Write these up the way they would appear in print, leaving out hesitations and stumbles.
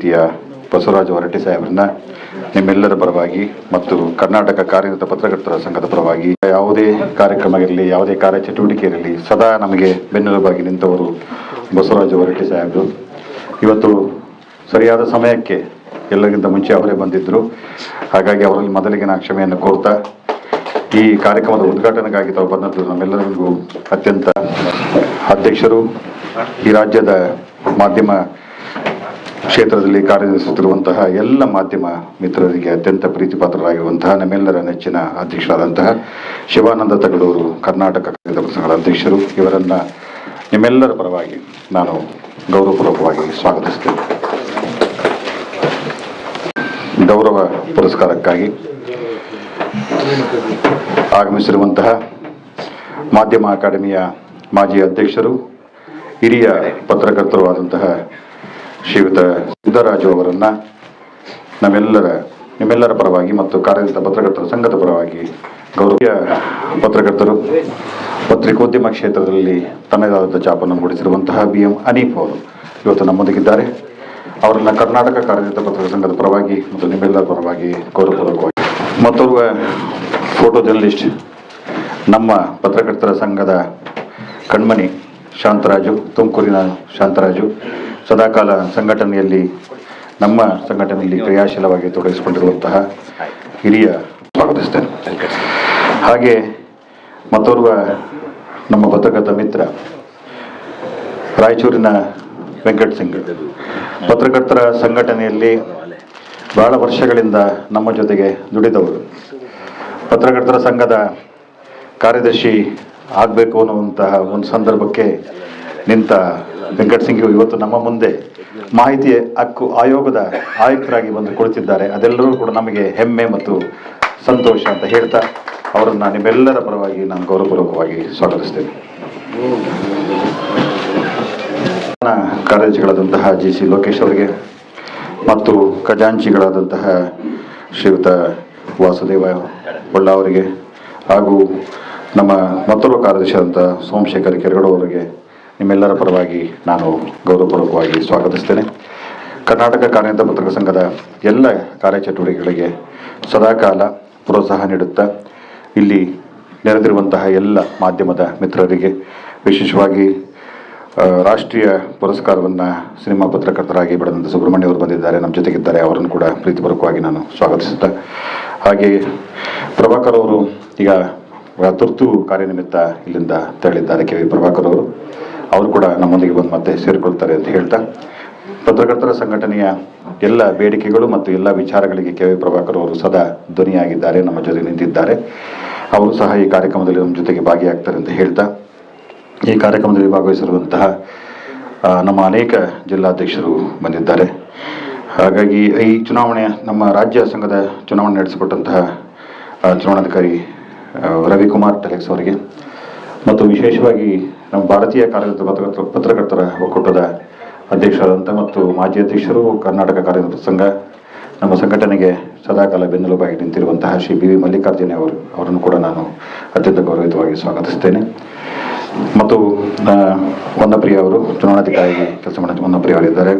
ಪ್ರೀತಿಯ ಬಸವರಾಜ ಹೊರಟ್ಟಿ ಸಾಹೇಬ್ರನ್ನ ನಿಮ್ಮೆಲ್ಲರ ಪರವಾಗಿ ಮತ್ತು ಕರ್ನಾಟಕ ಕಾರ್ಯನಿರತ ಪತ್ರಕರ್ತರ ಸಂಘದ ಪರವಾಗಿ ಯಾವುದೇ ಕಾರ್ಯಕ್ರಮ ಇರಲಿ, ಯಾವುದೇ ಕಾರ್ಯಚಟುವಟಿಕೆ ಇರಲಿ, ಸದಾ ನಮಗೆ ಬೆನ್ನೆಲುಬಾಗಿ ನಿಂತವರು ಬಸವರಾಜ ಹೊರಟ್ಟಿ ಸಾಹೇಬರು. ಇವತ್ತು ಸರಿಯಾದ ಸಮಯಕ್ಕೆ ಎಲ್ಲರಿಗಿಂತ ಮುಂಚೆ ಅವರೇ ಬಂದಿದ್ದರು. ಹಾಗಾಗಿ ಅವರಲ್ಲಿ ಮೊದಲಿಗೆ ನಾನು ಕ್ಷಮೆಯನ್ನು ಕೋರ್ತಾ ಈ ಕಾರ್ಯಕ್ರಮದ ಉದ್ಘಾಟನೆಗಾಗಿ ತಾವು ಬಂದದ್ದು ನಮ್ಮೆಲ್ಲರಿಗೂ ಅತ್ಯಂತ ಅಧ್ಯಕ್ಷರು, ಈ ರಾಜ್ಯದ ಮಾಧ್ಯಮ ಕ್ಷೇತ್ರದಲ್ಲಿ ಕಾರ್ಯನಿರ್ವಹಿಸುತ್ತಿರುವಂತಹ ಎಲ್ಲ ಮಾಧ್ಯಮ ಮಿತ್ರರಿಗೆ ಅತ್ಯಂತ ಪ್ರೀತಿಪಾತ್ರರಾಗಿರುವಂತಹ ನಮ್ಮೆಲ್ಲರ ನೆಚ್ಚಿನ ಅಧ್ಯಕ್ಷರಾದಂತಹ ಶಿವಾನಂದ ತಗಡೂರು ಕರ್ನಾಟಕ ಕಾರ್ಯನಿರತ ಸಂಘದ ಅಧ್ಯಕ್ಷರು, ಇವರನ್ನು ನಿಮ್ಮೆಲ್ಲರ ಪರವಾಗಿ ನಾನು ಗೌರವಪೂರ್ವಕವಾಗಿ ಸ್ವಾಗತಿಸ್ತೇನೆ. ಗೌರವ ಪುರಸ್ಕಾರಕ್ಕಾಗಿ ಆಗಮಿಸಿರುವಂತಹ ಮಾಧ್ಯಮ ಅಕಾಡೆಮಿಯ ಮಾಜಿ ಅಧ್ಯಕ್ಷರು, ಹಿರಿಯ ಪತ್ರಕರ್ತರು ಆದಂತಹ ಶ್ರೀಯುತ ಸಿದ್ದರಾಜು ಅವರನ್ನು ನಿಮ್ಮೆಲ್ಲರ ಪರವಾಗಿ ಮತ್ತು ಕಾರ್ಯನಿರತ ಪತ್ರಕರ್ತರ ಸಂಘದ ಪರವಾಗಿ ಗೌರವ. ಪತ್ರಕರ್ತರು, ಪತ್ರಿಕೋದ್ಯಮ ಕ್ಷೇತ್ರದಲ್ಲಿ ತನ್ನದಾದ ಛಾಪನ್ನು ಮೂಡಿಸಿರುವಂತಹ BM ಹನೀಫ್ ಅವರು ಇವತ್ತು ನಮ್ಮೊಂದಿಗಿದ್ದಾರೆ. ಅವರನ್ನು ಕರ್ನಾಟಕ ಕಾರ್ಯನಿರತ ಪತ್ರಕರ್ತರ ಸಂಘದ ಪರವಾಗಿ ಮತ್ತು ನಿಮ್ಮೆಲ್ಲರ ಪರವಾಗಿ ಗೌರವಪೂರ್ವಕವಾಗಿ. ಮತ್ತೋರ್ವ ಫೋಟೋ ಜರ್ನಲಿಸ್ಟ್, ನಮ್ಮ ಪತ್ರಕರ್ತರ ಸಂಘದ ಕಣ್ಮಣಿ ಶಾಂತರಾಜು, ತುಮಕೂರಿನ ಶಾಂತರಾಜು, ಸದಾಕಾಲ ನಮ್ಮ ಸಂಘಟನೆಯಲ್ಲಿ ಕ್ರಿಯಾಶೀಲವಾಗಿ ತೊಡಗಿಸಿಕೊಂಡಿರುವಂತಹ ಹಿರಿಯ ಸ್ವಾಗತಿಸ್ತೇನೆ. ಹಾಗೆ ಮತ್ತೋರ್ವ ನಮ್ಮ ಪತ್ರಕರ್ತ ಮಿತ್ರ ರಾಯಚೂರಿನ ವೆಂಕಟ್ ಸಿಂಗ್, ಪತ್ರಕರ್ತರ ಸಂಘಟನೆಯಲ್ಲಿ ಬಹಳ ವರ್ಷಗಳಿಂದ ನಮ್ಮ ಜೊತೆಗೆ ದುಡಿದವರು. ಪತ್ರಕರ್ತರ ಸಂಘದ ಕಾರ್ಯದರ್ಶಿ ಆಗಬೇಕು ಅನ್ನುವಂತಹ ಒಂದು ಸಂದರ್ಭಕ್ಕೆ ನಿಂತ ವೆಂಕಟ್ ಸಿಂಗ್ ಇವತ್ತು ನಮ್ಮ ಮುಂದೆ ಮಾಹಿತಿ ಹಕ್ಕು ಆಯೋಗದ ಆಯುಕ್ತರಾಗಿ ಬಂದು ಕುಳಿತಿದ್ದಾರೆ. ಅದೆಲ್ಲರೂ ಕೂಡ ನಮಗೆ ಹೆಮ್ಮೆ ಮತ್ತು ಸಂತೋಷ ಅಂತ ಹೇಳ್ತಾ ಅವರನ್ನು ನಿಮ್ಮೆಲ್ಲರ ಪರವಾಗಿ ನಾನು ಗೌರವಪೂರ್ವಕವಾಗಿ ಸ್ವಾಗತಿಸ್ತೇನೆ. ಕಾರ್ಯದರ್ಶಿಗಳಾದಂತಹ GC ಲೋಕೇಶ್ ಅವರಿಗೆ ಮತ್ತು ಖಜಾಂಚಿಗಳಾದಂತಹ ಶ್ರೀಯುತ ವಾಸುದೇವ ಒಳ್ಳ ಅವರಿಗೆ ಹಾಗೂ ನಮ್ಮ ಮತ್ತೊಬ್ಬ ಕಾರ್ಯದರ್ಶಿಯಾದಂಥ ಸೋಮಶೇಖರ್ ಕೆರಗಡ ಅವರಿಗೆ ನಿಮ್ಮೆಲ್ಲರ ಪರವಾಗಿ ನಾನು ಗೌರವಪೂರ್ವಕವಾಗಿ ಸ್ವಾಗತಿಸ್ತೇನೆ. ಕರ್ನಾಟಕ ಕಾರ್ಯನಿರತ ಪತ್ರಕರ್ತರ ಸಂಘದ ಎಲ್ಲ ಕಾರ್ಯಚಟುವಟಿಕೆಗಳಿಗೆ ಸದಾಕಾಲ ಪ್ರೋತ್ಸಾಹ ನೀಡುತ್ತಾ ಇಲ್ಲಿ ನೆರೆದಿರುವಂತಹ ಎಲ್ಲ ಮಾಧ್ಯಮದ ಮಿತ್ರರಿಗೆ, ವಿಶೇಷವಾಗಿ ರಾಷ್ಟ್ರೀಯ ಪುರಸ್ಕಾರವನ್ನು ಸಿನಿಮಾ ಪತ್ರಕರ್ತರಾಗಿ ಪಡೆದಂಥ ಸುಬ್ರಹ್ಮಣ್ಯ ಅವರು ಬಂದಿದ್ದಾರೆ, ನಮ್ಮ ಜೊತೆಗಿದ್ದಾರೆ. ಅವರನ್ನು ಕೂಡ ಪ್ರೀತಿಪೂರ್ವಕವಾಗಿ ನಾನು ಸ್ವಾಗತಿಸುತ್ತಾ, ಹಾಗೆ ಪ್ರಭಾಕರ್ ಅವರು ಈಗ ತುರ್ತು ಕಾರ್ಯನಿಮಿತ್ತ ಇಲ್ಲಿಂದ ತೆರಳಿದ್ದಾರೆ. KV ಪ್ರಭಾಕರ್ ಅವರು ಕೂಡ ನಮ್ಮೊಂದಿಗೆ ಬಂದು ಮತ್ತೆ ಸೇರಿಕೊಳ್ತಾರೆ ಅಂತ ಹೇಳ್ತಾ, ಪತ್ರಕರ್ತರ ಸಂಘಟನೆಯ ಎಲ್ಲ ಬೇಡಿಕೆಗಳು ಮತ್ತು ಎಲ್ಲ ವಿಚಾರಗಳಿಗೆ KV ಪ್ರಭಾಕರ್ ಅವರು ಸದಾ ಧ್ವನಿಯಾಗಿದ್ದಾರೆ, ನಮ್ಮ ಜೊತೆ ನಿಂತಿದ್ದಾರೆ. ಅವರು ಸಹ ಈ ಕಾರ್ಯಕ್ರಮದಲ್ಲಿ ನಮ್ಮ ಜೊತೆಗೆ ಭಾಗಿಯಾಗ್ತಾರೆ ಅಂತ ಹೇಳ್ತಾ, ಈ ಕಾರ್ಯಕ್ರಮದಲ್ಲಿ ಭಾಗವಹಿಸಿರುವಂತಹ ನಮ್ಮ ಅನೇಕ ಜಿಲ್ಲಾಧ್ಯಕ್ಷರು ಬಂದಿದ್ದಾರೆ. ಹಾಗಾಗಿ ಈ ನಮ್ಮ ರಾಜ್ಯ ಸಂಘದ ಚುನಾವಣೆ ನಡೆಸಿಕೊಟ್ಟಂತಹ ಚುನಾವಣಾಧಿಕಾರಿ ರವಿಕುಮಾರ್ ಟೆಲೆಕ್ಸ್ ಅವರಿಗೆ ಮತ್ತು ವಿಶೇಷವಾಗಿ ನಮ್ಮ ಭಾರತೀಯ ಕಾರ್ಯನಿರತ ಪತ್ರಕರ್ತರ ಒಕ್ಕೂಟದ ಅಧ್ಯಕ್ಷರಾದಂಥ ಮತ್ತು ಮಾಜಿ ಅಧ್ಯಕ್ಷರು, ಕರ್ನಾಟಕ ಕಾರ್ಯನಿರತ ಸಂಘ, ನಮ್ಮ ಸಂಘಟನೆಗೆ ಸದಾಕಾಲ ಬೆನ್ನೆಲುಬಾಗಿ ನಿಂತಿರುವಂತಹ ಶ್ರೀ BV ಮಲ್ಲಿಕಾರ್ಜುನ ಅವರನ್ನು ಕೂಡ ನಾನು ಅತ್ಯಂತ ಗೌರವಿತವಾಗಿ ಸ್ವಾಗತಿಸ್ತೇನೆ. ಮತ್ತು ಹೊನ್ನಪ್ರಿಯ ಅವರು ಚುನಾವಣಾಧಿಕಾರಿ ಕೆಲಸ ಮಾಡೋ ಹೊನ್ನಪ್ರಿಯ ಅವರಿದ್ದಾರೆ.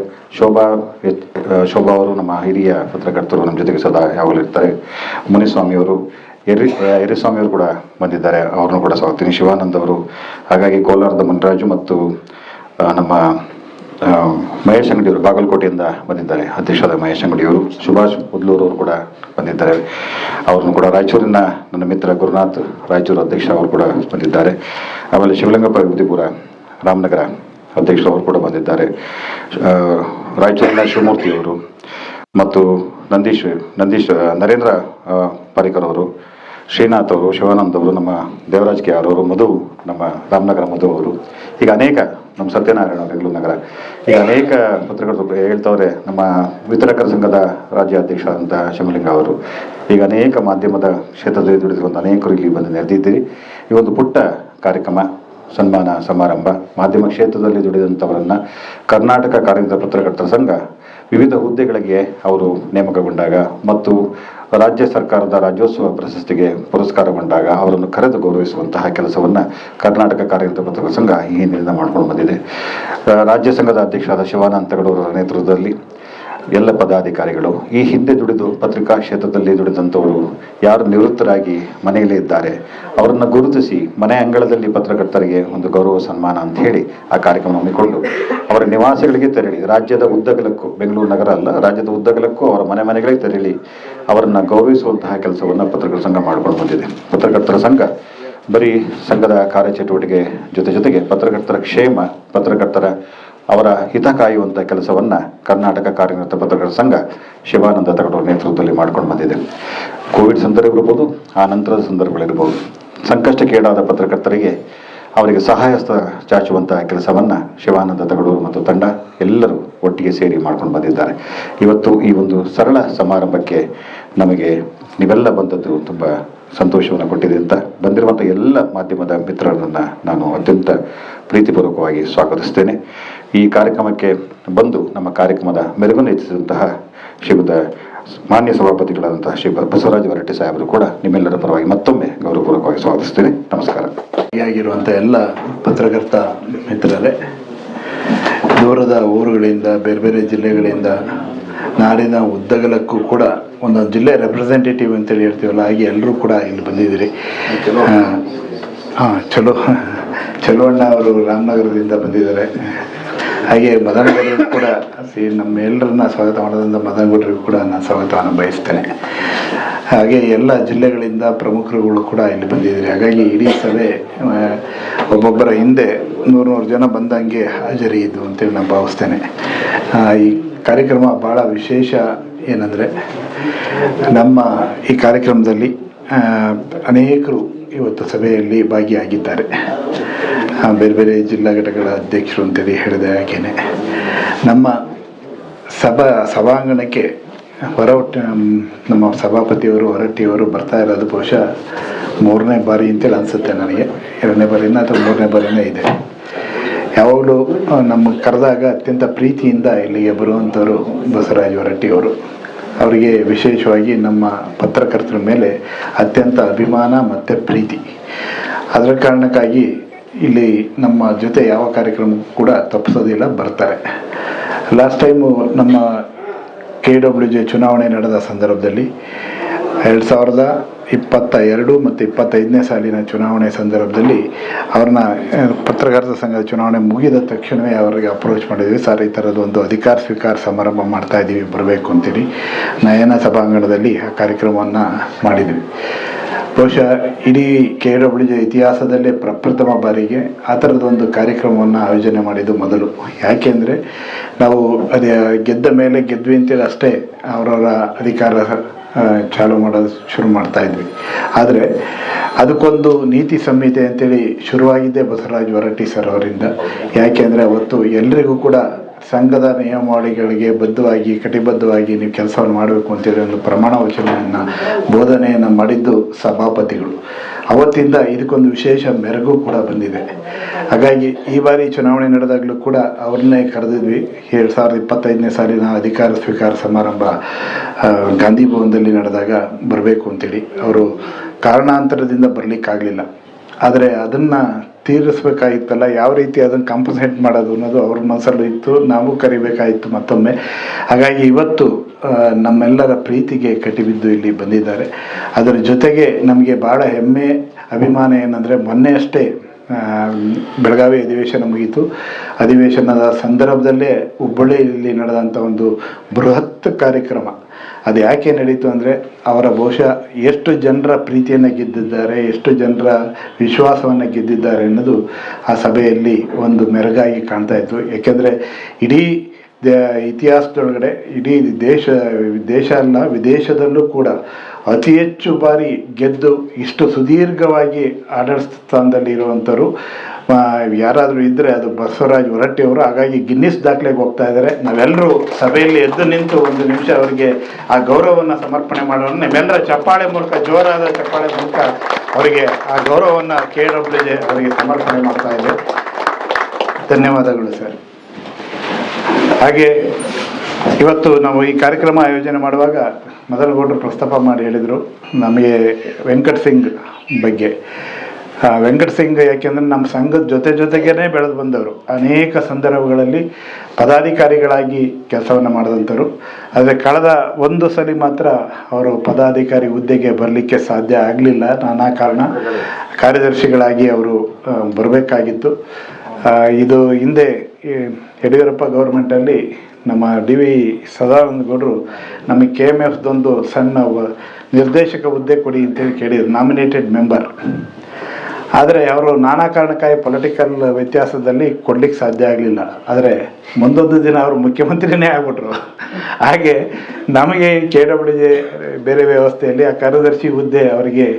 ಶೋಭಾ ಅವರು ನಮ್ಮ ಹಿರಿಯ ಪತ್ರಕರ್ತರು, ನಮ್ಮ ಜೊತೆಗೆ ಸದಾ ಯಾವಾಗಲೂ ಇರ್ತಾರೆ. ಮುನಿಸ್ವಾಮಿಯವರು, ಎರಿಸ್ವಾಮಿಯವರು ಕೂಡ ಬಂದಿದ್ದಾರೆ, ಅವ್ರನ್ನೂ ಕೂಡ ಸ್ವಾಗತಿಸ್ತೀನಿ. ಶಿವಾನಂದ್ ಅವರು, ಹಾಗಾಗಿ ಕೋಲಾರದ ಮುನ್ರಾಜು ಮತ್ತು ನಮ್ಮ ಮಹೇಶ್ ಅಂಗಡಿಯವರು ಬಾಗಲಕೋಟೆಯಿಂದ ಬಂದಿದ್ದಾರೆ, ಅಧ್ಯಕ್ಷರಾದ ಮಹೇಶ್ ಅಂಗಡಿಯವರು. ಸುಭಾಷ್ ಉದ್ಲೂರು ಅವರು ಕೂಡ ಬಂದಿದ್ದಾರೆ, ಅವ್ರನ್ನು ಕೂಡ. ರಾಯಚೂರಿನ ನನ್ನ ಮಿತ್ರ ಗುರುನಾಥ್ ರಾಯಚೂರು ಅಧ್ಯಕ್ಷ ಅವರು ಕೂಡ ಬಂದಿದ್ದಾರೆ. ಆಮೇಲೆ ಶಿವಲಿಂಗಪ್ಪ ಉದಿಪುರ ರಾಮನಗರ ಅಧ್ಯಕ್ಷರು ಅವರು ಕೂಡ ಬಂದಿದ್ದಾರೆ. ರಾಯಚೂರಿನ ಶಿವಮೂರ್ತಿಯವರು ಮತ್ತು ನರೇಂದ್ರ ಪಾರಿಕರ್ ಅವರು, ಶ್ರೀನಾಥ್ ಅವರು, ಶಿವಾನಂದ್ ಅವರು, ನಮ್ಮ ದೇವರಾಜ್ KR ಅವರು, ಮಧು ನಮ್ಮ ರಾಮನಗರ ಮಧು ಅವರು, ಈಗ ಅನೇಕ, ನಮ್ಮ ಸತ್ಯನಾರಾಯಣ ಬೆಂಗಳೂರು ನಗರ, ಈಗ ಅನೇಕ ಪತ್ರಕರ್ತರು ಹೇಳ್ತವ್ರೆ. ನಮ್ಮ ವಿತರಕರ ಸಂಘದ ರಾಜ್ಯ ಅಧ್ಯಕ್ಷರಾದಂಥ ಶಮಲಿಂಗ ಅವರು, ಈಗ ಅನೇಕ ಮಾಧ್ಯಮದ ಕ್ಷೇತ್ರದಲ್ಲಿ ದುಡಿದಿರುವಂಥ ಅನೇಕರು ಇಲ್ಲಿ ಬಂದು ನೆರೆದಿದ್ದೀರಿ. ಈ ಒಂದು ಪುಟ್ಟ ಕಾರ್ಯಕ್ರಮ, ಸನ್ಮಾನ ಸಮಾರಂಭ, ಮಾಧ್ಯಮ ಕ್ಷೇತ್ರದಲ್ಲಿ ದುಡಿದಂಥವರನ್ನು ಕರ್ನಾಟಕ ಕಾರ್ಯನಿರತ ಪತ್ರಕರ್ತರ ಸಂಘ ವಿವಿಧ ಹುದ್ದೆಗಳಿಗೆ ಅವರು ನೇಮಕಗೊಂಡಾಗ ಮತ್ತು ರಾಜ್ಯ ಸರ್ಕಾರದ ರಾಜ್ಯೋತ್ಸವ ಪ್ರಶಸ್ತಿಗೆ ಪುರಸ್ಕಾರಗೊಂಡಾಗ ಅವರನ್ನು ಕರೆದು ಗೌರವಿಸುವಂತಹ ಕೆಲಸವನ್ನು ಕರ್ನಾಟಕ ಕಾರ್ಯನಿರತ ಪತ್ರಕರ್ತರ ಸಂಘ ಈ ಹಿಂದಿನಿಂದ ಮಾಡ್ಕೊಂಡು ಬಂದಿದೆ. ರಾಜ್ಯ ಸಂಘದ ಅಧ್ಯಕ್ಷರಾದ ಶಿವಾನಂದ ತಗಡೂರರ ನೇತೃತ್ವದಲ್ಲಿ ಎಲ್ಲ ಪದಾಧಿಕಾರಿಗಳು, ಈ ಹಿಂದೆ ದುಡಿದು ಪತ್ರಿಕಾ ಕ್ಷೇತ್ರದಲ್ಲಿ ದುಡಿದಂಥವರು ಯಾರು ನಿವೃತ್ತರಾಗಿ ಮನೆಯಲ್ಲೇ ಇದ್ದಾರೆ ಅವರನ್ನು ಗುರುತಿಸಿ ಮನೆ ಅಂಗಳದಲ್ಲಿ ಪತ್ರಕರ್ತರಿಗೆ ಒಂದು ಗೌರವ ಸನ್ಮಾನ ಅಂತ ಹೇಳಿ ಆ ಕಾರ್ಯಕ್ರಮ ಹಮ್ಮಿಕೊಂಡು ಅವರ ನಿವಾಸಗಳಿಗೆ ತೆರಳಿ ರಾಜ್ಯದ ಉದ್ದಗಲಕ್ಕೂ, ಬೆಂಗಳೂರು ನಗರ ಅಲ್ಲ ರಾಜ್ಯದ ಉದ್ದಗಲಕ್ಕೂ ಅವರ ಮನೆಗಳಿಗೆ ತೆರಳಿ ಅವರನ್ನು ಗೌರವಿಸುವಂತಹ ಕೆಲಸವನ್ನು ಪತ್ರಕರ್ತರ ಸಂಘ ಮಾಡ್ಕೊಂಡು ಬಂದಿದೆ. ಪತ್ರಕರ್ತರ ಸಂಘ ಬರೀ ಸಂಘದ ಕಾರ್ಯಚಟುವಟಿಕೆ ಜೊತೆಗೆ ಪತ್ರಕರ್ತರ ಕ್ಷೇಮ, ಪತ್ರಕರ್ತರ ಅವರ ಹಿತ ಕಾಯುವಂಥ ಕೆಲಸವನ್ನು ಕರ್ನಾಟಕ ಕಾರ್ಯನಿರತ ಪತ್ರಕರ್ತರ ಸಂಘ ಶಿವಾನಂದ ತಗಡೂರ ನೇತೃತ್ವದಲ್ಲಿ ಮಾಡ್ಕೊಂಡು ಬಂದಿದೆ. ಕೋವಿಡ್ ಸಂದರ್ಭ ಇರ್ಬೋದು, ಆ ನಂತರದ ಸಂದರ್ಭಗಳಿರ್ಬೋದು, ಸಂಕಷ್ಟಕ್ಕೀಡಾದ ಪತ್ರಕರ್ತರಿಗೆ ಅವರಿಗೆ ಸಹಾಯಸ್ತ ಚಾಚುವಂಥ ಕೆಲಸವನ್ನು ಶಿವಾನಂದ ತಗಡೂರು ಮತ್ತು ತಂಡ ಎಲ್ಲರೂ ಒಟ್ಟಿಗೆ ಸೇರಿ ಮಾಡ್ಕೊಂಡು ಬಂದಿದ್ದಾರೆ. ಇವತ್ತು ಈ ಒಂದು ಸರಳ ಸಮಾರಂಭಕ್ಕೆ ನಮಗೆ ನೀವೆಲ್ಲ ಬಂದದ್ದು ತುಂಬ ಸಂತೋಷವನ್ನು ಕೊಟ್ಟಿದೆ ಅಂತ ಬಂದಿರುವಂಥ ಎಲ್ಲ ಮಾಧ್ಯಮದ ಮಿತ್ರರನ್ನು ನಾನು ಅತ್ಯಂತ ಪ್ರೀತಿಪೂರ್ವಕವಾಗಿ ಸ್ವಾಗತಿಸ್ತೇನೆ. ಈ ಕಾರ್ಯಕ್ರಮಕ್ಕೆ ಬಂದು ನಮ್ಮ ಕಾರ್ಯಕ್ರಮದ ಮೆರುಗನ್ನು ಹೆಚ್ಚಿಸಿದಂತಹ ಶ್ರೀಯುತ ಮಾನ್ಯ ಸಭಾಪತಿಗಳಾದಂತಹ ಶ್ರೀ ಬಸವರಾಜ ಹೊರಟ್ಟಿ ಸಾಹೇಬರು ಕೂಡ ನಿಮ್ಮೆಲ್ಲರ ಪರವಾಗಿ ಮತ್ತೊಮ್ಮೆ ಗೌರವಪೂರ್ವಕವಾಗಿ ಸ್ವಾಗತಿಸ್ತೇನೆ. ನಮಸ್ಕಾರ. ಆಗಿರುವಂಥ ಎಲ್ಲ ಪತ್ರಕರ್ತ ಮಿತ್ರರೇ, ದೂರದ ಊರುಗಳಿಂದ, ಬೇರೆ ಬೇರೆ ಜಿಲ್ಲೆಗಳಿಂದ, ನಾಡಿನ ಉದ್ದಗಲಕ್ಕೂ ಕೂಡ ಒಂದೊಂದು ಜಿಲ್ಲೆ ರೆಪ್ರೆಸೆಂಟೇಟಿವ್ ಅಂತೇಳಿ ಹೇಳ್ತೀವಲ್ಲ, ಹಾಗೆ ಎಲ್ಲರೂ ಕೂಡ ಇಲ್ಲಿ ಬಂದಿದ್ದೀರಿ. ಚಲುವಣ್ಣ ಅವರು ರಾಮನಗರದಿಂದ ಬಂದಿದ್ದಾರೆ. ಹಾಗೆ ಮದನಗೌಡರಿಗೂ ಕೂಡ ನಮ್ಮೆಲ್ಲರನ್ನ ಸ್ವಾಗತ ಮಾಡೋದ್ರಿಂದ ಮದನಗೌಡರಿಗೂ ಕೂಡ ನಾನು ಸ್ವಾಗತವನ್ನು ಬಯಸ್ತೇನೆ. ಹಾಗೆ ಎಲ್ಲ ಜಿಲ್ಲೆಗಳಿಂದ ಪ್ರಮುಖರುಗಳು ಕೂಡ ಇಲ್ಲಿ ಬಂದಿದ್ದಾರೆ. ಹಾಗಾಗಿ ಇಡೀ ಸಭೆ ಒಬ್ಬೊಬ್ಬರ ಹಿಂದೆ 100 ಜನ ಬಂದಂಗೆ ಹಾಜರಿ ಇದ್ದು ಅಂತೇಳಿ ನಾನು ಭಾವಿಸ್ತೇನೆ. ಈ ಕಾರ್ಯಕ್ರಮ ಭಾಳ ವಿಶೇಷ ಏನಂದರೆ, ನಮ್ಮ ಈ ಕಾರ್ಯಕ್ರಮದಲ್ಲಿ ಅನೇಕರು ಇವತ್ತು ಸಭೆಯಲ್ಲಿ ಭಾಗಿಯಾಗಿದ್ದಾರೆ. ಬೇರೆ ಬೇರೆ ಜಿಲ್ಲಾ ಘಟಕಗಳ ಅಧ್ಯಕ್ಷರು ಅಂತೇಳಿ ಹೇಳಿದೆ. ಹಾಗೇನೆ ನಮ್ಮ ಸಭಾಂಗಣಕ್ಕೆ ನಮ್ಮ ಸಭಾಪತಿಯವರು ಹೊರಟ್ಟಿಯವರು ಬರ್ತಾ ಇರೋದು ಬಹುಶಃ 3ನೇ ಬಾರಿ ಅಂತೇಳಿ ಅನಿಸುತ್ತೆ ನನಗೆ. 2ನೇ ಬಾರಿನ ಅಥವಾ 3ನೇ ಬಾರಿನೇ ಇದೆ. ಯಾವಾಗಲೂ ನಮಗೆ ಕರೆದಾಗ ಅತ್ಯಂತ ಪ್ರೀತಿಯಿಂದ ಇಲ್ಲಿಗೆ ಬರುವಂಥವರು ಬಸವರಾಜ ಹೊರಟ್ಟಿಯವರು. ಅವರಿಗೆ ವಿಶೇಷವಾಗಿ ನಮ್ಮ ಪತ್ರಕರ್ತರ ಮೇಲೆ ಅತ್ಯಂತ ಅಭಿಮಾನ ಮತ್ತು ಪ್ರೀತಿ. ಅದರ ಕಾರಣಕ್ಕಾಗಿ ಇಲ್ಲಿ ನಮ್ಮ ಜೊತೆ ಯಾವ ಕಾರ್ಯಕ್ರಮಕ್ಕೂ ಕೂಡ ತಪ್ಪಿಸೋದಿಲ್ಲ, ಬರ್ತಾರೆ. ಲಾಸ್ಟ್ ಟೈಮು ನಮ್ಮ KWJ ಚುನಾವಣೆ ನಡೆದ ಸಂದರ್ಭದಲ್ಲಿ 2022 ಮತ್ತು 25ನೇ ಸಾಲಿನ ಚುನಾವಣೆ ಸಂದರ್ಭದಲ್ಲಿ ಅವ್ರನ್ನ ಪತ್ರಕರ್ತರ ಸಂಘದ ಚುನಾವಣೆ ಮುಗಿದ ತಕ್ಷಣವೇ ಅವರಿಗೆ ಅಪ್ರೋಚ್ ಮಾಡಿದ್ವಿ. ಸರ್, ಈ ಥರದ್ದು ಒಂದು ಅಧಿಕಾರ ಸ್ವೀಕಾರ ಸಮಾರಂಭ ಮಾಡ್ತಾಯಿದ್ದೀವಿ, ಬರಬೇಕು ಅಂತೇಳಿ ನಯನ ಸಭಾಂಗಣದಲ್ಲಿ ಆ ಕಾರ್ಯಕ್ರಮವನ್ನು ಮಾಡಿದ್ವಿ. ಬಹುಶಃ ಇಡೀ KWJ ಇತಿಹಾಸದಲ್ಲೇ ಪ್ರಪ್ರಥಮ ಬಾರಿಗೆ ಆ ಥರದೊಂದು ಕಾರ್ಯಕ್ರಮವನ್ನು ಆಯೋಜನೆ ಮಾಡಿದ್ದು ಮೊದಲು. ಯಾಕೆಂದರೆ ನಾವು ಅದೇ ಗೆದ್ದ ಮೇಲೆ ಗೆದ್ವಿ ಅಂತೇಳಿ ಅಷ್ಟೇ ಅವರವರ ಅಧಿಕಾರ ಚಾಲು ಮಾಡೋದು ಶುರು ಮಾಡ್ತಾಯಿದ್ವಿ. ಆದರೆ ಅದಕ್ಕೊಂದು ನೀತಿ ಸಂಹಿತೆ ಅಂತೇಳಿ ಶುರುವಾಗಿದ್ದೇ ಬಸವರಾಜ ಹೊರಟ್ಟಿ ಸರ್ ಅವರಿಂದ. ಯಾಕೆಂದರೆ ಅವತ್ತು ಎಲ್ರಿಗೂ ಕೂಡ ಸಂಘದ ನಿಯಮಾವಳಿಗಳಿಗೆ ಕಟಿಬದ್ಧವಾಗಿ ನೀವು ಕೆಲಸವನ್ನು ಮಾಡಬೇಕು ಅಂತೇಳಿ ಒಂದು ಪ್ರಮಾಣ ವಚನೆಯನ್ನು ಬೋಧನೆಯನ್ನು ಮಾಡಿದ್ದು ಸಭಾಪತಿಗಳು. ಅವತ್ತಿಂದ ಇದಕ್ಕೊಂದು ವಿಶೇಷ ಮೆರುಗು ಕೂಡ ಬಂದಿದೆ. ಹಾಗಾಗಿ ಈ ಬಾರಿ ಚುನಾವಣೆ ನಡೆದಾಗಲೂ ಕೂಡ ಅವ್ರನ್ನೇ ಕರೆದಿದ್ವಿ. 2025ನೇ ಸಾಲಿನ ಅಧಿಕಾರ ಸ್ವೀಕಾರ ಸಮಾರಂಭ ಗಾಂಧಿ ಭವನದಲ್ಲಿ ನಡೆದಾಗ ಬರಬೇಕು ಅಂತೇಳಿ. ಅವರು ಕಾರಣಾಂತರದಿಂದ ಬರಲಿಕ್ಕಾಗಲಿಲ್ಲ. ಆದರೆ ಅದನ್ನು ತೀರಿಸ್ಬೇಕಾಗಿತ್ತಲ್ಲ, ಯಾವ ರೀತಿ ಅದನ್ನು ಕಾಂಪನ್ಸೇಟ್ ಮಾಡೋದು ಅನ್ನೋದು ಅವ್ರ ಮನಸ್ಸಲ್ಲೂ ಇತ್ತು. ನಾವು ಕರಿಬೇಕಾಯಿತು ಮತ್ತೊಮ್ಮೆ. ಹಾಗಾಗಿ ಇವತ್ತು ನಮ್ಮೆಲ್ಲರ ಪ್ರೀತಿಗೆ ಕಟ್ಟಿಬಿದ್ದು ಇಲ್ಲಿ ಬಂದಿದ್ದಾರೆ. ಅದರ ಜೊತೆಗೆ ನಮಗೆ ಭಾಳ ಹೆಮ್ಮೆ, ಅಭಿಮಾನ ಏನಂದರೆ, ಮೊನ್ನೆ ಅಷ್ಟೇ ಬೆಳಗಾವಿ ಅಧಿವೇಶನ ಮುಗೀತು. ಅಧಿವೇಶನದ ಸಂದರ್ಭದಲ್ಲೇ ಹುಬ್ಬಳ್ಳಿಯಲ್ಲಿ ನಡೆದಂಥ ಒಂದು ಬೃಹತ್ ಕಾರ್ಯಕ್ರಮ. ಅದು ಯಾಕೆ ನಡೀತು ಅಂದರೆ, ಅವರ ಬಹುಶಃ ಎಷ್ಟು ಜನರ ಪ್ರೀತಿಯನ್ನು ಗೆದ್ದಿದ್ದಾರೆ, ಎಷ್ಟು ಜನರ ವಿಶ್ವಾಸವನ್ನು ಗೆದ್ದಿದ್ದಾರೆ ಅನ್ನೋದು ಆ ಸಭೆಯಲ್ಲಿ ಒಂದು ಮೆರುಗಾಗಿ ಕಾಣ್ತಾ ಇತ್ತು. ಏಕೆಂದರೆ ಇಡೀ ಇತಿಹಾಸದೊಳಗಡೆ ಇಡೀ ದೇಶ ಅಲ್ಲ, ವಿದೇಶದಲ್ಲೂ ಕೂಡ ಅತಿ ಹೆಚ್ಚು ಬಾರಿ ಗೆದ್ದು ಇಷ್ಟು ಸುದೀರ್ಘವಾಗಿ ಆಡಳಿತ ಸ್ಥಾನದಲ್ಲಿ ಇರುವಂಥವ್ರು ಯಾರಾದರೂ ಇದ್ದರೆ ಅದು ಬಸವರಾಜ ಹೊರಟ್ಟಿಯವರು. ಹಾಗಾಗಿ ಗಿನ್ನಿಸ್ ದಾಖಲೆಗೆ ಹೋಗ್ತಾ ಇದ್ದಾರೆ. ನಾವೆಲ್ಲರೂ ಸಭೆಯಲ್ಲಿ ಎದ್ದು ನಿಂತು 1 ನಿಮಿಷ ಅವರಿಗೆ ಆ ಗೌರವವನ್ನು ಸಮರ್ಪಣೆ ಮಾಡೋಣ. ನಿಮ್ಮೆಲ್ಲರ ಚಪ್ಪಾಳೆ ಮೂಲಕ, ಜೋರಾದ ಚಪ್ಪಾಳೆ ಮೂಲಕ ಅವರಿಗೆ ಆ ಗೌರವವನ್ನು KWJ ಅವರಿಗೆ ಸಮರ್ಪಣೆ ಮಾಡ್ತಾ ಇದೆ. ಧನ್ಯವಾದಗಳು ಸರ್. ಹಾಗೆ ಇವತ್ತು ನಾವು ಈ ಕಾರ್ಯಕ್ರಮ ಆಯೋಜನೆ ಮಾಡುವಾಗ ಮದನಗೌಡರು ಪ್ರಸ್ತಾಪ ಮಾಡಿ ಹೇಳಿದರು ನಮಗೆ ವೆಂಕಟ್ ಸಿಂಗ್ ಬಗ್ಗೆ. ವೆಂಕಟ ಸಿಂಗ್ ಯಾಕೆಂದರೆ ನಮ್ಮ ಸಂಘದ ಜೊತೆಗೇ ಬೆಳೆದು ಬಂದವರು, ಅನೇಕ ಸಂದರ್ಭಗಳಲ್ಲಿ ಪದಾಧಿಕಾರಿಗಳಾಗಿ ಕೆಲಸವನ್ನು ಮಾಡಿದಂಥವ್ರು. ಆದರೆ ಕಳೆದ ಒಂದು ಸಲ ಮಾತ್ರ ಅವರು ಪದಾಧಿಕಾರಿ ಹುದ್ದೆಗೆ ಬರಲಿಕ್ಕೆ ಸಾಧ್ಯ ಆಗಲಿಲ್ಲ. ನಾನಾ ಕಾರಣ ಕಾರ್ಯದರ್ಶಿಗಳಾಗಿ ಅವರು ಬರಬೇಕಾಗಿತ್ತು. ಇದು ಹಿಂದೆ ಯಡಿಯೂರಪ್ಪ ಗೌರ್ಮೆಂಟಲ್ಲಿ ನಮ್ಮ ಡಿ ವಿ ಸದಾನಂದ ಗೌಡರು ನಮಗೆ KMFದೊಂದು ಸಣ್ಣ ನಿರ್ದೇಶಕ ಹುದ್ದೆ ಕೊಡಿ ಅಂತೇಳಿ ಕೇಳಿದ್ರು, ನಾಮಿನೇಟೆಡ್ ಮೆಂಬರ್. ಆದರೆ ಅವರು ನಾನಾ ಕಾರಣಕ್ಕಾಗಿ ಪೊಲಿಟಿಕಲ್ ವ್ಯತ್ಯಾಸದಲ್ಲಿ ಕೊಡ್ಲಿಕ್ಕೆ ಸಾಧ್ಯ ಆಗಲಿಲ್ಲ. ಆದರೆ ಮುಂದೊಂದು ದಿನ ಅವರು ಮುಖ್ಯಮಂತ್ರಿನೇ ಆಗ್ಬಿಟ್ರು. ಹಾಗೆ ನಮಗೆ KWJ ಬೇರೆ ವ್ಯವಸ್ಥೆಯಲ್ಲಿ ಆ ಕಾರ್ಯದರ್ಶಿ ಹುದ್ದೆ ಅವರಿಗೆ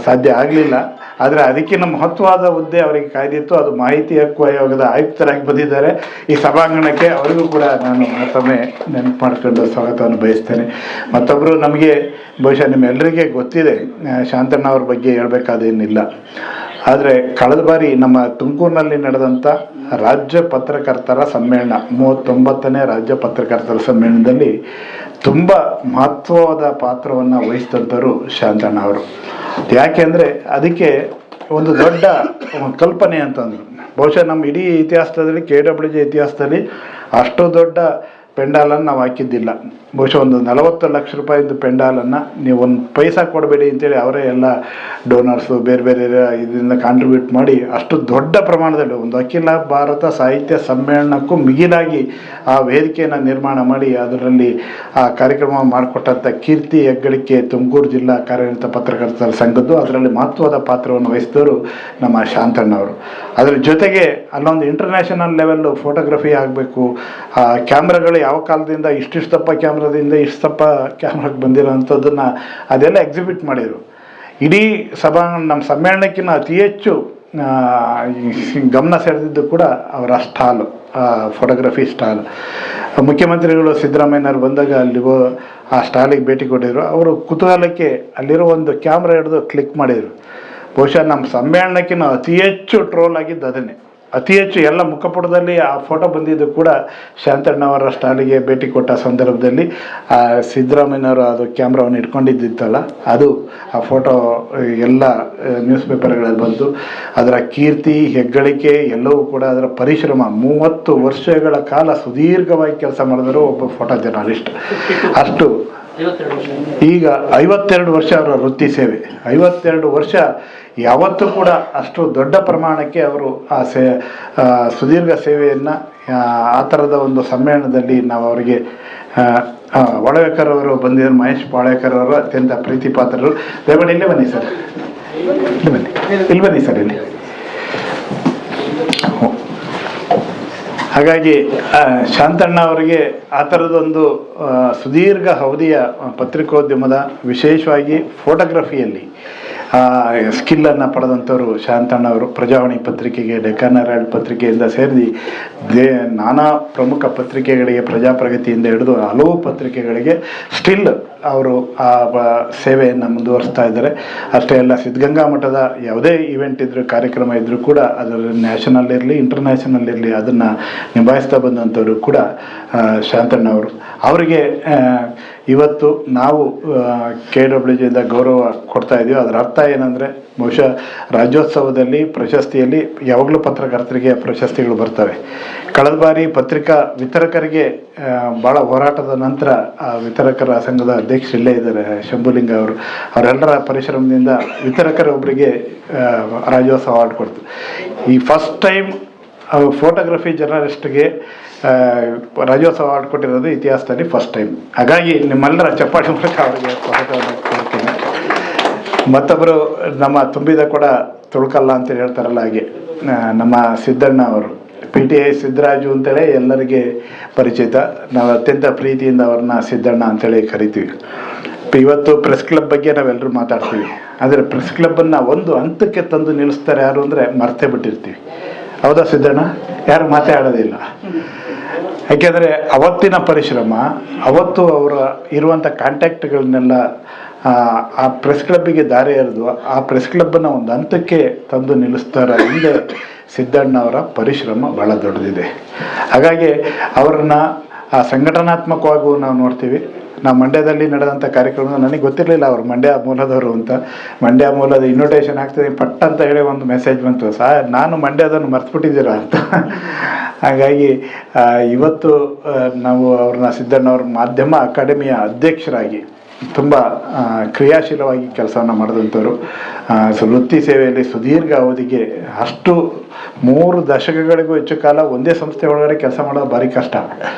ಸಾಧ್ಯ ಆಗಲಿಲ್ಲ. ಆದರೆ ಅದಕ್ಕಿಂತ ಮಹತ್ವವಾದ ಹುದ್ದೆ ಅವರಿಗೆ ಕಾಯ್ದಿತ್ತು. ಅದು ಮಾಹಿತಿ ಹಕ್ಕು ಆಯೋಗದ ಆಯುಕ್ತರಾಗಿ ಬಂದಿದ್ದಾರೆ. ಈ ಸಭಾಂಗಣಕ್ಕೆ ಅವರಿಗೂ ಕೂಡ ನಾನು ಮತ್ತೊಮ್ಮೆ ನೆನಪು ಮಾಡಿಕೊಂಡು ಸ್ವಾಗತವನ್ನು ಬಯಸ್ತೇನೆ. ಮತ್ತೊಬ್ಬರು ನಮಗೆ ಬಹುಶಃ ನಿಮ್ಮೆಲ್ಲರಿಗೆ ಗೊತ್ತಿದೆ, ಶಾಂತಣ್ಣ ಅವ್ರ ಬಗ್ಗೆ ಹೇಳಬೇಕಾದೇನಿಲ್ಲ. ಆದರೆ ಕಳೆದ ಬಾರಿ ನಮ್ಮ ತುಮಕೂರಿನಲ್ಲಿ ನಡೆದಂಥ ರಾಜ್ಯ ಪತ್ರಕರ್ತರ ಸಮ್ಮೇಳನ, 39ನೇ ರಾಜ್ಯ ಪತ್ರಕರ್ತರ ಸಮ್ಮೇಳನದಲ್ಲಿ ತುಂಬ ಮಹತ್ವವಾದ ಪಾತ್ರವನ್ನು ವಹಿಸಿದಂಥವರು ಶಾಂತಣ್ಣ ಅವರು. ಯಾಕೆಂದರೆ ಅದಕ್ಕೆ ಒಂದು ದೊಡ್ಡ ಕಲ್ಪನೆ ಅಂತಂದರು. ಬಹುಶಃ ನಮ್ಮ ಇಡೀ ಇತಿಹಾಸದಲ್ಲಿ KWJ ಇತಿಹಾಸದಲ್ಲಿ ಅಷ್ಟು ದೊಡ್ಡ ಪೆಂಡಾಲನ್ನು ನಾವು ಹಾಕಿದ್ದಿಲ್ಲ. ಬಹುಶಃ ಒಂದು 40 ಲಕ್ಷ ರೂಪಾಯಿದು ಪೆಂಡಾಲನ್ನು ನೀವು ಒಂದು ಪೈಸಾ ಕೊಡಬೇಡಿ ಅಂತೇಳಿ ಅವರೇ ಎಲ್ಲ ಡೋನರ್ಸು ಬೇರೆ ಬೇರೆ ಇದರಿಂದ ಕಾಂಟ್ರಿಬ್ಯೂಟ್ ಮಾಡಿ ಅಷ್ಟು ದೊಡ್ಡ ಪ್ರಮಾಣದಲ್ಲಿ ಒಂದು ಅಖಿಲ ಭಾರತ ಸಾಹಿತ್ಯ ಸಮ್ಮೇಳನಕ್ಕೂ ಮಿಗಿಲಾಗಿ ಆ ವೇದಿಕೆಯನ್ನು ನಿರ್ಮಾಣ ಮಾಡಿ ಅದರಲ್ಲಿ ಆ ಕಾರ್ಯಕ್ರಮ ಮಾಡಿಕೊಟ್ಟಂಥ ಕೀರ್ತಿ ಹೆಗ್ಗಳಿಕೆ ತುಮಕೂರು ಜಿಲ್ಲಾ ಕಾರ್ಯನಿರತ ಪತ್ರಕರ್ತರ ಸಂಘದ್ದು. ಅದರಲ್ಲಿ ಮಹತ್ವದ ಪಾತ್ರವನ್ನು ವಹಿಸಿದವರು ನಮ್ಮ ಶಾಂತಣ್ಣವರು. ಅದರ ಜೊತೆಗೆ ಅಲ್ಲೊಂದು ಇಂಟರ್ನ್ಯಾಷನಲ್ ಲೆವೆಲ್ಲು ಫೋಟೋಗ್ರಫಿ ಆಗಬೇಕು. ಆ ಕ್ಯಾಮ್ರಾಗಳು ಯಾವ ಕಾಲದಿಂದ ಇಷ್ಟಿಷ್ಟಪ್ಪ ಕ್ಯಾಮ್ರಾದಿಂದ ಇಷ್ಟಪ್ಪ ಕ್ಯಾಮ್ರಾಗೆ ಬಂದಿರೋ ಅಂಥದ್ದನ್ನು ಅದೆಲ್ಲ ಎಕ್ಸಿಬಿಟ್ ಮಾಡಿದರು. ಇಡೀ ನಮ್ಮ ಸಮ್ಮೇಳನಕ್ಕಿಂತ ಅತಿ ಹೆಚ್ಚು ಗಮನ ಸೆಳೆದಿದ್ದು ಕೂಡ ಅವರ ಸ್ಟಾಲು, ಫೋಟೋಗ್ರಫಿ ಸ್ಟಾಲ್. ಮುಖ್ಯಮಂತ್ರಿಗಳು ಸಿದ್ದರಾಮಯ್ಯನವ್ರು ಬಂದಾಗ ಅಲ್ಲಿ ಆ ಸ್ಟಾಲಿಗೆ ಭೇಟಿ ಕೊಟ್ಟಿದ್ರು. ಅವರು ಕುತೂಹಲಕ್ಕೆ ಅಲ್ಲಿರೋ ಒಂದು ಕ್ಯಾಮ್ರಾ ಹಿಡಿದು ಕ್ಲಿಕ್ ಮಾಡಿದರು. ಬಹುಶಃ ನಮ್ಮ ಸಮ್ಮೇಳನಕ್ಕಿಂತ ಅತಿ ಹೆಚ್ಚು ಟ್ರೋಲ್ ಆಗಿದ್ದು ಅದನ್ನೇ. ಅತಿ ಹೆಚ್ಚು ಎಲ್ಲ ಮುಖಪುಟದಲ್ಲಿ ಆ ಫೋಟೋ ಬಂದಿದ್ದು ಕೂಡ ಶಾಂತಣ್ಣವರ ಸ್ಟಾಲಿಗೆ ಭೇಟಿ ಕೊಟ್ಟ ಸಂದರ್ಭದಲ್ಲಿ ಸಿದ್ದರಾಮಯ್ಯನವರು ಅದು ಕ್ಯಾಮ್ರಾವನ್ನು ಇಟ್ಕೊಂಡಿದ್ದಿತ್ತಲ್ಲ, ಅದು ಆ ಫೋಟೋ ಎಲ್ಲ ನ್ಯೂಸ್ ಪೇಪರ್ಗಳಲ್ಲಿ ಬಂತು. ಅದರ ಕೀರ್ತಿ ಹೆಗ್ಗಳಿಕೆ ಎಲ್ಲವೂ ಕೂಡ ಅದರ ಪರಿಶ್ರಮ. 30 ವರ್ಷಗಳ ಕಾಲ ಸುದೀರ್ಘವಾಗಿ ಕೆಲಸ ಮಾಡಿದರು ಒಬ್ಬ ಫೋಟೋ ಜರ್ನಲಿಸ್ಟ್. ಅಷ್ಟು ಈಗ 52 ವರ್ಷ ಅವರ ವೃತ್ತಿ ಸೇವೆ. 52 ವರ್ಷ ಯಾವತ್ತೂ ಕೂಡ ಅಷ್ಟು ದೊಡ್ಡ ಪ್ರಮಾಣಕ್ಕೆ ಅವರು ಆ ಸುದೀರ್ಘ ಸೇವೆಯನ್ನು ಆ ಥರದ ಒಂದು ಸಮ್ಮೇಳನದಲ್ಲಿ ನಾವು ಅವರಿಗೆ ಹೊಳವೇಕರ್ ಅವರು ಬಂದಿದ್ದಾರೆ. ಮಹೇಶ್ ಪಾಳೇಕರ್ ಅವರು ಅತ್ಯಂತ ಪ್ರೀತಿ ಪಾತ್ರರು. ದಯಮಾಡಿ ಇಲ್ಲೇ ಬನ್ನಿ ಸರ್, ಇಲ್ಲಿ ಬನ್ನಿ ಸರ್, ಇಲ್ಲಿ. ಹಾಗಾಗಿ ಶಾಂತಣ್ಣ ಅವರಿಗೆ ಆ ಥರದೊಂದು ಸುದೀರ್ಘ ಅವಧಿಯ ಪತ್ರಿಕೋದ್ಯಮದ ವಿಶೇಷವಾಗಿ ಫೋಟೋಗ್ರಫಿಯಲ್ಲಿ ಸ್ಕಿಲ್ಲನ್ನು ಪಡೆದಂಥವರು ಶಾಂತಣ್ಣ ಅವರು. ಪ್ರಜಾವಾಣಿ ಪತ್ರಿಕೆಗೆ, ಡೆಕ್ಕನ್ ಹೆರಾಲ್ಡ್ ಪತ್ರಿಕೆಯಿಂದ ಸೇರಿ ನಾನಾ ಪ್ರಮುಖ ಪತ್ರಿಕೆಗಳಿಗೆ, ಪ್ರಜಾಪ್ರಗತಿಯಿಂದ ಹಿಡಿದು ಹಲವು ಪತ್ರಿಕೆಗಳಿಗೆ ಸ್ಟಿಲ್ ಅವರು ಆ ಸೇವೆಯನ್ನು ಮುಂದುವರಿಸ್ತಾ ಇದ್ದಾರೆ. ಅಷ್ಟೇ ಅಲ್ಲ, ಸಿದ್ಧಗಂಗಾ ಮಠದ ಯಾವುದೇ ಇವೆಂಟ್ ಇದ್ದರೂ, ಕಾರ್ಯಕ್ರಮ ಇದ್ದರೂ ಕೂಡ ಅದರಲ್ಲಿ ನ್ಯಾಷನಲ್ ಇರಲಿ ಇಂಟರ್ನ್ಯಾಷನಲ್ ಇರಲಿ ಅದನ್ನು ನಿಭಾಯಿಸ್ತಾ ಬಂದಂಥವರು ಕೂಡ ಶಾಂತಣ್ಣ ಅವರು. ಅವರಿಗೆ ಇವತ್ತು ನಾವು KWJಯಿಂದ ಗೌರವ ಕೊಡ್ತಾ ಇದ್ದೀವಿ. ಅದರ ಅರ್ಥ ಏನಂದರೆ, ಬಹುಶಃ ರಾಜ್ಯೋತ್ಸವದಲ್ಲಿ ಪ್ರಶಸ್ತಿಯಲ್ಲಿ ಯಾವಾಗಲೂ ಪತ್ರಕರ್ತರಿಗೆ ಪ್ರಶಸ್ತಿಗಳು ಬರ್ತವೆ. ಕಳೆದ ಬಾರಿ ಪತ್ರಿಕಾ ವಿತರಕರಿಗೆ ಭಾಳ ಹೋರಾಟದ ನಂತರ ಆ ವಿತರಕರ ಸಂಘದ ಅಧ್ಯಕ್ಷರು ಇಲ್ಲೇ ಇದ್ದಾರೆ, ಶಂಭುಲಿಂಗ ಅವರು. ಅವರೆಲ್ಲರ ಪರಿಶ್ರಮದಿಂದ ವಿತರಕರೊಬ್ಬರಿಗೆ ರಾಜ್ಯೋತ್ಸವ ಅವಾರ್ಡ್ ಕೊಡ್ತು. ಈ ಫಸ್ಟ್ ಟೈಮ್ ಫೋಟೋಗ್ರಫಿ ಜರ್ನಲಿಸ್ಟ್ಗೆ ರಾಜ್ಯೋತ್ಸವ ಅವಾರ್ಡ್ ಕೊಟ್ಟಿರೋದು ಇತಿಹಾಸದಲ್ಲಿ ಫಸ್ಟ್ ಟೈಮ್. ಹಾಗಾಗಿ ನಿಮ್ಮೆಲ್ಲರ ಚಪ್ಪಾಳೆ ಮೂಲಕ ಅವರಿಗೆ ಸ್ವಾಗತವನ್ನು ಕೊಡ್ತೀನಿ. ಮತ್ತೊಬ್ಬರು ನಮ್ಮ ತುಂಬಿದ ಕೂಡ ತುಳ್ಕಲ್ಲ ಅಂತ ಹೇಳ್ತಾರಲ್ಲ, ಹಾಗೆ ನಮ್ಮ ಸಿದ್ದಣ್ಣ ಅವರು, PTI ಸಿದ್ದರಾಜು ಅಂತೇಳಿ ಎಲ್ಲರಿಗೆ ಪರಿಚಿತ. ನಾವು ಅತ್ಯಂತ ಪ್ರೀತಿಯಿಂದ ಅವ್ರನ್ನ ಸಿದ್ದಣ್ಣ ಅಂತೇಳಿ ಕರಿತೀವಿ. ಇವತ್ತು ಪ್ರೆಸ್ ಕ್ಲಬ್ ಬಗ್ಗೆ ನಾವೆಲ್ಲರೂ ಮಾತಾಡ್ತೀವಿ. ಆದರೆ ಪ್ರೆಸ್ ಕ್ಲಬ್ಬನ್ನು ಒಂದು ಹಂತಕ್ಕೆ ತಂದು ನಿಲ್ಲಿಸ್ತಾರೆ ಯಾರು ಅಂದರೆ ಮರ್ತೇ ಬಿಟ್ಟಿರ್ತೀವಿ. ಹೌದಾ ಸಿದ್ದಣ್ಣ? ಯಾರು ಮಾತಾಡೋದಿಲ್ಲ. ಯಾಕೆಂದರೆ ಅವತ್ತಿನ ಪರಿಶ್ರಮ, ಅವತ್ತು ಅವರ ಇರುವಂಥ ಕಾಂಟ್ಯಾಕ್ಟ್ಗಳನ್ನೆಲ್ಲ ಆ ಪ್ರೆಸ್ ಕ್ಲಬ್ಬಿಗೆ ದಾರಿ ಎರೆದು ಆ ಪ್ರೆಸ್ ಕ್ಲಬ್ಬನ್ನು ಒಂದು ಹಂತಕ್ಕೆ ತಂದು ನಿಲ್ಲಿಸ್ತಾರೆ. ಹಿಂದೆ ಸಿದ್ದಣ್ಣ ಅವರ ಪರಿಶ್ರಮ ಭಾಳ ದೊಡ್ಡದಿದೆ. ಹಾಗಾಗಿ ಅವರನ್ನು ಸಂಘಟನಾತ್ಮಕವಾಗೂ ನಾವು ನೋಡ್ತೀವಿ, ನಾವು ಮಂಡ್ಯದಲ್ಲಿ ನಡೆದಂಥ ಕಾರ್ಯಕ್ರಮ ನನಗೆ ಗೊತ್ತಿರಲಿಲ್ಲ ಅವರು ಮಂಡ್ಯ ಮೂಲದವರು ಅಂತ. ಮಂಡ್ಯ ಮೂಲದ ಇನ್ವಿಟೇಷನ್ ಆಗ್ತದೆ ಪಟ್ ಅಂತ ಹೇಳಿ ಒಂದು ಮೆಸೇಜ್ ಬಂತು, ನಾನು ಮಂಡ್ಯದನ್ನು ಮರ್ತ್ಬಿಟ್ಟಿದ್ದೀರಾ ಅಂತ. ಹಾಗಾಗಿ ಇವತ್ತು ನಾವು ಅವ್ರನ್ನ ಸಿದ್ದಣ್ಣವ್ರ ಮಾಧ್ಯಮ ಅಕಾಡೆಮಿಯ ಅಧ್ಯಕ್ಷರಾಗಿ ತುಂಬ ಕ್ರಿಯಾಶೀಲವಾಗಿ ಕೆಲಸವನ್ನು ಮಾಡಿದಂಥವ್ರು. ವೃತ್ತಿ ಸೇವೆಯಲ್ಲಿ ಸುದೀರ್ಘ ಅವಧಿಗೆ ಅಷ್ಟು 3 ದಶಕಗಳಿಗೂ ಹೆಚ್ಚು ಕಾಲ ಒಂದೇ ಸಂಸ್ಥೆ ಒಳಗಡೆ ಕೆಲಸ ಮಾಡೋದು ಭಾರಿ ಕಷ್ಟ.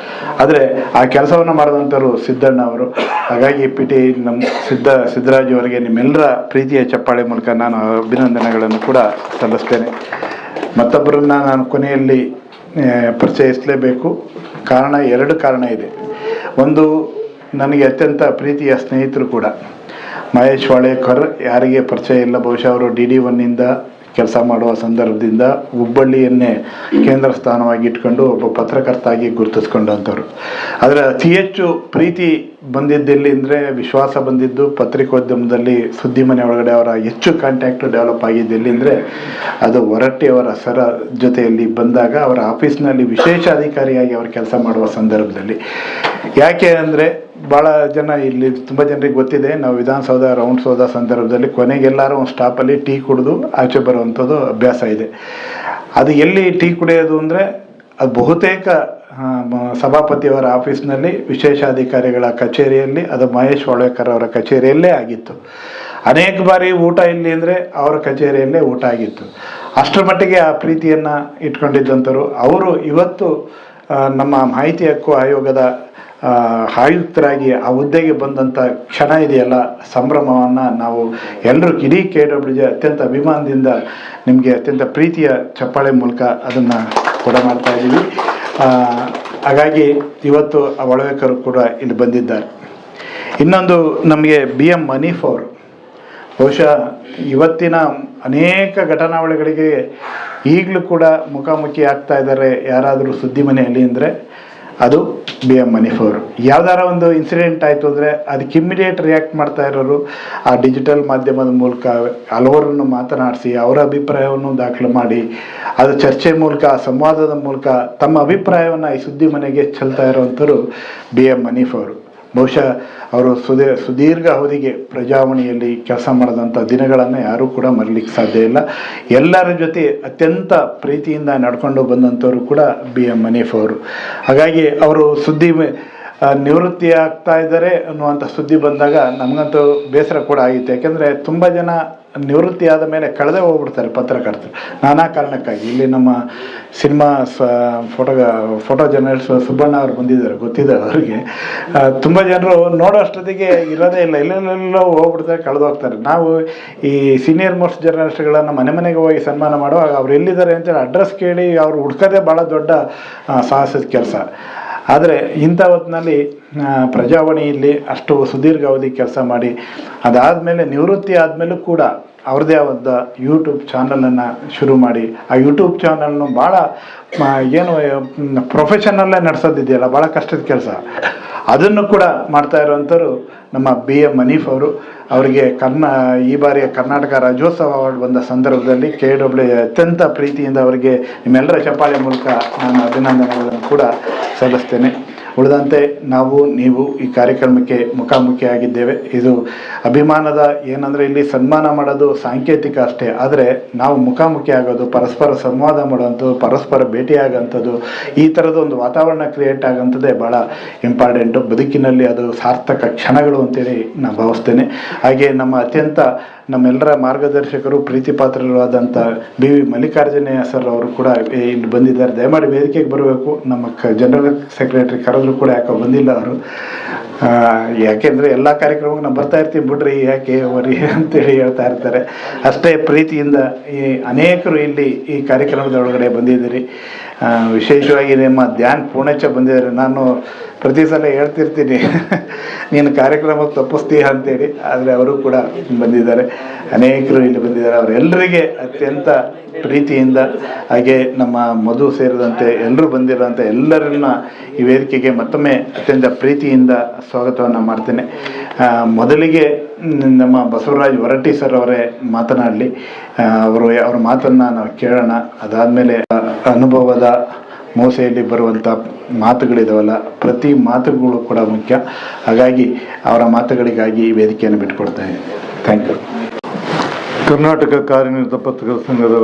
ಆದರೆ ಆ ಕೆಲಸವನ್ನು ಮಾಡಿದಂಥವ್ರು ಸಿದ್ದಣ್ಣ ಅವರು. ಹಾಗಾಗಿ ನಮ್ಮ ಸಿದ್ದರಾಜು ಅವರಿಗೆ ನಿಮ್ಮೆಲ್ಲರ ಪ್ರೀತಿಯ ಚಪ್ಪಾಳೆ ಮೂಲಕ ನಾನು ಅಭಿನಂದನೆಗಳನ್ನು ಕೂಡ ಸಲ್ಲಿಸ್ತೇನೆ. ಮತ್ತೊಬ್ಬರನ್ನ ನಾನು ಕೊನೆಯಲ್ಲಿ ಪರಿಚಯಿಸಲೇಬೇಕು. ಕಾರಣ 2 ಕಾರಣ ಇದೆ. ಒಂದು, ನನಗೆ ಅತ್ಯಂತ ಪ್ರೀತಿಯ ಸ್ನೇಹಿತರು ಕೂಡ ಮಹೇಶ್ ವಾಳೇಕರ್. ಯಾರಿಗೆ ಪರಿಚಯ ಇಲ್ಲ, ಬಹುಶಃ ಅವರು DD1 ಕೆಲಸ ಮಾಡುವ ಸಂದರ್ಭದಿಂದ ಹುಬ್ಬಳ್ಳಿಯನ್ನೇ ಕೇಂದ್ರ ಸ್ಥಾನವಾಗಿ ಇಟ್ಕೊಂಡು ಒಬ್ಬ ಪತ್ರಕರ್ತಾಗಿ ಗುರುತಿಸ್ಕೊಂಡಂಥವ್ರು. ಆದರೆ ಅತಿ ಹೆಚ್ಚು ಪ್ರೀತಿ ಬಂದಿದ್ದೆಲ್ಲಿ ಅಂದರೆ, ವಿಶ್ವಾಸ ಬಂದಿದ್ದು ಪತ್ರಿಕೋದ್ಯಮದಲ್ಲಿ ಸುದ್ದಿ ಮನೆ ಒಳಗಡೆ ಅವರ ಹೆಚ್ಚು ಕಾಂಟ್ಯಾಕ್ಟ್ ಡೆವಲಪ್ ಆಗಿದ್ದೆಲ್ಲಿ ಅಂದರೆ, ಅದು ಹೊರಟ್ಟಿಯವರ ಸರ ಜೊತೆಯಲ್ಲಿ ಬಂದಾಗ ಅವರ ಆಫೀಸ್ನಲ್ಲಿ ವಿಶೇಷ ಅಧಿಕಾರಿಯಾಗಿ ಅವರು ಕೆಲಸ ಮಾಡುವ ಸಂದರ್ಭದಲ್ಲಿ. ಯಾಕೆ ಅಂದರೆ, ಭಾಳ ಜನ ಇಲ್ಲಿ ತುಂಬ ಜನರಿಗೆ ಗೊತ್ತಿದೆ, ನಾವು ವಿಧಾನಸೌಧ ರೌಂಡ್ಸ್ ಹೋದ ಸಂದರ್ಭದಲ್ಲಿ ಕೊನೆಗೆಲ್ಲರೂ ಒಂದು ಸ್ಟಾಪಲ್ಲಿ ಟೀ ಕುಡಿದು ಆಚೆ ಬರುವಂಥದ್ದು ಅಭ್ಯಾಸ ಇದೆ. ಅದು ಎಲ್ಲಿ ಟೀ ಕುಡಿಯೋದು ಅಂದರೆ, ಅದು ಬಹುತೇಕ ಸಭಾಪತಿಯವರ ಆಫೀಸ್ನಲ್ಲಿ ವಿಶೇಷಾಧಿಕಾರಿಗಳ ಕಚೇರಿಯಲ್ಲಿ, ಅದು ಮಹೇಶ್ ವಾಳೇಕರ್ ಅವರ ಕಚೇರಿಯಲ್ಲೇ ಆಗಿತ್ತು. ಅನೇಕ ಬಾರಿ ಊಟ ಇಲ್ಲಿ ಅಂದರೆ ಅವರ ಕಚೇರಿಯಲ್ಲೇ ಊಟ ಆಗಿತ್ತು. ಅಷ್ಟರ ಮಟ್ಟಿಗೆ ಆ ಪ್ರೀತಿಯನ್ನು ಇಟ್ಕೊಂಡಿದ್ದಂಥವ್ರು ಅವರು. ಇವತ್ತು ನಮ್ಮ ಮಾಹಿತಿ ಹಕ್ಕು ಆಯೋಗದ ಆಯುಕ್ತರಾಗಿ ಆ ಹುದ್ದೆಗೆ ಬಂದಂಥ ಕ್ಷಣ ಇದೆಯಲ್ಲ, ಸಂಭ್ರಮವನ್ನು ನಾವು ಎಲ್ಲರೂ ಇಡೀ KWJ ಅತ್ಯಂತ ಅಭಿಮಾನದಿಂದ ನಿಮಗೆ ಅತ್ಯಂತ ಪ್ರೀತಿಯ ಚಪ್ಪಾಳೆ ಮೂಲಕ ಅದನ್ನು ಕೂಡ ಮಾಡ್ತಾ ಇದ್ದೀವಿ. ಹಾಗಾಗಿ ಇವತ್ತು ಆ ವಾಳೇಕರ್ ಕೂಡ ಇಲ್ಲಿ ಬಂದಿದ್ದಾರೆ. ಇನ್ನೊಂದು, ನಮಗೆ BM ಮನೀಫ್ ಅವರು ಬಹುಶಃ ಇವತ್ತಿನ ಅನೇಕ ಘಟನಾವಳಿಗಳಿಗೆ ಈಗಲೂ ಕೂಡ ಮುಖಾಮುಖಿ ಆಗ್ತಾ ಇದ್ದಾರೆ ಯಾರಾದರೂ ಸುದ್ದಿ ಮನೆಯಲ್ಲಿ ಅಂದರೆ ಅದು BM ಮನೀಫ್ ಅವರು. ಯಾವ್ದಾರ ಒಂದು ಇನ್ಸಿಡೆಂಟ್ ಆಯಿತು ಅಂದರೆ ಅದಕ್ಕೆ ಇಮ್ಮಿಡಿಯೇಟ್ ರಿಯಾಕ್ಟ್ ಮಾಡ್ತಾ ಇರೋರು. ಆ ಡಿಜಿಟಲ್ ಮಾಧ್ಯಮದ ಮೂಲಕ ಹಲವರನ್ನು ಮಾತನಾಡಿಸಿ ಅವರ ಅಭಿಪ್ರಾಯವನ್ನು ದಾಖಲು ಮಾಡಿ, ಅದು ಚರ್ಚೆ ಮೂಲಕ, ಸಂವಾದದ ಮೂಲಕ ತಮ್ಮ ಅಭಿಪ್ರಾಯವನ್ನು ಈ ಸುದ್ದಿ ಮನೆಗೆ ಚೆಲ್ತಾ ಇರೋವಂಥವ್ರು BM ಮನೀಫ್ ಅವರು. ಬಹುಶಃ ಅವರು ಸುದೀರ್ಘ ಅವಧಿಗೆ ಪ್ರಜಾವಾಣಿಯಲ್ಲಿ ಕೆಲಸ ಮಾಡಿದಂಥ ದಿನಗಳನ್ನು ಯಾರೂ ಕೂಡ ಮರೀಲಿಕ್ಕೆ ಸಾಧ್ಯ ಇಲ್ಲ. ಎಲ್ಲರ ಜೊತೆ ಅತ್ಯಂತ ಪ್ರೀತಿಯಿಂದ ನಡ್ಕೊಂಡು ಬಂದಂಥವ್ರು ಕೂಡ BM ಮನೀಫ್ ಅವರು. ಹಾಗಾಗಿ ಅವರು ನಿವೃತ್ತಿ ಆಗ್ತಾ ಇದ್ದಾರೆ ಅನ್ನುವಂಥ ಸುದ್ದಿ ಬಂದಾಗ ನಮಗಂತೂ ಬೇಸರ ಕೂಡ ಆಗಿತ್ತು. ಯಾಕೆಂದರೆ ತುಂಬ ಜನ ನಿವೃತ್ತಿ ಆದ ಮೇಲೆ ಕಳೆದೇ ಹೋಗ್ಬಿಡ್ತಾರೆ ಪತ್ರಕರ್ತರು, ನಾನಾ ಕಾರಣಕ್ಕಾಗಿ. ಇಲ್ಲಿ ನಮ್ಮ ಸಿನಿಮಾ ಫೋಟೋ ಜರ್ನಲಿಸ್ಟ್ ಸುಬ್ಬಣ್ಣ ಅವರು ಬಂದಿದ್ದಾರೆ, ಗೊತ್ತಿದೆ ಅವರಿಗೆ. ತುಂಬ ಜನರು ನೋಡೋ ಅಷ್ಟೊತ್ತಿಗೆ ಇರೋದೇ ಇಲ್ಲ, ಎಲ್ಲೆಲ್ಲೆಲ್ಲೋ ಹೋಗ್ಬಿಡ್ತಾರೆ, ಕಳೆದು ಹೋಗ್ತಾರೆ. ನಾವು ಈ ಸೀನಿಯರ್ ಮೋಸ್ಟ್ ಜರ್ನಲಿಸ್ಟ್ಗಳನ್ನು ಮನೆಗೆ ಹೋಗಿ ಸನ್ಮಾನ ಮಾಡುವಾಗ ಅವ್ರು ಎಲ್ಲಿದ್ದಾರೆ ಅಂತೇಳಿ ಅಡ್ರೆಸ್ ಕೇಳಿ ಅವ್ರು ಹುಡ್ಕೋದೇ ಭಾಳ ದೊಡ್ಡ ಸಾಹಸದ ಕೆಲಸ. ಆದರೆ ಇಂಥ ಹೊತ್ತಿನಲ್ಲಿ ಪ್ರಜಾವಾಣಿಯಲ್ಲಿ ಅಷ್ಟು ಸುದೀರ್ಘ ಅವಧಿ ಕೆಲಸ ಮಾಡಿ ಅದಾದಮೇಲೆ ನಿವೃತ್ತಿ ಆದಮೇಲೂ ಕೂಡ ಅವ್ರದ್ದೇ ಆದ ಯೂಟ್ಯೂಬ್ ಚಾನಲನ್ನು ಶುರು ಮಾಡಿ, ಆ ಯೂಟ್ಯೂಬ್ ಚಾನಲ್ನು ಭಾಳ ಏನು ಪ್ರೊಫೆಷನಲ್ಲೇ ನಡೆಸೋದಿದೆಯಲ್ಲ, ಭಾಳ ಕಷ್ಟದ ಕೆಲಸ. ಅದನ್ನು ಕೂಡ ಮಾಡ್ತಾ ಇರೋವಂಥವ್ರು ನಮ್ಮ BM ಮನೀಫ್ ಅವರು. ಅವರಿಗೆ ಈ ಬಾರಿಯ ಕರ್ನಾಟಕ ರಾಜ್ಯೋತ್ಸವ ಅವಾರ್ಡ್ ಬಂದ ಸಂದರ್ಭದಲ್ಲಿ KWJ ಅತ್ಯಂತ ಪ್ರೀತಿಯಿಂದ ಅವರಿಗೆ ನಿಮ್ಮೆಲ್ಲರ ಚಪ್ಪಾಳೆ ಮೂಲಕ ನಾನು ಅಭಿನಂದನೆಗಳನ್ನು ಕೂಡ ಸಲ್ಲಿಸ್ತೇನೆ. ಉಳಿದಂತೆ ನೀವು ಈ ಕಾರ್ಯಕ್ರಮಕ್ಕೆ ಮುಖಾಮುಖಿ ಆಗಿದ್ದೇವೆ. ಇದು ಅಭಿಮಾನದ ಏನಂದರೆ, ಇಲ್ಲಿ ಸನ್ಮಾನ ಮಾಡೋದು ಸಾಂಕೇತಿಕ ಅಷ್ಟೇ, ಆದರೆ ನಾವು ಮುಖಾಮುಖಿ ಆಗೋದು, ಪರಸ್ಪರ ಸಂವಾದ ಮಾಡುವಂಥದ್ದು, ಪರಸ್ಪರ ಭೇಟಿಯಾಗೋಂಥದ್ದು, ಈ ಥರದ ಒಂದು ವಾತಾವರಣ ಕ್ರಿಯೇಟ್ ಆಗೋಂಥದ್ದೇ ಭಾಳ ಇಂಪಾರ್ಟೆಂಟು. ಬದುಕಿನಲ್ಲಿ ಅದು ಸಾರ್ಥಕ ಕ್ಷಣಗಳು ಅಂತೇಳಿ ನಾನು ಭಾವಿಸ್ತೇನೆ. ಹಾಗೆ ನಮ್ಮೆಲ್ಲರ ಮಾರ್ಗದರ್ಶಕರು, ಪ್ರೀತಿ ಪಾತ್ರರಾದಂಥ BV ಮಲ್ಲಿಕಾರ್ಜುನಯ್ಯ ಸರ್ ಅವರು ಕೂಡ ಇಲ್ಲಿ ಬಂದಿದ್ದಾರೆ. ದಯಮಾಡಿ ವೇದಿಕೆಗೆ ಬರಬೇಕು. ನಮ್ಮ ಜನರಲ್ ಸೆಕ್ರೆಟರಿ ಕರೆದ್ರು ಕೂಡ ಯಾಕೋ ಬಂದಿಲ್ಲ ಅವರು. ಯಾಕೆಂದರೆ ಎಲ್ಲ ಕಾರ್ಯಕ್ರಮಕ್ಕೆ ನಾವು ಬರ್ತಾ ಇರ್ತೀವಿ, ಬಿಡ್ರಿ ಯಾಕೆ ವರಿ ಅಂತೇಳಿ ಹೇಳ್ತಾ ಇರ್ತಾರೆ. ಅಷ್ಟೇ ಪ್ರೀತಿಯಿಂದ ಅನೇಕರು ಇಲ್ಲಿ ಈ ಕಾರ್ಯಕ್ರಮದ ಒಳಗಡೆ ಬಂದಿದ್ದೀರಿ. ವಿಶೇಷವಾಗಿ ನಿಮ್ಮ ಧ್ಯಾನ್ ಪೂರ್ಣಚ್ಚ ಬಂದಿದ್ದಾರೆ. ನಾನು ಪ್ರತಿ ಸಲ ಹೇಳ್ತಿರ್ತೀನಿ ನೀನು ಕಾರ್ಯಕ್ರಮಕ್ಕೆ ತಪ್ಪಿಸ್ತೀಯ ಅಂತೇಳಿ, ಆದರೆ ಅವರು ಕೂಡ ಬಂದಿದ್ದಾರೆ. ಅನೇಕರು ಇಲ್ಲಿ ಬಂದಿದ್ದಾರೆ. ಅವರೆಲ್ಲರಿಗೆ ಅತ್ಯಂತ ಪ್ರೀತಿಯಿಂದ, ಹಾಗೆ ನಮ್ಮ ಮಧು ಸೇರಿದಂತೆ ಎಲ್ಲರೂ ಬಂದಿರೋಂಥ ಎಲ್ಲರನ್ನ ಈ ವೇದಿಕೆಗೆ ಮತ್ತೊಮ್ಮೆ ಅತ್ಯಂತ ಪ್ರೀತಿಯಿಂದ ಸ್ವಾಗತವನ್ನು ಮಾಡ್ತೇನೆ. ಮೊದಲಿಗೆ ನಮ್ಮ ಬಸವರಾಜ್ ಹೊರಟ್ಟಿ ಸರ್ ಅವರೇ ಮಾತನಾಡಲಿ. ಅವ್ರ ಮಾತನ್ನು ನಾವು ಕೇಳೋಣ. ಅದಾದಮೇಲೆ ಅನುಭವದ ಮೋಸೆಯಲ್ಲಿ ಬರುವಂಥ ಮಾತುಗಳಿದಾವಲ್ಲ, ಪ್ರತಿ ಮಾತುಗಳು ಕೂಡ ಮುಖ್ಯ. ಹಾಗಾಗಿ ಅವರ ಮಾತುಗಳಿಗಾಗಿ ಈ ವೇದಿಕೆಯನ್ನು ಬಿಟ್ಟುಕೊಡ್ತಾ ಇದ್ದೀನಿ. Thank you. ಕರ್ನಾಟಕ ಕಾರ್ಯನಿರತ ಪತ್ರಕರ್ತರ ಸಂಘದ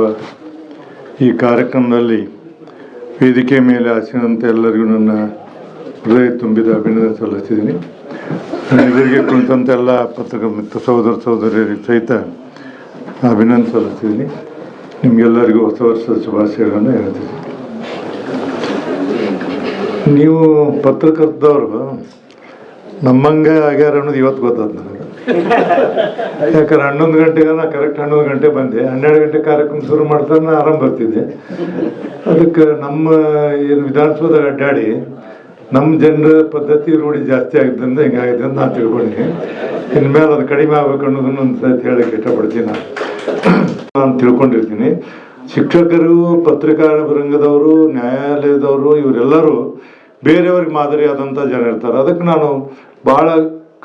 ಈ ಕಾರ್ಯಕ್ರಮದಲ್ಲಿ ವೇದಿಕೆ ಮೇಲೆ ಆಸೀನಂತೆ ಎಲ್ಲರಿಗೂ ನನ್ನ ಹೃದಯ ತುಂಬಿದ ಅಭಿನಂದನೆ ಸಲ್ಲಿಸ್ತಿದ್ದೀನಿ. ಎದುರಿಗೆ ಕುಳಿತಂಥ ಎಲ್ಲ ಪತ್ರಕರ್ತ ಮಿತ್ರ ಸಹೋದರ ಸಹೋದರಿಯರಿಗೆ ಸಹಿತ ಅಭಿನಂದನೆ ಸಲ್ಲಿಸ್ತಿದ್ದೀನಿ. ನಿಮಗೆಲ್ಲರಿಗೂ ಹೊಸ ವರ್ಷದ ಶುಭಾಶಯಗಳನ್ನು ಹೇಳ್ತೀನಿ. ನೀವು ಪತ್ರಕರ್ತದವರು ನಮ್ಮಂಗೆ ಆಗ್ಯಾರ ಅನ್ನೋದು ಇವತ್ತು ಗೊತ್ತಾದ ನನಗೆ. ಯಾಕಂದ್ರೆ 11 ಗಂಟೆಗೆ ನಾ ಕರೆಕ್ಟ್ 11 ಗಂಟೆ ಬಂದೆ. 12 ಗಂಟೆ ಕಾರ್ಯಕ್ರಮ ಶುರು ಮಾಡ್ತಾರೆ, ನಾನು ಆರಾಮ್ ಬರ್ತಿದ್ದೆ. ಅದಕ್ಕೆ ನಮ್ಮ ಏನು ವಿಧಾನಸೌಧದಾಗ ಅಡ್ಡಾಡಿ ನಮ್ಮ ಜನರ ಪದ್ಧತಿ ರೂಢಿ ಜಾಸ್ತಿ ಆಗಿದ್ದರಿಂದ ಹಿಂಗಾಗಿದೆ ಅಂತ ನಾನು ತಿಳ್ಕೊಂಡಿದ್ದೀನಿ. ಇನ್ಮೇಲೆ ಅದು ಕಡಿಮೆ ಆಗ್ಬೇಕು ಅನ್ನೋದನ್ನು ಒಂದು ಸತಿ ಹೇಳಕ್ಕೆ ಇಷ್ಟಪಡ್ತೀನಿ. ನಾನು ತಿಳ್ಕೊಂಡಿರ್ತೀನಿ. ಶಿಕ್ಷಕರು, ಪತ್ರಿಕಾರಂಗದವರು, ನ್ಯಾಯಾಲಯದವರು ಇವರೆಲ್ಲರೂ ಬೇರೆಯವ್ರಿಗೆ ಮಾದರಿಯಾದಂಥ ಜನ ಇರ್ತಾರೆ. ಅದಕ್ಕೆ ನಾನು ಭಾಳ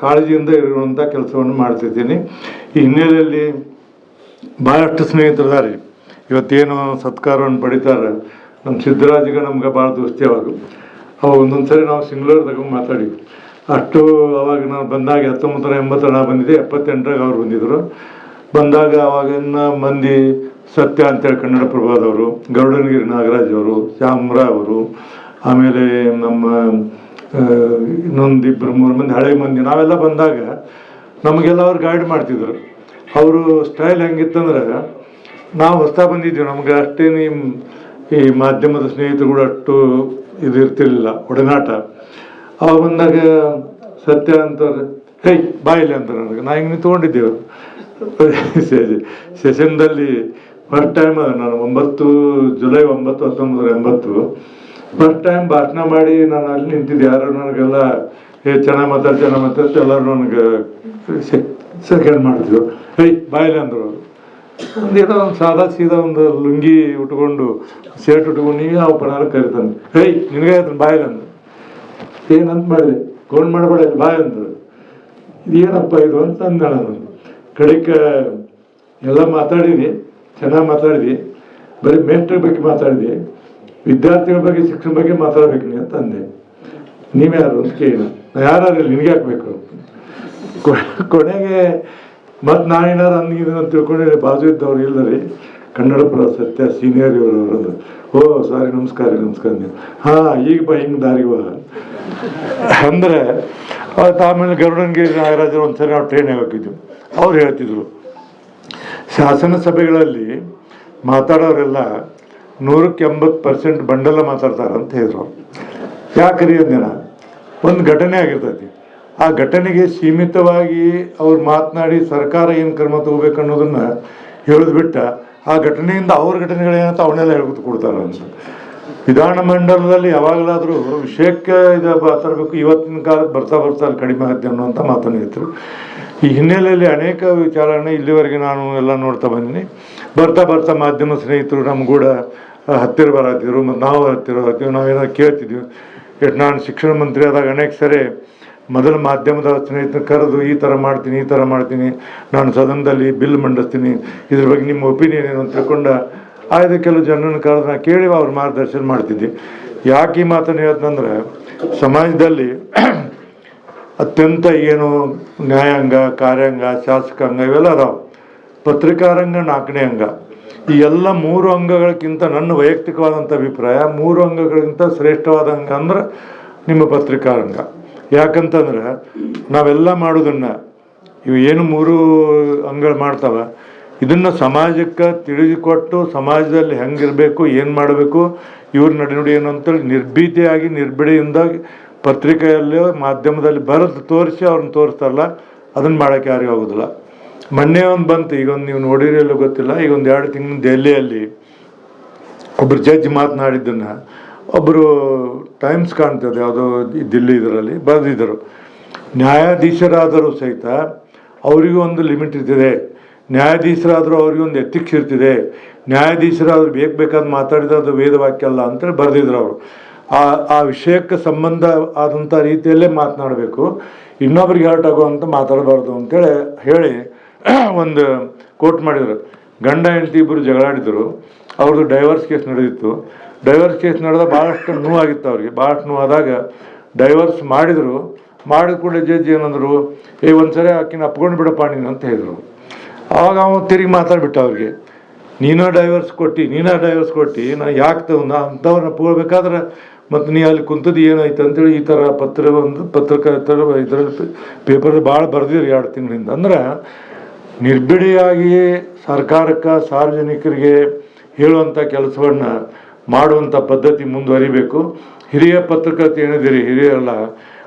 ಕಾಳಜಿಯಿಂದ ಇರುವಂಥ ಕೆಲಸವನ್ನು ಮಾಡ್ತಿದ್ದೀನಿ. ಈ ಹಿನ್ನೆಲೆಯಲ್ಲಿ ಭಾಳಷ್ಟು ಸ್ನೇಹಿತರಿದ್ದಾರೆ. ಇವತ್ತೇನು ಸತ್ಕಾರವನ್ನು ಪಡಿತಾರೆ, ನಮ್ಮ ಸಿದ್ದರಾಜಿಗೆ ನಮ್ಗೆ ಭಾಳ ದೋಸ್ತಿಯಾವಾಗ ಅವಾಗ ಒಂದೊಂದು ಸರಿ ನಾವು ಸಿಂಗ್ಲೂರ್ದಾಗ ಮಾತಾಡಿವಿ. ಅಷ್ಟು ಅವಾಗ ನಾವು ಬಂದಾಗ 1980 ನಾ ಬಂದಿದ್ದೆ, 78ರಾಗ ಅವ್ರು ಬಂದಿದ್ದರು. ಬಂದಾಗ ಅವಾಗಿನ ಮಂದಿ ಸತ್ಯ ಅಂತೇಳಿ ಕನ್ನಡ ಪ್ರಭಾದವರು, ಗರುಡನಗಿರಿ ನಾಗರಾಜ್ ಅವರು, ಶ್ಯಾಮ್ರಾ ಅವರು, ಆಮೇಲೆ ನಮ್ಮ ಇನ್ನೊಂದಿಬ್ಬರು 3 ಮಂದಿ ಹಳೆ ಮಂದಿ ನಾವೆಲ್ಲ ಬಂದಾಗ ನಮಗೆಲ್ಲ ಅವ್ರು ಗೈಡ್ ಮಾಡ್ತಿದ್ರು. ಅವರು ಸ್ಟೈಲ್ ಹೆಂಗಿತ್ತಂದ್ರೆ, ನಾವು ಹೊಸ್ತಾ ಬಂದಿದ್ದೀವಿ, ನಮ್ಗೆ ಅಷ್ಟೇನು ಈ ಮಾಧ್ಯಮದ ಸ್ನೇಹಿತರುಗಳು ಅಷ್ಟು ಇದು ಇರ್ತಿರ್ಲಿಲ್ಲ, ಒಡನಾಟ. ಅವಾಗ ಬಂದಾಗ ಸತ್ಯ ಅಂತಾರೆ, ಹೇ ಬಾಯಿಲಿ ಅಂತಾರೆ ನನಗೆ. ನಾ ಹಿಂಗೆ ನಿಂತ್ಕೊಂಡಿದ್ದೇವೆ ಸೆಷನ್ದಲ್ಲಿ ಫಸ್ಟ್ ಟೈಮ್. ನಾನು 9 ಜುಲೈ 9, 1980 ಫಸ್ಟ್ ಟೈಮ್ ಭಾಷಣ ಮಾಡಿ ನಾನು ಅಲ್ಲಿ ನಿಂತಿದ್ದೆ. ಯಾರು ನನಗೆಲ್ಲ ಚೆನ್ನಾಗಿ ಮಾತಾಡ್ತಾ ಎಲ್ಲರೂ ನನಗೆ ಸೆಕೆಂಡ್ ಮಾಡ್ತಿದ್ರು. ಹೇ ಬಾಯಿಲೆ ಅಂದರು ಅವರು. ಒಂದೇನೋ ಒಂದು ಸಾದಾ ಸೀದಾ ಒಂದು ಲುಂಗಿ ಉಟ್ಕೊಂಡು ಶರ್ಟ್ ಉಟ್ಕೊಂಡು ನೀವು ಯಾವ ಪಣಾರ ಕರಿತಾನೆ. ಹೇ ನಿನಗೆ ಅದನ್ನು ಬಾಯಿಲೆ ಅಂದರು. ಏನಂತ ಮಾಡಿದೆ, ಗೋಣ್ ಮಾಡಬೇಡ ಬಾಯಿ ಅಂದರು. ಇದೇನಪ್ಪ ಇದು ಅಂತ ಅಂದ. ನಾನು ಕಡೆಗೆ ಎಲ್ಲ ಮಾತಾಡಿದ್ವಿ, ಚೆನ್ನಾಗಿ ಮಾತಾಡಿದ್ವಿ. ಬರೀ ಮೇಸ್ಟ್ರ ಬಗ್ಗೆ ಮಾತಾಡಿದ್ವಿ, ವಿದ್ಯಾರ್ಥಿಗಳ ಬಗ್ಗೆ, ಶಿಕ್ಷಣ ಬಗ್ಗೆ ಮಾತಾಡ್ಬೇಕು ನೀ ಅಂತ ಅಂದೆ. ನೀವ್ಯಾರು ಅಂತ ಕೇಳಿದ. ನಾ ಯಾರು ನಿನಗೆ ಹಾಕ್ಬೇಕು. ಕೊನೆಗೆ ಮತ್ತು ನಾನೇನಾರು ಅಂದಿದ್ದೀನಿ ಅಂತ ತಿಳ್ಕೊಂಡ್ರೆ ಬಾಜು ಇದ್ದವ್ರು ಇಲ್ಲರಿ ಕನ್ನಡಪುರ ಸತ್ಯ ಸೀನಿಯರ್ ಇವರು ಅವರದ್ದು. ಓ ಸಾರಿ, ನಮಸ್ಕಾರ ನಮಸ್ಕಾರ. ಹಾಂ ಈಗ ಬಾ ಹಿಂಗೆ ದಾರಿಗೆ ಬಾ ಅಂದರೆ. ಅವತ್ತು ಆಮೇಲೆ ಗರುಡನಗಿರಿ ನಾಗರಾಜರು ಒಂದ್ಸರಿ ನಾವು ಟ್ರೈನಿಗೆ ಹೋಗಿದ್ವಿ. ಅವ್ರು ಹೇಳ್ತಿದ್ರು, ಶಾಸನ ಸಭೆಗಳಲ್ಲಿ ಮಾತಾಡೋರೆಲ್ಲ 100% ಬಂಡಲ ಮಾತಾಡ್ತಾರಂತ ಹೇಳಿದ್ರು. ಯಾಕ್ರಿ ಅಂದಿನ, ಒಂದು ಘಟನೆ ಆಗಿರ್ತೈತಿ, ಆ ಘಟನೆಗೆ ಸೀಮಿತವಾಗಿ ಅವ್ರು ಮಾತನಾಡಿ ಸರ್ಕಾರ ಏನು ಕ್ರಮ ತಗೋಬೇಕು ಅನ್ನೋದನ್ನು ಹೇಳಿದ್ಬಿಟ್ಟ, ಆ ಘಟನೆಯಿಂದ ಅವ್ರ ಘಟನೆಗಳೇನಂತ ಅವನ್ನೆಲ್ಲ ಹೇಳ್ಕೊತ ಕೊಡ್ತಾರೆ ಅಂತ. ವಿಧಾನಮಂಡಲದಲ್ಲಿ ಯಾವಾಗಲಾದರೂ ವಿಷಯಕ್ಕೆ ಇದು ಮಾತಾಡಬೇಕು, ಇವತ್ತಿನ ಕಾಲಕ್ಕೆ ಬರ್ತಾ ಅಲ್ಲಿ ಕಡಿಮೆ ಆಗುತ್ತೆ ಅನ್ನುವಂಥ ಮಾತನ್ನು ಹೇಳ್ತಾರೆ. ಈ ಹಿನ್ನೆಲೆಯಲ್ಲಿ ಅನೇಕ ವಿಚಾರಗಳನ್ನ ಇಲ್ಲಿವರೆಗೆ ನಾನು ಎಲ್ಲ ನೋಡ್ತಾ ಬಂದೀನಿ. ಬರ್ತಾ ಮಾಧ್ಯಮ ಸ್ನೇಹಿತರು ನಮ್ಗೂಡ ಹತ್ತಿರ ಬರತ್ತಿದ್ರು, ಮತ್ತು ನಾವು ಹತ್ತಿರ ಬರ್ತೀವಿ. ನಾವೇನಾದ್ರು ಕೇಳ್ತಿದ್ವಿ. ನಾನು ಶಿಕ್ಷಣ ಮಂತ್ರಿ ಆದಾಗ ಅನೇಕ ಸರಿ ಮೊದಲ ಮಾಧ್ಯಮದ ಸ್ನೇಹಿತರು ಕರೆದು ಈ ಥರ ಮಾಡ್ತೀನಿ, ನಾನು ಸದನದಲ್ಲಿ ಬಿಲ್ ಮಂಡಿಸ್ತೀನಿ, ಇದ್ರ ಬಗ್ಗೆ ನಿಮ್ಮ ಒಪಿನಿಯನ್ ಏನು ಅಂತ ತಿಳ್ಕೊಂಡು ಆಯ್ದ ಕೆಲವು ಜನರನ್ನು ಕರೆದು ನಾನು ಕೇಳಿ ಅವ್ರ ಮಾರ್ಗದರ್ಶನ ಮಾಡ್ತಿದ್ದೆ. ಯಾಕೆ ಈ ಮಾತನ್ನು ಹೇಳ್ತಂದ್ರೆ, ಸಮಾಜದಲ್ಲಿ ಅತ್ಯಂತ ಏನು ನ್ಯಾಯಾಂಗ, ಕಾರ್ಯಾಂಗ, ಶಾಸಕಾಂಗ ಇವೆಲ್ಲ ಅದಾವೆ. ಪತ್ರಿಕಾರಂಗ 4ನೇ ಅಂಗ. ಈ ಎಲ್ಲ 3 ಅಂಗಗಳಕ್ಕಿಂತ ನನ್ನ ವೈಯಕ್ತಿಕವಾದಂಥ ಅಭಿಪ್ರಾಯ, 3 ಅಂಗಗಳಿಗಿಂತ ಶ್ರೇಷ್ಠವಾದ ಅಂಗ ಅಂದ್ರೆ ನಿಮ್ಮ ಪತ್ರಿಕಾರಂಗ. ಯಾಕಂತಂದ್ರೆ ನಾವೆಲ್ಲ ಮಾಡೋದನ್ನು ಇವು ಏನು 3 ಅಂಗಗಳು ಮಾಡ್ತಾವೆ, ಇದನ್ನು ಸಮಾಜಕ್ಕೆ ತಿಳಿದುಕೊಟ್ಟು ಸಮಾಜದಲ್ಲಿ ಹೆಂಗಿರಬೇಕು, ಏನು ಮಾಡಬೇಕು, ಇವ್ರ ನಡೆ ಏನು ಅಂತೇಳಿ ನಿರ್ಭೀತಿಯಾಗಿ ನಿರ್ಬಿಡಿಯಿಂದ ಪತ್ರಿಕೆಯಲ್ಲಿ ಮಾಧ್ಯಮದಲ್ಲಿ ಬರೆದು ತೋರಿಸಿ ಅವ್ರನ್ನ ತೋರಿಸ್ತಾರಲ್ಲ, ಅದನ್ನು ಮಾಡೋಕ್ಕೆ ಯಾರಿಗೂ ಆಗೋದಿಲ್ಲ. ಮೊನ್ನೆ ಒಂದು ಬಂತು, ಈಗೊಂದು ನೀವು ನೋಡಿರಲ್ಲ ಗೊತ್ತಿಲ್ಲ, ಈಗ 1-2 ತಿಂಗಳು ದೆಹಲಿಯಲ್ಲಿ ಒಬ್ಬರು ಜಡ್ಜ್ ಮಾತನಾಡಿದ್ದನ್ನು ಒಬ್ಬರು ಟೈಮ್ಸ್ ಕಾಣ್ತದೆ ಯಾವುದೋ ದಿಲ್ಲಿ ಇದರಲ್ಲಿ ಬರೆದಿದ್ದರು. ನ್ಯಾಯಾಧೀಶರಾದರೂ ಸಹಿತ ಅವರಿಗೂ ಒಂದು ಲಿಮಿಟ್ ಇರ್ತದೆ, ನ್ಯಾಯಾಧೀಶರಾದರೂ ಅವ್ರಿಗೊಂದು ಎಥಿಕ್ಸ್ ಇರ್ತಿದೆ, ನ್ಯಾಯಾಧೀಶರಾದ್ರು ಬೇಕಾದ ಮಾತಾಡಿದ ಅದು ವೇದವಾಕ್ಯ ಅಲ್ಲ ಅಂತೇಳಿ ಬರೆದಿದ್ರು ಅವರು. ಆ ವಿಷಯಕ್ಕೆ ಸಂಬಂಧ ಆದಂಥ ರೀತಿಯಲ್ಲೇ ಮಾತನಾಡಬೇಕು, ಇನ್ನೊಬ್ರಿಗೆ ಹರ್ಟ್ ಆಗುವಂತ ಮಾತಾಡಬಾರ್ದು ಅಂತೇಳಿ ಹೇಳಿ ಒಂದು ಕೋಟ್ ಮಾಡಿದರು. ಗಂಡ ಹೆಂಡತಿ ಇಬ್ಬರು ಜಗಳಾಡಿದರು, ಅವ್ರದ್ದು ಡೈವರ್ಸ್ ಕೇಸ್ ನಡೆದಿತ್ತು. ಡೈವರ್ಸ್ ಕೇಸ್ ನಡೆದ ಭಾಳಷ್ಟು ನೋವಾಗಿತ್ತು ಅವ್ರಿಗೆ. ಭಾಳಷ್ಟು ನೋವಾದಾಗ ಡೈವರ್ಸ್ ಮಾಡಿದರು. ಮಾಡಿದ ಕೂಡಲೇ ಜಡ್ಜ್ ಏನಂದರು, ಒಂದ್ಸರಿ ಆಕಿನ ಅಪ್ಕೊಂಡು ಬಿಡಪ್ಪ ನೀನು ಅಂತ ಹೇಳಿದರು. ಆವಾಗ ಅವನು ತಿರುಗಿ ಮಾತಾಡ್ಬಿಟ್ಟ ಅವ್ರಿಗೆ, ನೀನಾ ಡೈವರ್ಸ್ ಕೊಟ್ಟು ನಾನು ಯಾಕೆ ಅಂಥವ್ರನ್ನ ಪೋಳ್ಬೇಕಾದ್ರೆ ಮತ್ತು ನೀ ಅಲ್ಲಿ ಕುಂತದ್ದು ಏನಾಯ್ತು ಅಂತೇಳಿ ಈ ಥರ ಪತ್ರಕರ್ತರ ಇದರಲ್ಲಿ ಪೇಪರ್ ಭಾಳ ಬರೆದಿರಿ 2 ತಿಂಗಳಿಂದ. ಅಂದ್ರೆ ನಿರ್ಬಿಡಿಯಾಗಿ ಸರ್ಕಾರಕ್ಕೆ ಸಾರ್ವಜನಿಕರಿಗೆ ಹೇಳುವಂಥ ಕೆಲಸವನ್ನು ಮಾಡುವಂಥ ಪದ್ಧತಿ ಮುಂದುವರಿಬೇಕು. ಹಿರಿಯ ಪತ್ರಕರ್ತೆ ಏನಿದ್ದೀರಿ, ಹಿರಿಯರಲ್ಲ,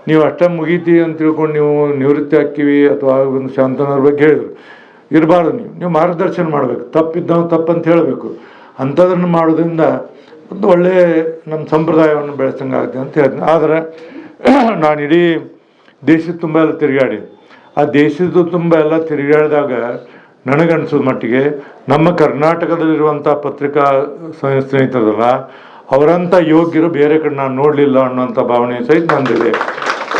ನೀವು ಅಷ್ಟೇ ಮುಗೀತಿ ಅಂತ ತಿಳ್ಕೊಂಡು ನೀವು ನಿವೃತ್ತಿ ಹಾಕಿವಿ ಅಥವಾ ಒಂದು ಶಾಂತನವ್ರ ಬಗ್ಗೆ ಹೇಳಿದ್ರು ಇರಬಾರ್ದು. ನೀವು ಮಾರ್ಗದರ್ಶನ ಮಾಡಬೇಕು, ತಪ್ಪಿದ್ದವ ತಪ್ಪಂತ ಹೇಳಬೇಕು. ಅಂಥದನ್ನು ಮಾಡೋದ್ರಿಂದ ಒಂದು ಒಳ್ಳೆಯ ನಮ್ಮ ಸಂಪ್ರದಾಯವನ್ನು ಬೆಳೆಸಂಗೆ ಆಗುತ್ತೆ ಅಂತ ಹೇಳ್ತೀನಿ. ಆದರೆ ನಾನು ಇಡೀ ದೇಶದ ತುಂಬ ಎಲ್ಲ ತಿರುಗಾಡಿ, ಆ ದೇಶದ ತುಂಬ ಎಲ್ಲ ತಿರುಗಾಡಿದಾಗ ನನಗನ್ಸೋದ ಮಟ್ಟಿಗೆ ನಮ್ಮ ಕರ್ನಾಟಕದಲ್ಲಿರುವಂಥ ಪತ್ರಿಕಾ ಸ್ನೇಹಿತರಲ್ಲ, ಅವರಂಥ ಯೋಗ್ಯರು ಬೇರೆ ಕಡೆ ನಾನು ನೋಡಲಿಲ್ಲ ಅನ್ನೋಂಥ ಭಾವನೆ ಸಹಿತ ನಂದಿದೆ.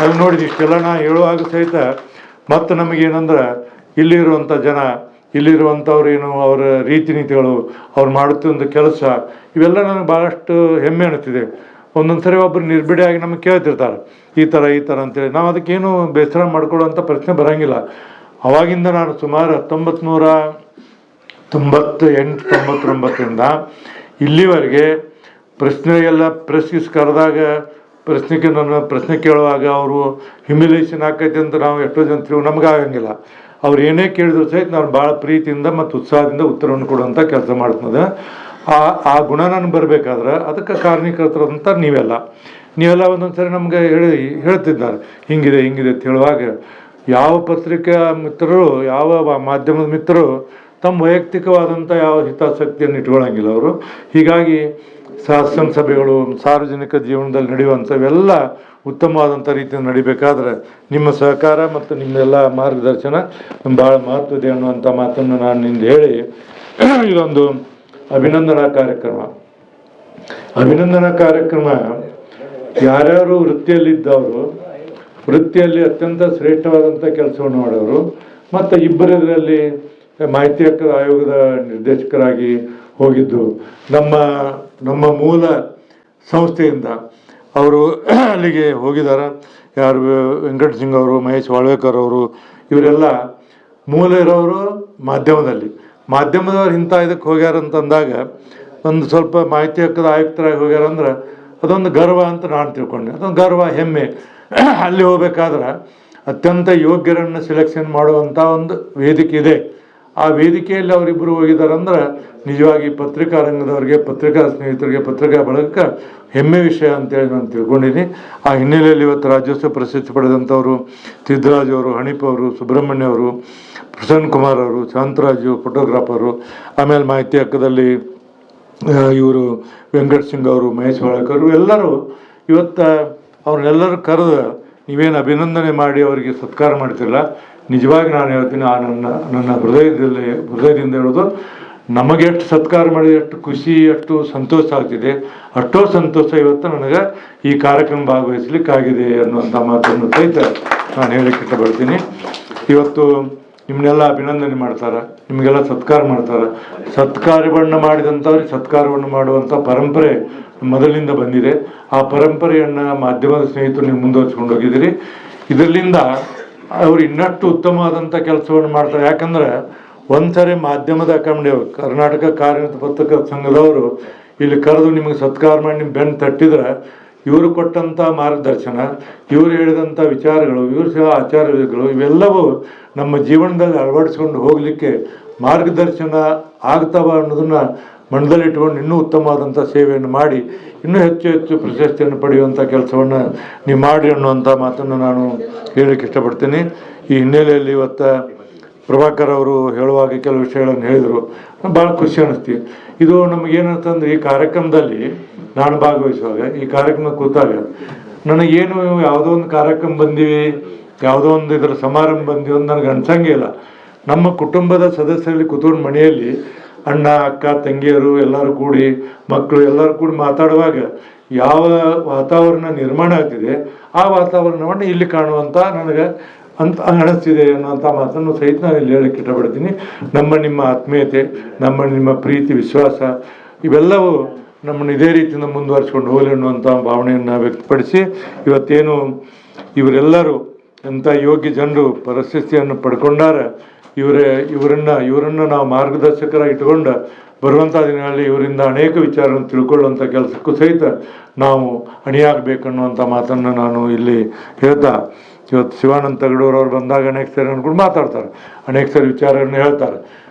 ಅಲ್ಲಿ ನೋಡಿದ ಇಷ್ಟೆಲ್ಲ ನಾ ಹೇಳುವಾಗ ಸಹಿತ ಮತ್ತು ನಮಗೇನಂದ್ರೆ ಇಲ್ಲಿರುವಂಥ ಜನ, ಇಲ್ಲಿರುವಂಥವ್ರೇನು ಅವರ ರೀತಿ ನೀತಿಗಳು, ಅವ್ರು ಮಾಡುತ್ತಿದ್ದ ಕೆಲಸ, ಇವೆಲ್ಲ ನನಗೆ ಭಾಳಷ್ಟು ಹೆಮ್ಮೆ ಅನ್ನಿಸ್ತಿದೆ. ಒಂದೊಂದು ಸರಿ ಒಬ್ಬರು ನಿರ್ಬಿಡಿಯಾಗಿ ನಮಗೆ ಕೇಳ್ತಿರ್ತಾರೆ ಈ ಥರ ಅಂತೇಳಿ. ನಾವು ಅದಕ್ಕೇನು ಬೇಸರ ಮಾಡ್ಕೊಳ್ಳೋವಂಥ ಪ್ರಶ್ನೆ ಬರೋಂಗಿಲ್ಲ. ಅವಾಗಿಂದ ನಾನು ಸುಮಾರು 1998-99ರಿಂದ ಇಲ್ಲಿವರೆಗೆ ಪ್ರಶ್ನೆಗೆಲ್ಲ ಪ್ರೆಸ್ ಕರೆದಾಗ ನನ್ನ ಪ್ರಶ್ನೆ ಕೇಳುವಾಗ ಅವರು ಹ್ಯುಮಿಲೇಷನ್ ಆಕೈತೆ ಅಂತ ನಾವು ಎಷ್ಟೋ ಜನ ನಮ್ಗೆ ಆಗಂಗಿಲ್ಲ. ಅವ್ರು ಏನೇ ಕೇಳಿದ್ರು ಸಹಿತ ನಾನು ಭಾಳ ಪ್ರೀತಿಯಿಂದ ಮತ್ತು ಉತ್ಸಾಹದಿಂದ ಉತ್ತರವನ್ನು ಕೊಡುವಂಥ ಕೆಲಸ ಮಾಡ್ತದೆ. ಆ ಗುಣ ನನಗೆ ಬರಬೇಕಾದ್ರೆ ಅದಕ್ಕೆ ಕಾರಣೀಕರ್ತರಂತ ನೀವೆಲ್ಲ ಒಂದೊಂದು ಸರಿ ನಮಗೆ ಹೇಳ್ತಿದ್ದಾರೆ ಹಿಂಗಿದೆ ಅಂತ ಹೇಳುವಾಗ ಯಾವ ಪತ್ರಿಕಾ ಮಿತ್ರರು, ಯಾವ ಮಾಧ್ಯಮದ ಮಿತ್ರರು ತಮ್ಮ ವೈಯಕ್ತಿಕವಾದಂಥ ಯಾವ ಹಿತಾಸಕ್ತಿಯನ್ನು ಇಟ್ಕೊಳ್ಳೋಂಗಿಲ್ಲ ಅವರು. ಹೀಗಾಗಿ ಶಾಸನ ಸಭೆಗಳು, ಸಾರ್ವಜನಿಕ ಜೀವನದಲ್ಲಿ ನಡೆಯುವಂಥವೆಲ್ಲ ಉತ್ತಮವಾದಂಥ ರೀತಿಯಲ್ಲಿ ನಡಿಬೇಕಾದ್ರೆ ನಿಮ್ಮ ಸಹಕಾರ ಮತ್ತು ನಿಮ್ಮೆಲ್ಲ ಮಾರ್ಗದರ್ಶನ ಭಾಳ ಮಹತ್ವದೆ ಅನ್ನುವಂಥ ಮಾತನ್ನು ನಾನು ನಿಂದು ಹೇಳಿ, ಇದೊಂದು ಅಭಿನಂದನಾ ಕಾರ್ಯಕ್ರಮ ಯಾರ್ಯಾರು ವೃತ್ತಿಯಲ್ಲಿದ್ದವರು, ವೃತ್ತಿಯಲ್ಲಿ ಅತ್ಯಂತ ಶ್ರೇಷ್ಠವಾದಂಥ ಕೆಲಸವನ್ನು ಮಾಡೋರು ಮತ್ತು ಇಬ್ಬರದರಲ್ಲಿ ಮಾಹಿತಿ ಹಕ್ಕುಗಳ ಆಯೋಗದ ನಿರ್ದೇಶಕರಾಗಿ ಹೋಗಿದ್ದು ನಮ್ಮ ಮೂಲ ಸಂಸ್ಥೆಯಿಂದ ಅವರು ಅಲ್ಲಿಗೆ ಹೋಗಿದ್ದಾರೆ. ಯಾರು ವೆಂಕಟ ಸಿಂಗ್ ಅವರು, ಮಹೇಶ್ ವಾಳ್ವೇಕರ್ ಅವರು, ಇವರೆಲ್ಲ ಮೂಲ ಇರೋರು ಮಾಧ್ಯಮದವ್ರು ಇಂಥ ಇದಕ್ಕೆ ಹೋಗ್ಯಾರಂತಂದಾಗ ಒಂದು ಸ್ವಲ್ಪ ಮಾಹಿತಿ ಹಕ್ಕದ ಆಯುಕ್ತರಾಗಿ ಹೋಗ್ಯಾರಂದ್ರೆ ಅದೊಂದು ಗರ್ವ ಅಂತ ನಾನು ತಿಳ್ಕೊಂಡೆ. ಅದೊಂದು ಗರ್ವ, ಹೆಮ್ಮೆ. ಅಲ್ಲಿ ಹೋಗ್ಬೇಕಾದ್ರೆ ಅತ್ಯಂತ ಯೋಗ್ಯರನ್ನು ಸೆಲೆಕ್ಷನ್ ಮಾಡುವಂಥ ಒಂದು ವೇದಿಕೆ ಇದೆ. ಆ ವೇದಿಕೆಯಲ್ಲಿ ಅವರಿಬ್ಬರು ಹೋಗಿದ್ದಾರಂದ್ರೆ ನಿಜವಾಗಿ ಪತ್ರಿಕಾ ರಂಗದವ್ರಿಗೆ, ಪತ್ರಿಕಾ ಸ್ನೇಹಿತರಿಗೆ, ಪತ್ರಿಕಾ ಬಳಗಕ್ಕೆ ಹೆಮ್ಮೆ ವಿಷಯ ಅಂತೇಳಿ ನಾನು ತಿಳ್ಕೊಂಡಿದ್ದೀನಿ. ಆ ಹಿನ್ನೆಲೆಯಲ್ಲಿ ಇವತ್ತು ರಾಜ್ಯೋತ್ಸವ ಪ್ರಶಸ್ತಿ ಪಡೆದಂಥವರು ಸಿದ್ದರಾಜ್ ಅವರು, ಹಣೀಪ್ ಅವರು, ಸುಬ್ರಹ್ಮಣ್ಯ ಅವರು, ಪ್ರಸನ್ನ ಕುಮಾರ್ ಅವರು, ಶಾಂತರಾಜು ಫೋಟೋಗ್ರಾಫರು, ಆಮೇಲೆ ಮಾಹಿತಿ ಹಕ್ಕದಲ್ಲಿ ಇವರು ವೆಂಕಟ ಸಿಂಗ್ ಅವರು, ಮಹೇಶ್ ವಾಳ್ಕರ್ ಎಲ್ಲರೂ ಇವತ್ತು ಅವ್ರನ್ನೆಲ್ಲರೂ ಕರೆದು ನೀವೇನು ಅಭಿನಂದನೆ ಮಾಡಿ ಅವರಿಗೆ ಸತ್ಕಾರ ಮಾಡ್ತಿಲ್ಲ. ನಿಜವಾಗಿ ನಾನು ಹೇಳ್ತೀನಿ, ನನ್ನ ಹೃದಯದಿಂದ ಹೇಳೋದು, ನಮಗೆ ಎಷ್ಟು ಸತ್ಕಾರ ಮಾಡಿದ ಎಷ್ಟು ಖುಷಿ, ಎಷ್ಟು ಸಂತೋಷ ಆಗ್ತಿದೆ, ಅಷ್ಟೋ ಸಂತೋಷ ಇವತ್ತು ನನಗೆ ಈ ಕಾರ್ಯಕ್ರಮ ಭಾಗವಹಿಸ್ಲಿಕ್ಕಾಗಿದೆ ಅನ್ನುವಂಥ ಮಾತನ್ನು ಸಹಿತ ನಾನು ಹೇಳಕ್ಕೆ ಇಷ್ಟಪಡ್ತೀನಿ. ಇವತ್ತು ನಿಮ್ಮನ್ನೆಲ್ಲ ಅಭಿನಂದನೆ ಮಾಡ್ತಾರೆ, ನಿಮಗೆಲ್ಲ ಸತ್ಕಾರ ಮಾಡ್ತಾರೆ. ಸತ್ಕಾರವನ್ನು ಮಾಡಿದಂಥವ್ರಿಗೆ ಸತ್ಕಾರವನ್ನು ಮಾಡುವಂಥ ಪರಂಪರೆ ಮೊದಲಿಂದ ಬಂದಿದೆ. ಆ ಪರಂಪರೆಯನ್ನು ಮಾಧ್ಯಮದ ಸ್ನೇಹಿತರು ನೀವು ಮುಂದುವರಿಸ್ಕೊಂಡು ಹೋಗಿದ್ದೀರಿ. ಇದರಿಂದ ಅವರು ಇನ್ನಷ್ಟು ಉತ್ತಮವಾದಂಥ ಕೆಲಸವನ್ನು ಮಾಡ್ತಾರೆ. ಯಾಕಂದ್ರೆ ಒಂದ್ಸರಿ ಮಾಧ್ಯಮದ ಅಕಾಡೆಮಿ, ಕರ್ನಾಟಕ ಕಾರ್ಯನಿರತ ಪತ್ರಕರ್ತರ ಸಂಘದವರು ಇಲ್ಲಿ ಕರೆದು ನಿಮಗೆ ಸತ್ಕಾರ ಮಾಡಿ ನಿಮ್ಮ ಬೆನ್ನು ತಟ್ಟಿದ್ರೆ ಇವರು ಕೊಟ್ಟಂಥ ಮಾರ್ಗದರ್ಶನ, ಇವರು ಹೇಳಿದಂಥ ವಿಚಾರಗಳು, ಇವರು ಆಚಾರಗಳು ಇವೆಲ್ಲವೂ ನಮ್ಮ ಜೀವನದಲ್ಲಿ ಅಳವಡಿಸ್ಕೊಂಡು ಹೋಗಲಿಕ್ಕೆ ಮಾರ್ಗದರ್ಶನ ಆಗ್ತಾವ ಅನ್ನೋದನ್ನು ಮನದಲ್ಲಿಟ್ಕೊಂಡು ಇನ್ನೂ ಉತ್ತಮವಾದಂಥ ಸೇವೆಯನ್ನು ಮಾಡಿ ಇನ್ನೂ ಹೆಚ್ಚು ಹೆಚ್ಚು ಪ್ರಶಸ್ತಿಯನ್ನು ಪಡೆಯುವಂಥ ಕೆಲಸವನ್ನು ನೀವು ಮಾಡಿ ಅನ್ನುವಂಥ ಮಾತನ್ನು ನಾನು ಹೇಳಕ್ಕೆ ಇಷ್ಟಪಡ್ತೀನಿ. ಈ ಹಿನ್ನೆಲೆಯಲ್ಲಿ ಇವತ್ತು ಪ್ರಭಾಕರ್ ಅವರು ಹೇಳುವಾಗ ಕೆಲವು ವಿಷಯಗಳನ್ನು ಹೇಳಿದರು, ಭಾಳ ಖುಷಿ ಅನ್ನಿಸ್ತೀವಿ. ಇದು ನಮಗೇನಂತಂದ್ರೆ ಈ ಕಾರ್ಯಕ್ರಮದಲ್ಲಿ ನಾನು ಭಾಗವಹಿಸುವಾಗ, ಈ ಕಾರ್ಯಕ್ರಮ ಕೂತಾಗ ನನಗೇನು ಯಾವುದೋ ಒಂದು ಕಾರ್ಯಕ್ರಮ ಬಂದೀವಿ, ಯಾವುದೋ ಒಂದು ಇದರ ಸಮಾರಂಭ ಬಂದೀವಿ ಅಂತ ನನಗೆ ಅನ್ಸಂಗೇ ಇಲ್ಲ. ನಮ್ಮ ಕುಟುಂಬದ ಸದಸ್ಯರಲ್ಲಿ ಕೂತ್ಕೊಂಡು ಮನೆಯಲ್ಲಿ ಅಣ್ಣ, ಅಕ್ಕ, ತಂಗಿಯರು ಎಲ್ಲರೂ ಕೂಡಿ, ಮಕ್ಕಳು ಎಲ್ಲರೂ ಕೂಡಿ ಮಾತಾಡುವಾಗ ಯಾವ ವಾತಾವರಣ ನಿರ್ಮಾಣ ಆಗ್ತಿದೆ ಆ ವಾತಾವರಣವನ್ನು ಇಲ್ಲಿ ಕಾಣುವಂಥ ನನಗೆ ಅಂತ ಅನಿಸ್ತಿದೆ ಅನ್ನೋಂಥ ಮಾತನ್ನು ಸಹಿತ ನಾನು ಇಲ್ಲಿ ಹೇಳಕ್ಕೆ ಇಷ್ಟಪಡ್ತೀನಿ. ನಿಮ್ಮ ಆತ್ಮೀಯತೆ, ನಿಮ್ಮ ಪ್ರೀತಿ, ವಿಶ್ವಾಸ ಇವೆಲ್ಲವೂ ನಮ್ಮನ್ನು ಇದೇ ರೀತಿಯಿಂದ ಮುಂದುವರಿಸ್ಕೊಂಡು ಹೋಗಲಿ ಅನ್ನುವಂಥ ಭಾವನೆಯನ್ನು ವ್ಯಕ್ತಪಡಿಸಿ ಇವತ್ತೇನು ಇವರೆಲ್ಲರೂ ಎಂಥ ಯೋಗ್ಯ ಜನರು ಪ್ರಶಸ್ತಿಯನ್ನು ಪಡ್ಕೊಂಡಾರ ಇವರನ್ನು ನಾವು ಮಾರ್ಗದರ್ಶಕರಾಗಿ ಇಟ್ಕೊಂಡು ಬರುವಂಥ ದಿನಗಳಲ್ಲಿ ಇವರಿಂದ ಅನೇಕ ವಿಚಾರಗಳನ್ನು ತಿಳ್ಕೊಳ್ಳುವಂಥ ಕೆಲಸಕ್ಕೂ ಸಹಿತ ನಾವು ಅಣಿಯಾಗಬೇಕನ್ನುವಂಥ ಮಾತನ್ನು ನಾನು ಇಲ್ಲಿ ಹೇಳ್ತಾ, ಇವತ್ತು ಶಿವಾನಂದ ತಗಡೂರವ್ರು ಬಂದಾಗ ಅನೇಕ ಸಾರಿ ಅನ್ಕೊಂಡು ಮಾತಾಡ್ತಾರೆ, ಅನೇಕ ಸಾರಿ ವಿಚಾರಗಳನ್ನು ಹೇಳ್ತಾರೆ.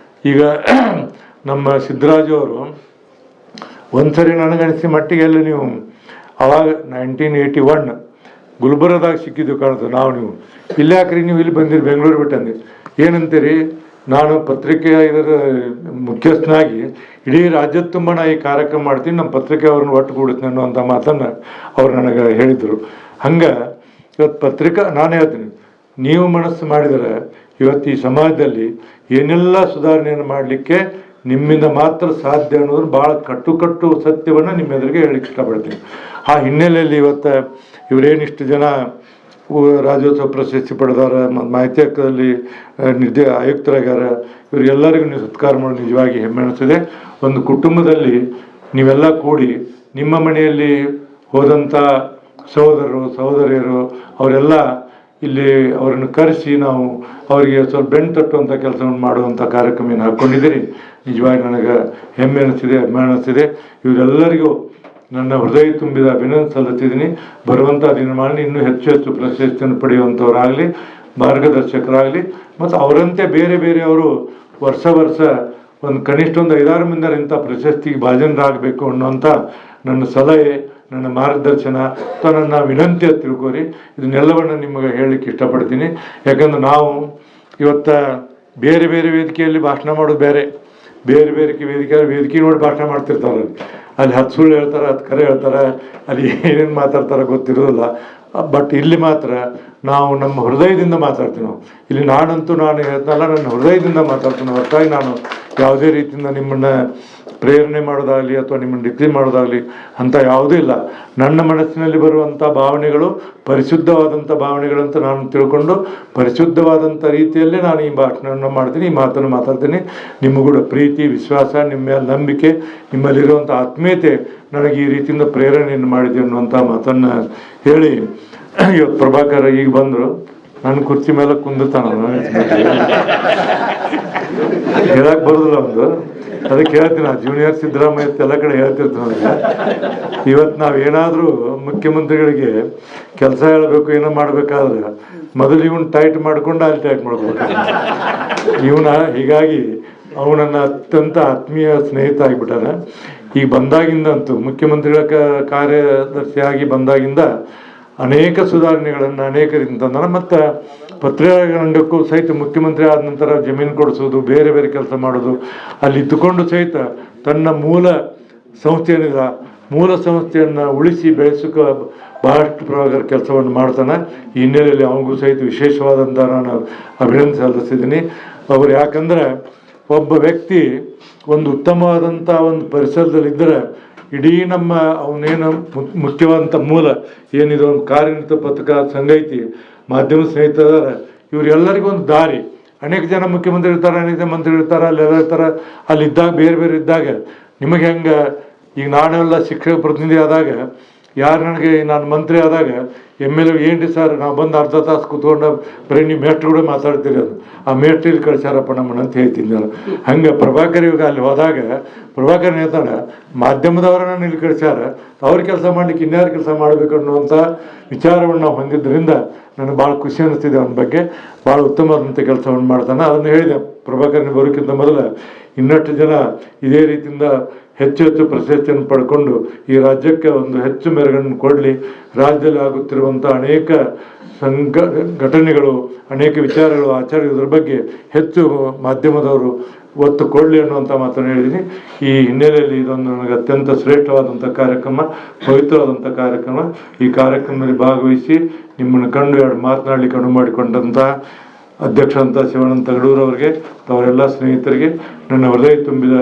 ಈಗ ನಮ್ಮ ಸಿದ್ದರಾಜು ಅವರು ಒಂದು ಸರಿ ನನಗನಿಸಿ ಮಟ್ಟಿಗೆ ಎಲ್ಲ ನೀವು ಅವಾಗ 1981 ಗುಲ್ಬರ್ಗದಾಗ ಸಿಕ್ಕಿದ್ದು ಕಾಣ್ತದೆ. ನೀವು ಇಲ್ಲಿ ಯಾಕ್ರಿ ನೀವು ಇಲ್ಲಿ ಬಂದಿರಿ ಬೆಂಗಳೂರು ಬಿಟ್ಟಂದು ಏನಂತೀರಿ? ನಾನು ಪತ್ರಿಕೆಯ ಇದರ ಮುಖ್ಯಸ್ಥನಾಗಿ ಇಡೀ ರಾಜ್ಯದ ತುಂಬ ನಾ ಈ ಕಾರ್ಯಕ್ರಮ ಮಾಡ್ತೀನಿ, ನಮ್ಮ ಪತ್ರಿಕೆ ಅವ್ರನ್ನ ಒಟ್ಟುಗೂಡುತ್ತೆ ಅನ್ನುವಂಥ ಮಾತನ್ನು ಅವ್ರು ನನಗೆ ಹೇಳಿದರು. ಹಂಗೆ ಇವತ್ತು ಪತ್ರಿಕಾ ನಾನು ಹೇಳ್ತೀನಿ, ನೀವು ಮನಸ್ಸು ಮಾಡಿದರೆ ಇವತ್ತು ಈ ಸಮಾಜದಲ್ಲಿ ಏನೆಲ್ಲ ಸುಧಾರಣೆಯನ್ನು ಮಾಡಲಿಕ್ಕೆ ನಿಮ್ಮಿಂದ ಮಾತ್ರ ಸಾಧ್ಯ ಅನ್ನೋದನ್ನು ಭಾಳ ಕಟ್ಟು ಸತ್ಯವನ್ನು ನಿಮ್ಮ ಎದುರಿಗೆ ಹೇಳಲಿಕ್ಕೆ ಇಷ್ಟಪಡ್ತೀನಿ. ಆ ಹಿನ್ನೆಲೆಯಲ್ಲಿ ಇವತ್ತು ಇವರೇನಿಷ್ಟು ಜನ ರಾಜ್ಯೋತ್ಸವ ಪ್ರಶಸ್ತಿ ಪಡೆದಾರ, ಮಾಹಿತಿ ಹಕ್ಕದಲ್ಲಿ ಆಯುಕ್ತರಾಗ್ಯಾರ, ಇವರಿಗೆಲ್ಲರಿಗೂ ನೀವು ಸತ್ಕಾರ ಮಾಡಿ ನಿಜವಾಗಿ ಹೆಮ್ಮೆ ಅನಿಸಿದೆ. ಒಂದು ಕುಟುಂಬದಲ್ಲಿ ನೀವೆಲ್ಲ ಕೂಡಿ ನಿಮ್ಮ ಮನೆಯಲ್ಲಿ ಹೋದಂಥ ಸಹೋದರರು ಸಹೋದರಿಯರು ಅವರೆಲ್ಲ ಇಲ್ಲಿ ಅವರನ್ನು ಕರೆಸಿ ನಾವು ಅವರಿಗೆ ಸ್ವಲ್ಪ ಬೆನ್ನು ತಟ್ಟುವಂಥ ಕೆಲಸವನ್ನು ಮಾಡುವಂಥ ಕಾರ್ಯಕ್ರಮ ಏನು ಹಾಕ್ಕೊಂಡಿದ್ದೀರಿ. ನಿಜವಾಗಿ ನನಗೆ ಹೆಮ್ಮೆ ಅನಿಸ್ತಿದೆ, ಅಭಿಮಾನ ಅನಿಸ್ತಿದೆ. ಇವರೆಲ್ಲರಿಗೂ ನನ್ನ ಹೃದಯ ತುಂಬಿದ ಅಭಿನಂದನೆ ಸಲ್ಲಿಸಿದ್ದೀನಿ. ಬರುವಂಥ ದಿನಮಾನ ಇನ್ನೂ ಹೆಚ್ಚು ಪ್ರಶಸ್ತಿಯನ್ನು ಪಡೆಯುವಂಥವರಾಗಲಿ, ಮಾರ್ಗದರ್ಶಕರಾಗಲಿ, ಮತ್ತು ಅವರಂತೆ ಬೇರೆ ಅವರು ವರ್ಷ ಒಂದು ಕನಿಷ್ಠ ಒಂದು 5-6 ಮಂದಿ ಇಂಥ ಪ್ರಶಸ್ತಿಗೆ ಭಾಜನರಾಗಬೇಕು ಅನ್ನುವಂಥ ನನ್ನ ಸಲಹೆ, ನನ್ನ ಮಾರ್ಗದರ್ಶನ ಅಥವಾ ನನ್ನ ವಿನಂತಿ ಅಂತ ತಿಳ್ಕೋರಿ. ಇದನ್ನೆಲ್ಲವನ್ನು ನಿಮಗೆ ಹೇಳಲಿಕ್ಕೆ ಇಷ್ಟಪಡ್ತೀನಿ. ಯಾಕಂದ್ರೆ ನಾವು ಇವತ್ತು ಬೇರೆ ವೇದಿಕೆಯಲ್ಲಿ ಭಾಷಣ ಮಾಡೋದು ಬೇರೆ ವೇದಿಕೆ ನೋಡಿ ಭಾಷಣ ಮಾಡ್ತಿರ್ತಾರೆ. ಅಲ್ಲಿ 10 ಸುಳ್ಳು ಹೇಳ್ತಾರೆ, 10 ಕರೆ ಹೇಳ್ತಾರೆ, ಅಲ್ಲಿ ಏನೇನು ಮಾತಾಡ್ತಾರೆ ಗೊತ್ತಿರೋದಿಲ್ಲ. ಬಟ್ ಇಲ್ಲಿ ಮಾತ್ರ ನಾವು ನಮ್ಮ ಹೃದಯದಿಂದ ಮಾತಾಡ್ತೀವಿ. ನಾವು ಇಲ್ಲಿ ನಾನು ಹೇಳ್ತಲ್ಲ, ನನ್ನ ಹೃದಯದಿಂದ ಮಾತಾಡ್ತೀನಿ. ಹೊರತಾಗಿ ನಾನು ಯಾವುದೇ ರೀತಿಯಿಂದ ನಿಮ್ಮನ್ನು ಪ್ರೇರಣೆ ಮಾಡೋದಾಗಲಿ ಅಥವಾ ನಿಮ್ಮನ್ನು ಡಿಗ್ರಿ ಮಾಡೋದಾಗಲಿ ಅಂತ ಯಾವುದೂ ಇಲ್ಲ. ನನ್ನ ಮನಸ್ಸಿನಲ್ಲಿ ಬರುವಂಥ ಭಾವನೆಗಳು ಪರಿಶುದ್ಧವಾದಂಥ ಭಾವನೆಗಳಂತ ನಾನು ತಿಳ್ಕೊಂಡು ಪರಿಶುದ್ಧವಾದಂಥ ರೀತಿಯಲ್ಲೇ ನಾನು ಈ ಭಾಷಣವನ್ನು ಮಾಡ್ತೀನಿ, ಈ ಮಾತನ್ನು ಮಾತಾಡ್ತೀನಿ. ನಿಮಗೂ ಪ್ರೀತಿ, ವಿಶ್ವಾಸ, ನಿಮ್ಮ ಮೇಲೆ ನಂಬಿಕೆ, ನಿಮ್ಮಲ್ಲಿರುವಂಥ ಆತ್ಮೀಯತೆ ನನಗೆ ಈ ರೀತಿಯಿಂದ ಪ್ರೇರಣೆಯನ್ನು ಮಾಡಿದೆ ಅನ್ನುವಂಥ ಮಾತನ್ನು ಹೇಳಿ, ಇವತ್ತು ಪ್ರಭಾಕರ್ ಈಗ ಬಂದರು, ನನ್ನ ಕುರ್ಚಿ ಮೇಲೆ ಕುಂದಿರ್ತಾನ, ಹೇಳಕ್ಕೆ ಬರೋದಿಲ್ಲ ಒಂದು. ಅದಕ್ಕೆ ಹೇಳ್ತೀನಿ, ಜೂನಿಯರ್ ಸಿದ್ದರಾಮಯ್ಯ ಎಲ್ಲ ಕಡೆ ಹೇಳ್ತಿರ್ತೀನಿ. ಇವತ್ತು ನಾವೇನಾದರೂ ಮುಖ್ಯಮಂತ್ರಿಗಳಿಗೆ ಕೆಲಸ ಹೇಳಬೇಕು, ಏನೋ ಮಾಡಬೇಕಾದ್ರೆ ಮೊದಲು ಇವನು ಟೈಟ್ ಮಾಡ್ಕೊಂಡು ಅಲ್ಲಿ ಟೈಟ್ ಮಾಡ್ಬೇಕು ಹೀಗಾಗಿ ಅವನನ್ನ ಅತ್ಯಂತ ಆತ್ಮೀಯ ಸ್ನೇಹಿತ ಆಗಿಬಿಟ್ಟಾನೆ. ಈಗ ಬಂದಾಗಿಂದಂತೂ ಮುಖ್ಯಮಂತ್ರಿಗಳ ಕಾರ್ಯದರ್ಶಿಯಾಗಿ ಬಂದಾಗಿಂದ ಅನೇಕ ಸುಧಾರಣೆಗಳನ್ನು ಅನೇಕ ರೀತಿಯಿಂದ, ಮತ್ತು ಪತ್ರಿಕಾರಂಗಕ್ಕೂ ಸಹಿತ ಮುಖ್ಯಮಂತ್ರಿ ಆದ ನಂತರ ಜಮೀನು ಕೊಡಿಸೋದು, ಬೇರೆ ಕೆಲಸ ಮಾಡೋದು, ಅಲ್ಲಿ ಇದ್ದುಕೊಂಡು ಸಹಿತ ತನ್ನ ಮೂಲ ಸಂಸ್ಥೆ ಏನಿದೆ ಮೂಲ ಸಂಸ್ಥೆಯನ್ನು ಉಳಿಸಿ ಬೆಳೆಸೋಕೆ ಬಹಳಷ್ಟು ಪ್ರಭಾಕರ ಕೆಲಸವನ್ನು ಮಾಡ್ತಾನೆ. ಈ ಹಿನ್ನೆಲೆಯಲ್ಲಿ ಅವನಿಗೂ ಸಹಿತ ವಿಶೇಷವಾದಂಥ ನಾನು ಅಭಿನಂದನೆ ಸಲ್ಲಿಸಿದ್ದೀನಿ. ಅವರು ಯಾಕಂದರೆ ಒಬ್ಬ ವ್ಯಕ್ತಿ ಒಂದು ಉತ್ತಮವಾದಂಥ ಒಂದು ಪರಿಸರದಲ್ಲಿದ್ದರೆ ಇಡೀ ನಮ್ಮ ಅವನೇನು ಮುಖ್ಯವಾದಂಥ ಮೂಲ ಏನಿದೆ, ಒಂದು ಕಾರ್ಯನಿರತ ಪತ್ರಿಕಾ ಸಂಘ ಐತಿ, ಮಾಧ್ಯಮ ಸ್ನೇಹಿತರ, ಇವರೆಲ್ಲರಿಗೂ ಒಂದು ದಾರಿ. ಅನೇಕ ಜನ ಮುಖ್ಯಮಂತ್ರಿ ಇರ್ತಾರೆ, ಅನೇಕ ಜನ ಮಂತ್ರಿ ಇರ್ತಾರೆ, ಅಲ್ಲೆಲ್ಲ ಇರ್ತಾರೆ. ಅಲ್ಲಿದ್ದಾಗ ಬೇರೆ ಇದ್ದಾಗ ನಿಮಗೆ ಹೆಂಗೆ, ಈಗ ನಾನೆಲ್ಲ ಶಿಕ್ಷಕ ಪ್ರತಿನಿಧಿ ಆದಾಗ ಯಾರು ನನಗೆ ನಾನು ಮಂತ್ರಿ ಆದಾಗ MLA ಏನು ಸರ್ ನಾವು ಬಂದು ಅರ್ಧ ತಾಸು ಕೂತ್ಕೊಂಡು ಬರೀ ನೀವು ಮೇಷ್ಟ್ರು ಕೂಡ ಮಾತಾಡ್ತೀರಿ, ಅದು ಆ ಮೇಷ್ಟ್ರಲ್ಲಿ ಕಳಿಸ್ಯಾರಪ್ಪ ನಮ್ಮನ್ನ ಅಂತ ಹೇಳ್ತೀನಿ ನಾನು. ಹಂಗೆ ಪ್ರಭಾಕರ್ ಇವಾಗ ಅಲ್ಲಿ ಹೋದಾಗ ಪ್ರಭಾಕರ್ ಹೇಳ್ತಾನೆ, ಮಾಧ್ಯಮದವರನ್ನ ಇಲ್ಲಿ ಕಳಿಸ್ಯಾರ, ಅವ್ರ ಕೆಲಸ ಮಾಡ್ಲಿಕ್ಕೆ ಇನ್ಯಾರು ಕೆಲಸ ಮಾಡಬೇಕು ಅನ್ನುವಂಥ ವಿಚಾರವನ್ನು ನಾವು ಹೊಂದಿದ್ದರಿಂದ ನನಗೆ ಭಾಳ ಖುಷಿ ಅನ್ನಿಸ್ತಿದೆ. ಅವನ ಬಗ್ಗೆ ಭಾಳ ಉತ್ತಮವಾದಂಥ ಕೆಲಸವನ್ನು ಮಾಡ್ತಾನೆ. ಅದನ್ನು ಹೇಳಿದೆ, ಪ್ರಭಾಕರ್ನ ಬರೋಕ್ಕಿಂತ ಮೊದಲು ಇನ್ನಷ್ಟು ಜನ ಇದೇ ರೀತಿಯಿಂದ ಹೆಚ್ಚು ಪ್ರಶಸ್ತಿಯನ್ನು ಪಡ್ಕೊಂಡು ಈ ರಾಜ್ಯಕ್ಕೆ ಒಂದು ಹೆಚ್ಚು ಮೆರುಗನ್ನು ಕೊಡಲಿ. ರಾಜ್ಯದಲ್ಲಿ ಆಗುತ್ತಿರುವಂಥ ಅನೇಕ ಘಟನೆಗಳು, ಅನೇಕ ವಿಚಾರಗಳು, ಆಚಾರ್ಯರ ಬಗ್ಗೆ ಹೆಚ್ಚು ಮಾಧ್ಯಮದವರು ಒತ್ತು ಕೊಡಲಿ ಅನ್ನುವಂಥ ಮಾತನ್ನು ಹೇಳಿದ್ದೀನಿ. ಈ ಹಿನ್ನೆಲೆಯಲ್ಲಿ ಇದೊಂದು ನನಗೆ ಅತ್ಯಂತ ಶ್ರೇಷ್ಠವಾದಂಥ ಕಾರ್ಯಕ್ರಮ, ಪವಿತ್ರವಾದಂಥ ಕಾರ್ಯಕ್ರಮ. ಈ ಕಾರ್ಯಕ್ರಮದಲ್ಲಿ ಭಾಗವಹಿಸಿ ನಿಮ್ಮನ್ನು ಕಂಡು ಎರಡು ಮಾತನಾಡಲಿಕ್ಕೆ ಅನುವು ಮಾಡಿಕೊಂಡಂಥ ಅಧ್ಯಕ್ಷ ಅಂತ ಶಿವಾನಂದ ತಗಡೂರವರಿಗೆ, ಅವರೆಲ್ಲ ಸ್ನೇಹಿತರಿಗೆ ನನ್ನ ಹೃದಯ ತುಂಬಿದ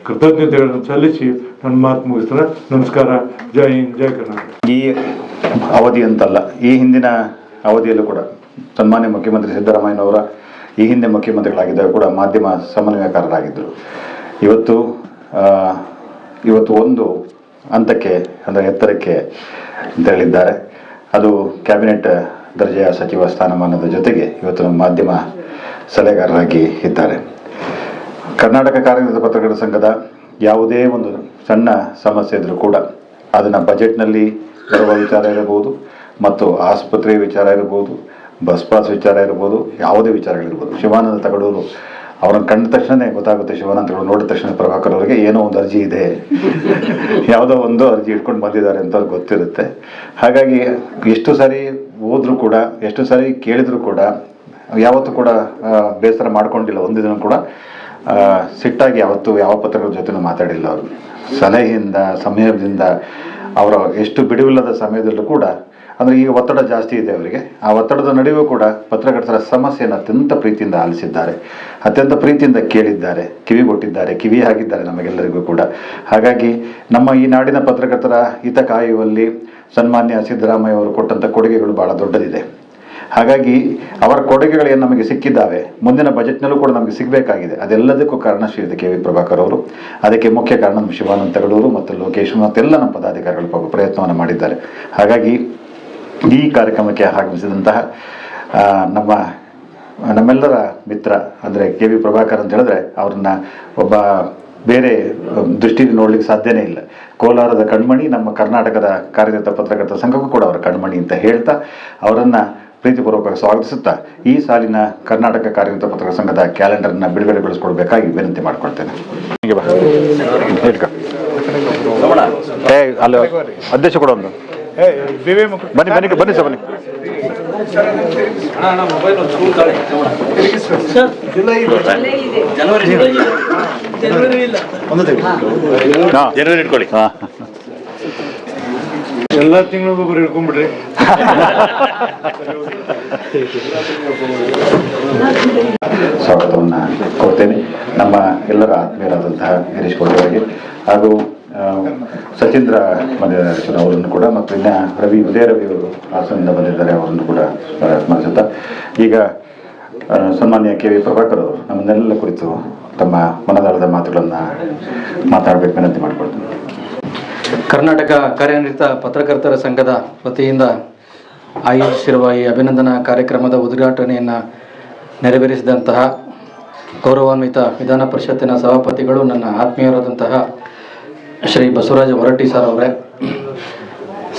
ಕೃತಜ್ಞತೆಗಳನ್ನು ಸಲ್ಲಿಸಿ ನನ್ನ ಮಾತು ಮುಗಿಸ್ತಾನೆ. ನಮಸ್ಕಾರ. ಜೈ ಹಿಂದ್, ಜೈ ಕರ್ನಾಟಕ. ಈ ಅವಧಿ ಅಂತಲ್ಲ, ಈ ಹಿಂದಿನ ಅವಧಿಯಲ್ಲೂ ಕೂಡ ಸನ್ಮಾನ್ಯ ಮುಖ್ಯಮಂತ್ರಿ ಸಿದ್ದರಾಮಯ್ಯನವರ ಈ ಹಿಂದೆ ಮುಖ್ಯಮಂತ್ರಿಗಳಾಗಿದ್ದಾಗ ಕೂಡ ಮಾಧ್ಯಮ ಸಮನ್ವಯಕಾರರಾಗಿದ್ದರು. ಇವತ್ತು ಒಂದು ಹಂತಕ್ಕೆ ಅಂದರೆ ಎತ್ತರಕ್ಕೆ ಅಂತ ಹೇಳಿದ್ದಾರೆ. ಅದು ಕ್ಯಾಬಿನೆಟ್ ದರ್ಜೆಯ ಸಚಿವ ಸ್ಥಾನಮಾನದ ಜೊತೆಗೆ ಇವತ್ತು ನಮ್ಮ ಮಾಧ್ಯಮ ಸಲಹೆಗಾರರಾಗಿ ಇದ್ದಾರೆ. ಕರ್ನಾಟಕ ಕಾರ್ಯನಿರತ ಪತ್ರಕರ್ತರ ಸಂಘದ ಯಾವುದೇ ಒಂದು ಸಣ್ಣ ಸಮಸ್ಯೆ ಇದ್ದರೂ ಕೂಡ ಅದನ್ನು ಬಜೆಟ್ನಲ್ಲಿ ಬರುವ ವಿಚಾರ ಇರಬಹುದು, ಮತ್ತು ಆಸ್ಪತ್ರೆ ವಿಚಾರ ಇರ್ಬೋದು, ಬಸ್ ಪಾಸ್ ವಿಚಾರ ಇರ್ಬೋದು, ಯಾವುದೇ ವಿಚಾರಗಳಿರ್ಬೋದು. ಶಿವಾನಂದ ತಗಡೂರು ಅವ್ರನ್ನ ಕಂಡ ತಕ್ಷಣವೇ ಗೊತ್ತಾಗುತ್ತೆ, ಶಿವಾನಂದ ತಗಡೂರು ನೋಡಿದ ತಕ್ಷಣ ಪ್ರಭಾಕರ್ ಅವರಿಗೆ ಏನೋ ಒಂದು ಅರ್ಜಿ ಇದೆ, ಯಾವುದೋ ಒಂದು ಅರ್ಜಿ ಇಟ್ಕೊಂಡು ಬಂದಿದ್ದಾರೆ ಅಂತ ಅವ್ರಿಗೆ ಗೊತ್ತಿರುತ್ತೆ. ಹಾಗಾಗಿ ಎಷ್ಟು ಸಾರಿ ಹೋದರೂ ಕೂಡ, ಎಷ್ಟು ಸಾರಿ ಕೇಳಿದ್ರು ಕೂಡ ಯಾವತ್ತೂ ಕೂಡ ಬೇಸರ ಮಾಡ್ಕೊಂಡಿಲ್ಲ. ಒಂದು ದಿನ ಕೂಡ ಸಿಟ್ಟಾಗಿ ಯಾವತ್ತೂ ಯಾವ ಪತ್ರಕರ್ತರ ಜೊತೆ ಮಾತಾಡಿಲ್ಲ. ಅವರು ಸಲಹೆಯಿಂದ, ಸಮಯದಿಂದ, ಅವರ ಎಷ್ಟು ಬಿಡುವಿಲ್ಲದ ಸಮಯದಲ್ಲೂ ಕೂಡ, ಅಂದರೆ ಈಗ ಒತ್ತಡ ಜಾಸ್ತಿ ಇದೆ ಅವರಿಗೆ, ಆ ಒತ್ತಡದ ನಡುವೆಯೂ ಕೂಡ ಪತ್ರಕರ್ತರ ಸಮಸ್ಯೆಯನ್ನು ಅತ್ಯಂತ ಪ್ರೀತಿಯಿಂದ ಆಲಿಸಿದ್ದಾರೆ, ಅತ್ಯಂತ ಪ್ರೀತಿಯಿಂದ ಕೇಳಿದ್ದಾರೆ, ಕಿವಿಗೊಟ್ಟಿದ್ದಾರೆ, ಕಿವಿ ಆಗಿದ್ದಾರೆ ನಮಗೆಲ್ಲರಿಗೂ ಕೂಡ. ಹಾಗಾಗಿ ನಮ್ಮ ಈ ನಾಡಿನ ಪತ್ರಕರ್ತರ ಹಿತ ಕಾಯುವಲ್ಲಿ ಸನ್ಮಾನ್ಯ ಸಿದ್ದರಾಮಯ್ಯ ಅವರು ಕೊಟ್ಟಂಥ ಕೊಡುಗೆಗಳು ಭಾಳ ದೊಡ್ಡದಿದೆ. ಹಾಗಾಗಿ ಅವರ ಕೊಡುಗೆಗಳೇನು ನಮಗೆ ಸಿಕ್ಕಿದ್ದಾವೆ, ಮುಂದಿನ ಬಜೆಟ್ನಲ್ಲೂ ಕೂಡ ನಮಗೆ ಸಿಗಬೇಕಾಗಿದೆ. ಅದೆಲ್ಲದಕ್ಕೂ ಕಾರಣ ಶ್ರೀಯುತ ಕೆ ವಿ ಪ್ರಭಾಕರ್ ಅವರು. ಅದಕ್ಕೆ ಮುಖ್ಯ ಕಾರಣ ನಮ್ಮ ಶಿವಾನಂದ ತಗಡೂರು ಮತ್ತು ಲೋಕೇಶ್ ಮತ್ತೆಲ್ಲ ನಮ್ಮ ಪದಾಧಿಕಾರಿಗಳು ಪ್ರಯತ್ನವನ್ನು ಮಾಡಿದ್ದಾರೆ. ಹಾಗಾಗಿ ಈ ಕಾರ್ಯಕ್ರಮಕ್ಕೆ ಆಗಮಿಸಿದಂತಹ ನಮ್ಮೆಲ್ಲರ ಮಿತ್ರ ಅಂದರೆ ಕೆ ವಿ ಪ್ರಭಾಕರ್ ಅಂತ ಹೇಳಿದ್ರೆ ಅವ್ರನ್ನ ಒಬ್ಬ ಬೇರೆ ದೃಷ್ಟಿಯಲ್ಲಿ ನೋಡ್ಲಿಕ್ಕೆ ಸಾಧ್ಯನೇ ಇಲ್ಲ. ಕೋಲಾರದ ಕಣ್ಮಣಿ, ನಮ್ಮ ಕರ್ನಾಟಕದ ಕಾರ್ಯನಿರತ ಪತ್ರಕರ್ತರ ಸಂಘಕ್ಕೂ ಕೂಡ ಅವರ ಕಣ್ಮಣಿ ಅಂತ ಹೇಳ್ತಾ ಅವರನ್ನು ಪ್ರೀತಿಪೂರ್ವಕವಾಗಿ ಸ್ವಾಗತಿಸುತ್ತಾ ಈ ಸಾಲಿನ ಕರ್ನಾಟಕ ಕಾರ್ಯನಿರತ ಪತ್ರಕರ್ತರ ಸಂಘದ ಕ್ಯಾಲೆಂಡರ್ನ ಬಿಡುಗಡೆಗೊಳಿಸ್ಕೊಡ್ಬೇಕಾಗಿ ವಿನಂತಿ ಮಾಡ್ಕೊಳ್ತೇನೆ. ಅಲ್ಲಿ ಅಧ್ಯಕ್ಷ ಕೂಡ ಒಂದು ಬನ್ನಿ ಬನ್ನಿ ಬನ್ನಿ ಸರ್, ಬನ್ನಿ. ಜನವರಿ ಇಟ್ಕೊಳ್ಳಿ. ಎಲ್ಲ ತಿಂಗಳಿಗೊಬ್ಬರು ಹಿಡ್ಕೊಂಡ್ಬಿಡ್ರಿ. ಸ್ವಾಗತವನ್ನು ಕೊಡ್ತೇನೆ ನಮ್ಮ ಎಲ್ಲರ ಆತ್ಮೀಯರಾದಂತಹ ಗಿರೀಶ್ ಕೋಟೆಯವರಿಗೆ ಹಾಗೂ ಸಚೀಂದ್ರ ಮಧ್ಯರಾಜೇಶ್ವರ ಅವರನ್ನು ಕೂಡ, ಮತ್ತು ಇನ್ನು ಉದಯ ರವಿ ಅವರು ಹಾಸನದಿಂದ ಬಂದಿದ್ದಾರೆ, ಅವರನ್ನು ಕೂಡ ಸ್ಮರಿಸುತ್ತಾ ಈಗ ಸನ್ಮಾನ್ಯ ಕೆ ವಿ ಪ್ರಭಾಕರ್ ಅವರು ನಮ್ಮನ್ನೆಲ್ಲ ಕುರಿತು ತಮ್ಮ ಮನದಾಳದ ಮಾತುಗಳನ್ನು ಮಾತಾಡಬೇಕು ವಿನಂತಿ ಮಾಡಿಕೊಳ್ತೇನೆ. ಕರ್ನಾಟಕ ಕಾರ್ಯನಿರತ ಪತ್ರಕರ್ತರ ಸಂಘದ ವತಿಯಿಂದ ಆಯೋಜಿಸಿರುವ ಈ ಅಭಿನಂದನಾ ಕಾರ್ಯಕ್ರಮದ ಉದ್ಘಾಟನೆಯನ್ನು ನೆರವೇರಿಸಿದಂತಹ ಗೌರವಾನ್ವಿತ ವಿಧಾನ ಪರಿಷತ್ತಿನ ಸಭಾಪತಿಗಳು, ನನ್ನ ಆತ್ಮೀಯರಾದಂತಹ ಶ್ರೀ ಬಸವರಾಜ ಹೊರಟ್ಟಿ ಸರ್ ಅವರೇ,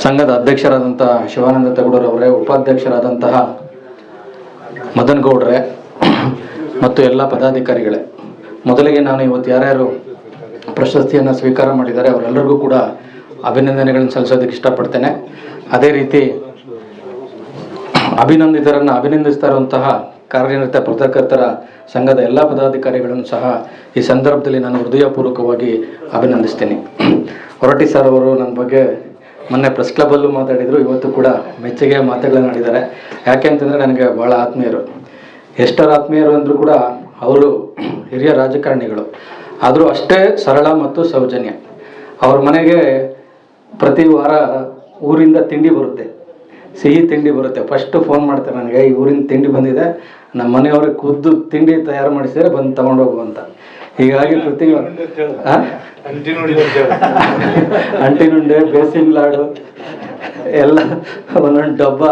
ಸಂಘದ ಅಧ್ಯಕ್ಷರಾದಂತಹ ಶಿವಾನಂದ ತಗಡೂರವರೇ, ಉಪಾಧ್ಯಕ್ಷರಾದಂತಹ ಮದನ್ ಗೌಡ್ರೆ ಮತ್ತು ಎಲ್ಲ ಪದಾಧಿಕಾರಿಗಳೇ, ಮೊದಲಿಗೆ ನಾನು ಇವತ್ತು ಯಾರ್ಯಾರು ಪ್ರಶಸ್ತಿಯನ್ನು ಸ್ವೀಕಾರ ಮಾಡಿದ್ದಾರೆ ಅವರೆಲ್ಲರಿಗೂ ಕೂಡ ಅಭಿನಂದನೆಗಳನ್ನು ಸಲ್ಲಿಸೋದಕ್ಕೆ ಇಷ್ಟಪಡ್ತೇನೆ. ಅದೇ ರೀತಿ ಅಭಿನಂದಿತರನ್ನು ಅಭಿನಂದಿಸ್ತಾ ಇರುವಂತಹ ಕಾರ್ಯನಿರತ ಪತ್ರಕರ್ತರ ಸಂಘದ ಎಲ್ಲ ಪದಾಧಿಕಾರಿಗಳನ್ನು ಸಹ ಈ ಸಂದರ್ಭದಲ್ಲಿ ನಾನು ಹೃದಯಪೂರ್ವಕವಾಗಿ ಅಭಿನಂದಿಸ್ತೀನಿ. ಹೊರಟ್ಟಿ ಸರ್ ಅವರು ನನ್ನ ಬಗ್ಗೆ ಮೊನ್ನೆ ಪ್ರೆಸ್ ಕ್ಲಬ್ಬಲ್ಲೂ ಮಾತಾಡಿದರು, ಇವತ್ತು ಕೂಡ ಮೆಚ್ಚುಗೆ ಮಾತುಗಳನ್ನು ಆಡಿದ್ದಾರೆ. ಯಾಕೆ ಅಂತಂದರೆ ನನಗೆ ಭಾಳ ಆತ್ಮೀಯರು, ಎಷ್ಟರ ಆತ್ಮೀಯರು ಅಂದರೂ ಕೂಡ ಅವರು ಹಿರಿಯ ರಾಜಕಾರಣಿಗಳು, ಆದರೂ ಅಷ್ಟೇ ಸರಳ ಮತ್ತು ಸೌಜನ್ಯ. ಅವ್ರ ಮನೆಗೆ ಪ್ರತಿ ವಾರ ಊರಿಂದ ತಿಂಡಿ ಬರುತ್ತೆ, ಸಿಹಿ ತಿಂಡಿ ಬರುತ್ತೆ. ಫಸ್ಟು ಫೋನ್ ಮಾಡ್ತಾರೆ ನನಗೆ, ಈ ಊರಿನ ತಿಂಡಿ ಬಂದಿದೆ, ನಮ್ಮ ಮನೆಯವ್ರಿಗೆ ಖುದ್ದು ತಿಂಡಿ ತಯಾರು ಮಾಡಿಸಿದರೆ ಬಂದು ತಗೊಂಡೋಗು ಅಂತ. ಹೀಗಾಗಿ ಪ್ರತಿ ಅಂಟಿನುಂಡೆ, ಬೇಸಿನ್ ಲಾಡು ಎಲ್ಲ ಒಂದೊಂದು ಡಬ್ಬ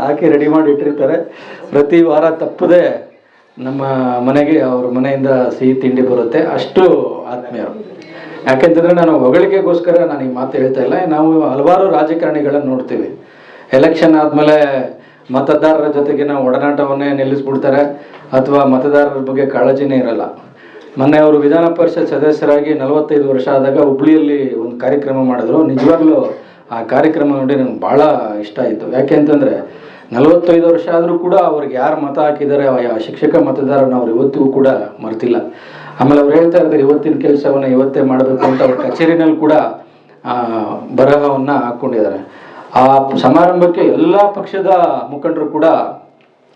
ಹಾಕಿ ರೆಡಿ ಮಾಡಿ ಇಟ್ಟಿರ್ತಾರೆ. ಪ್ರತಿ ವಾರ ತಪ್ಪದೆ ನಮ್ಮ ಮನೆಗೆ ಅವ್ರ ಮನೆಯಿಂದ ಸಿಹಿ ತಿಂಡಿ ಬರುತ್ತೆ. ಅಷ್ಟು ಆತ್ಮೀಯರು. ಯಾಕೆಂತಂದರೆ ನಾನು ಹೊಗಳಿಕೆಗೋಸ್ಕರ ನಾನು ಈ ಮಾತು ಹೇಳ್ತಾ ಇಲ್ಲ. ನಾವು ಹಲವಾರು ರಾಜಕಾರಣಿಗಳನ್ನು ನೋಡ್ತೀವಿ, ಎಲೆಕ್ಷನ್ ಆದಮೇಲೆ ಮತದಾರರ ಜೊತೆಗೆ ನಾವು ಒಡನಾಟವನ್ನೇ ನಿಲ್ಲಿಸ್ಬಿಡ್ತಾರೆ, ಅಥವಾ ಮತದಾರರ ಬಗ್ಗೆ ಕಾಳಜಿನೇ ಇರಲ್ಲ. ಮೊನ್ನೆ ಅವರು ವಿಧಾನ ಪರಿಷತ್ ಸದಸ್ಯರಾಗಿ 45 ವರ್ಷ ಆದಾಗ ಹುಬ್ಳಿಯಲ್ಲಿ ಒಂದು ಕಾರ್ಯಕ್ರಮ ಮಾಡಿದ್ರು. ನಿಜವಾಗ್ಲೂ ಆ ಕಾರ್ಯಕ್ರಮ ನೋಡಿ ನನಗೆ ಭಾಳ ಇಷ್ಟ ಆಯಿತು. ಯಾಕೆ ಅಂತಂದರೆ 45 ವರ್ಷ ಆದರೂ ಕೂಡ ಅವ್ರಿಗೆ ಯಾರು ಮತ ಹಾಕಿದ್ದಾರೆ ಆ ಶಿಕ್ಷಕ ಮತದಾರನ ಅವ್ರು ಇವತ್ತಿಗೂ ಕೂಡ ಮರ್ತಿಲ್ಲ. ಆಮೇಲೆ ಅವ್ರು ಹೇಳ್ತಾ ಇರ್ತಾರೆ ಇವತ್ತಿನ ಕೆಲಸವನ್ನು ಇವತ್ತೇ ಮಾಡಬೇಕು ಅಂತ. ಅವ್ರ ಕಚೇರಿನಲ್ಲಿ ಕೂಡ ಬರಹವನ್ನು ಹಾಕ್ಕೊಂಡಿದ್ದಾರೆ. ಆ ಸಮಾರಂಭಕ್ಕೆ ಎಲ್ಲ ಪಕ್ಷದ ಮುಖಂಡರು ಕೂಡ